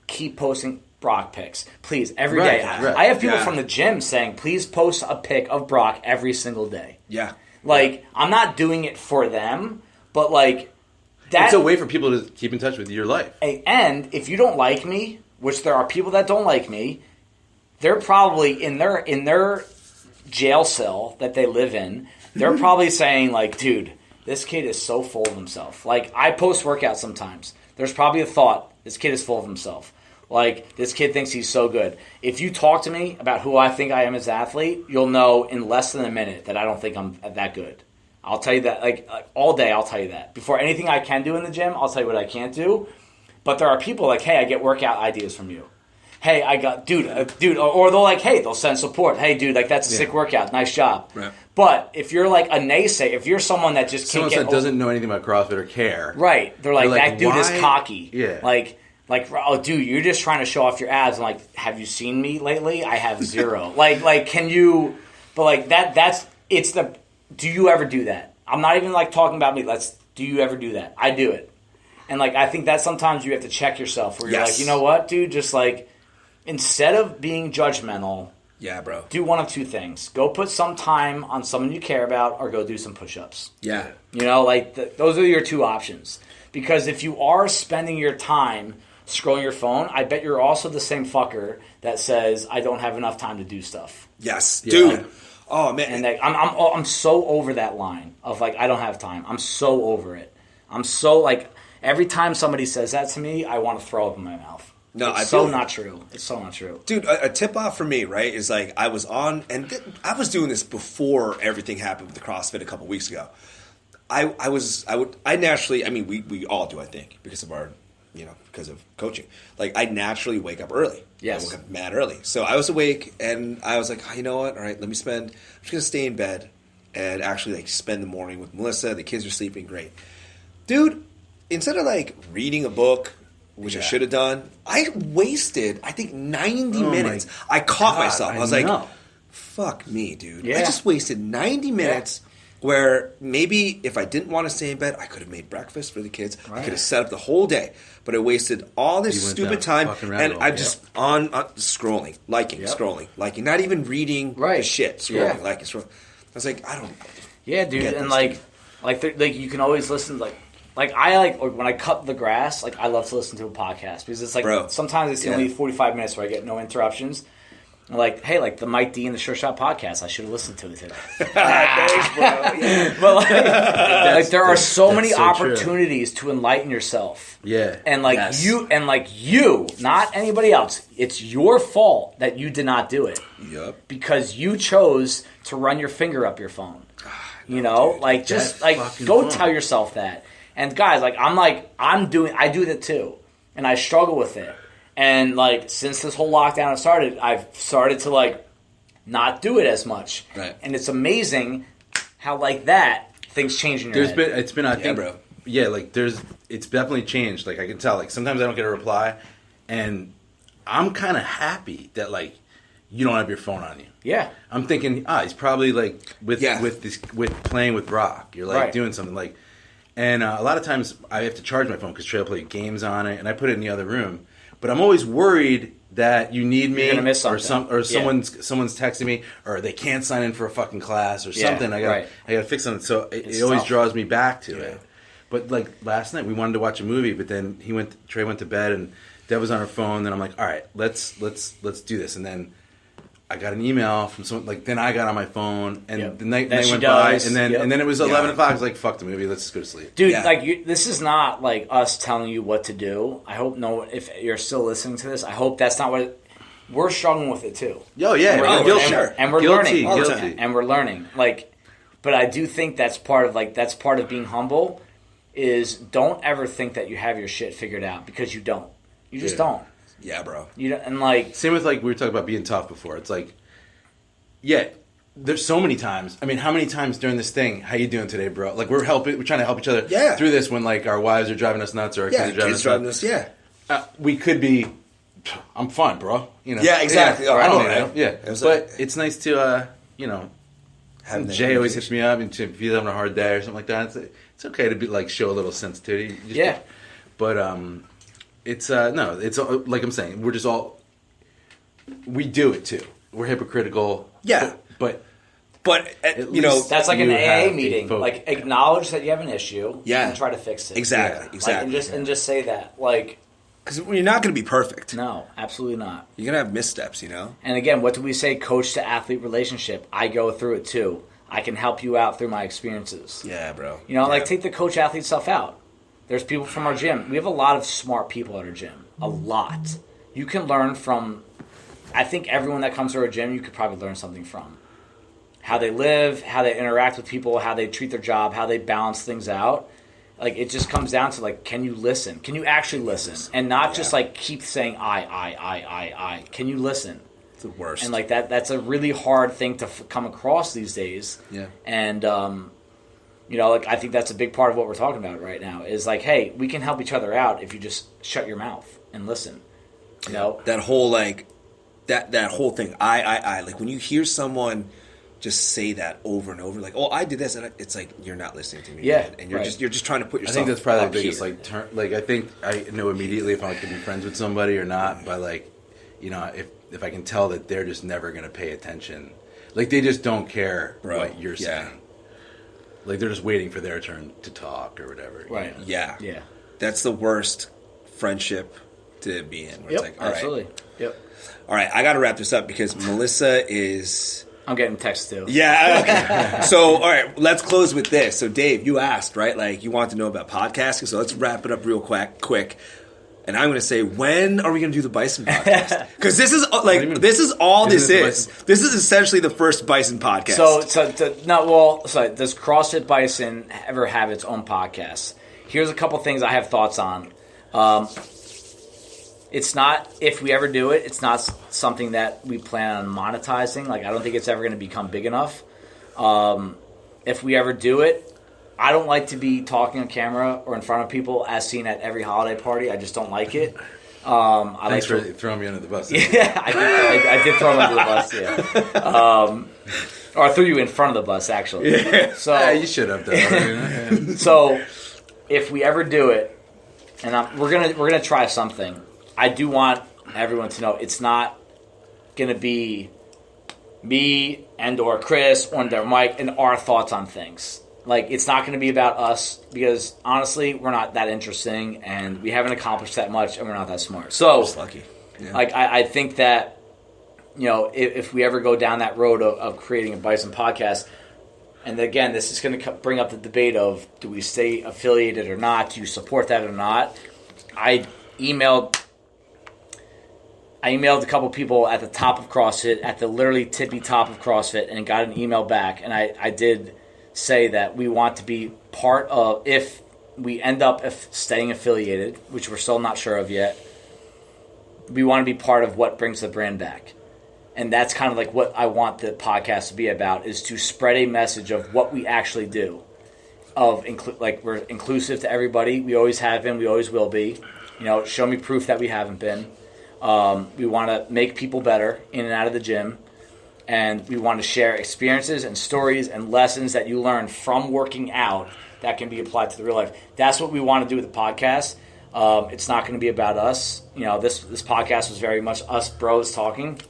keep posting Brock pics. Please, every day. Right. I have people from the gym saying, please post a pic of Brock every single day. Yeah. I'm not doing it for them, but it's a way for people to keep in touch with your life. And if you don't like me, which there are people that don't like me, they're probably in their jail cell that they live in, they're probably saying dude, this kid is so full of himself. I post workouts sometimes. There's probably a thought, this kid is full of himself. Like, this kid thinks he's so good. If you talk to me about who I think I am as an athlete, you'll know in less than a minute that I don't think I'm that good. I'll tell you that, like all day I'll tell you that. Before anything I can do in the gym, I'll tell you what I can't do. But there are people like, hey, I get workout ideas from you. Hey, I got, dude, or they'll like, hey, they'll send support. Hey, dude, like, that's a sick workout. Nice job. Right. But if you're like a naysayer, if you're someone that just can't someone that doesn't know anything about CrossFit or care. Right. They're like that dude why? Is cocky. Yeah. Like, oh, dude, you're just trying to show off your abs. I'm like, have you seen me lately? I have zero. like, can you? But like do you ever do that? I'm not even like talking about me. Do you ever do that? I do it, and like I think that sometimes you have to check yourself where you're like, you know what, dude, just like instead of being judgmental, bro, do one of two things: go put some time on someone you care about, or go do some push-ups. Yeah, those are your two options. Because if you are spending your time scrolling your phone, I bet you're also the same fucker that says, I don't have enough time to do stuff. Yes, dude. Oh, man. And I'm so over that line of, like, I don't have time. I'm so over it. I'm so, like, every time somebody says that to me, I want to throw up in my mouth. No, it's so not true. It's so not true. Dude, a tip-off for me, right, is, like, I was on, and I was doing this before everything happened with the CrossFit a couple weeks ago. I naturally, I mean, we all do, I think, because of our, because of coaching. Like, I naturally wake up early. Yes. I woke up mad early. So I was awake, and I was like, oh, you know what? All right, I'm just going to stay in bed and actually, like, spend the morning with Melissa. The kids are sleeping great. Dude, instead of, like, reading a book, which I should have done, I wasted, I think, 90 minutes. I caught myself. I was like, fuck me, dude. Yeah. I just wasted 90 minutes. Yeah. Where maybe if I didn't want to stay in bed, I could have made breakfast for the kids. Right. I could have set up the whole day. But I wasted all this stupid time. And I'm just on scrolling, scrolling, liking. Not even reading the shit. Scrolling, liking, scrolling. I was like, I don't. Yeah, dude. And like you can always listen. Like I like when I cut the grass. Like I love to listen to a podcast because it's like sometimes it's only 45 minutes where I get no interruptions. Like, hey, like the Mike D and the Sure Shot podcast, I should have listened to it today. Thanks, bro. Yeah. But like there are so many opportunities to enlighten yourself. Yeah. And you, not anybody else. It's your fault that you did not do it. Yep. Because you chose to run your finger up your phone. Dude, like just like go tell yourself that. And guys, like I do that too, and I struggle with it. And, like, since this whole lockdown has started, I've started to, like, not do it as much. Right. And it's amazing how, like that, things change in your head. I think, bro. Yeah, like, it's definitely changed. Like, I can tell. Like, sometimes I don't get a reply, and I'm kind of happy that, like, you don't have your phone on you. Yeah. I'm thinking, he's probably, like, with playing with Brock. You're, like, doing something, like, and a lot of times I have to charge my phone because Trey will play games on it, and I put it in the other room. But I'm always worried that you need me, you're gonna miss something. or someone's texting me, or they can't sign in for a fucking class or something. I gotta fix something. So it always draws me back to it. But like last night, we wanted to watch a movie, but then Trey went to bed, and Deb was on her phone. Then I'm like, all right, let's do this. And then I got an email from someone. Like then I got on my phone, and the night went by, and then it was 11 o'clock. I was like, fuck the movie, let's just go to sleep. Dude, like this is not like us telling you what to do. I hope if you're still listening to this, I hope that's not what we're struggling with it too. Oh yeah, and we're learning, and we're learning. Like, but I do think that's part of being humble. Is don't ever think that you have your shit figured out because you don't. You just don't. Yeah, bro. You don't, and like same with like we were talking about being tough before. It's like, there's so many times. I mean, how many times during this thing? How you doing today, bro? Like we're trying to help each other through this when like our wives are driving us nuts or our kids are driving us nuts. We could be. I'm fine, bro. Yeah, exactly. I don't know. Yeah, but it's nice to Jay always hits me up and if he's having a hard day or something like that. It's okay to be like show a little sensitivity. But it's it's like I'm saying, we're just we do it too. We're hypocritical. Yeah, but that's like an AA meeting. Like acknowledge that you have an issue. Yeah, and try to fix it. Exactly. And just say that. Like, because you're not going to be perfect. No, absolutely not. You're going to have missteps. And again, what do we say? Coach to athlete relationship. I go through it too. I can help you out through my experiences. Yeah, bro. Like take the coach athlete stuff out. There's people from our gym. We have a lot of smart people at our gym. A lot. you can learn from, I think everyone that comes to our gym, you could probably learn something from. How they live, how they interact with people, how they treat their job, how they balance things out. Like, it just comes down to, like, can you listen? Can you actually listen? And not just, like, keep saying I. Can you listen? It's the worst. And, like, that's a really hard thing to come across these days. Yeah. And, you know, like, I think that's a big part of what we're talking about right now is, like, hey, we can help each other out if you just shut your mouth and listen. You know? That whole, like, that whole thing, I. Like, when you hear someone just say that over and over, like, oh, I did this, and it's like, you're not listening to me, man. And you're just trying to put yourself. I think that's probably the biggest here. I think I know immediately if I can be friends with somebody or not by, like, you know, if I can tell that they're just never going to pay attention, like, they just don't care what you're saying, like, they're just waiting for their turn to talk or whatever, right? You know? Yeah. That's the worst friendship to be in. Where it's like, all absolutely. right, yep. All right, I got to wrap this up because Melissa is. I'm getting texts too. Yeah. Okay. So, all right, let's close with this. So, Dave, you asked, right? Like, you want to know about podcasting. So let's wrap it up real quick. And I'm going to say, when are we going to do the Bison podcast? Because this is like this is all this is. This is essentially the first Bison podcast. So does CrossFit Bison ever have its own podcast? Here's a couple things I have thoughts on. It's not, if we ever do it, it's not something that we plan on monetizing. Like, I don't think it's ever going to become big enough. If we ever do it, I don't like to be talking on camera or in front of people as seen at every holiday party. I just don't like it. Thanks for throwing me under the bus. Yeah, I did throw him under the bus, yeah. Or I threw you in front of the bus, actually. Yeah. So, yeah, you should have done. So, if we ever do it, and we're gonna try something, I do want everyone to know it's not going to be me and or Chris or Mike and our thoughts on things. Like, it's not going to be about us because, honestly, we're not that interesting and we haven't accomplished that much and we're not that smart. So, just lucky. Yeah. Like, I think that, you know, if we ever go down that road of creating a Bison podcast, and again, this is going to bring up the debate of, do we stay affiliated or not? Do you support that or not? I emailed a couple people at the top of CrossFit, at the literally tippy top of CrossFit, and got an email back. And I did say that we want to be part of, if we end up staying affiliated, which we're still not sure of yet, we want to be part of what brings the brand back. And that's kind of like what I want the podcast to be about, is to spread a message of what we actually do. Like, we're inclusive to everybody. We always have been. We always will be. You know, show me proof that we haven't been. We want to make people better in and out of the gym, and we want to share experiences and stories and lessons that you learn from working out that can be applied to the real life. That's what we want to do with the podcast. It's not going to be about us. You know, this podcast was very much us bros talking,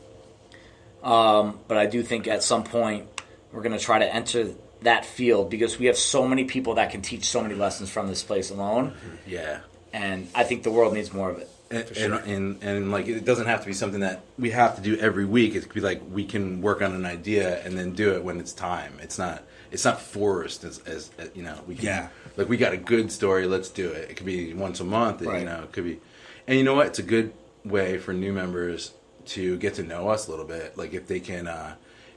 but I do think at some point we're going to try to enter that field because we have so many people that can teach so many lessons from this place alone. Yeah. And I think the world needs more of it. And like, it doesn't have to be something that we have to do every week. It could be like, we can work on an idea and then do it when it's time. It's not forced as you know, we can, like, we got a good story, let's do it. It could be once a month, right. You know, it could be, and you know what? It's a good way for new members to get to know us a little bit. Like, if they can,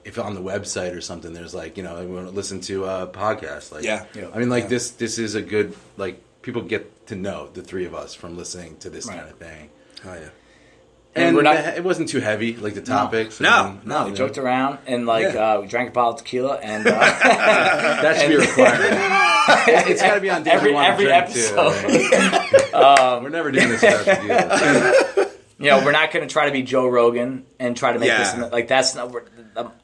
if on the website or something, there's like, you know, they want to listen to a podcast. Like, I mean, like, this is a good, like, people get to know the three of us from listening to this kind of thing. Oh, yeah. And it wasn't too heavy, like the topics. No. We joked around and we drank a bottle of tequila and that should be required. It's got to be on every episode. Too, right? We're never doing this without tequila. You know, we're not going to try to be Joe Rogan and try to make this like, that's not.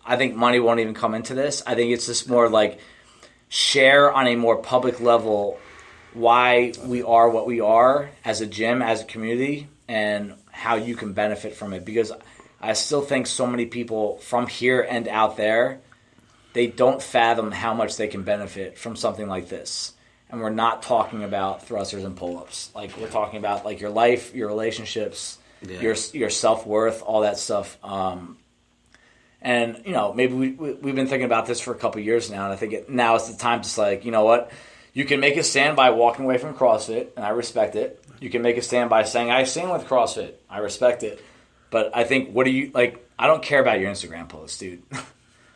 I think money won't even come into this. I think it's just more like share on a more public level why we are what we are as a gym, as a community, and how you can benefit from it. Because I still think so many people from here and out there, they don't fathom how much they can benefit from something like this. And we're not talking about thrusters and pull-ups. Like, we're talking about, like, your life, your relationships, your self-worth, all that stuff. And, you know, maybe we've been thinking about this for a couple of years now, and I think now is the time to, like, you know what? You can make a stand by walking away from CrossFit, and I respect it. You can make a stand by saying, I stand with CrossFit. I respect it. But I think, what do you, like, I don't care about your Instagram posts, dude.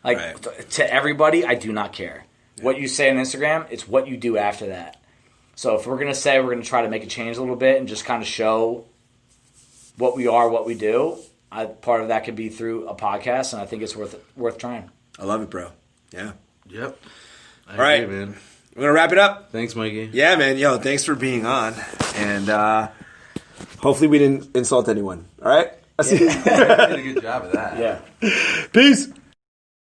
To everybody, I do not care. Yeah. What you say on Instagram, it's what you do after that. So if we're going to say we're going to try to make a change a little bit and just kind of show what we are, what we do, part of that could be through a podcast, and I think it's worth trying. I love it, bro. Yeah. Yep. All right, man. We're going to wrap it up. Thanks, Mikey. Yeah, man. Yo, thanks for being on. And hopefully we didn't insult anyone. All right? You did a good job of that. Yeah. Peace.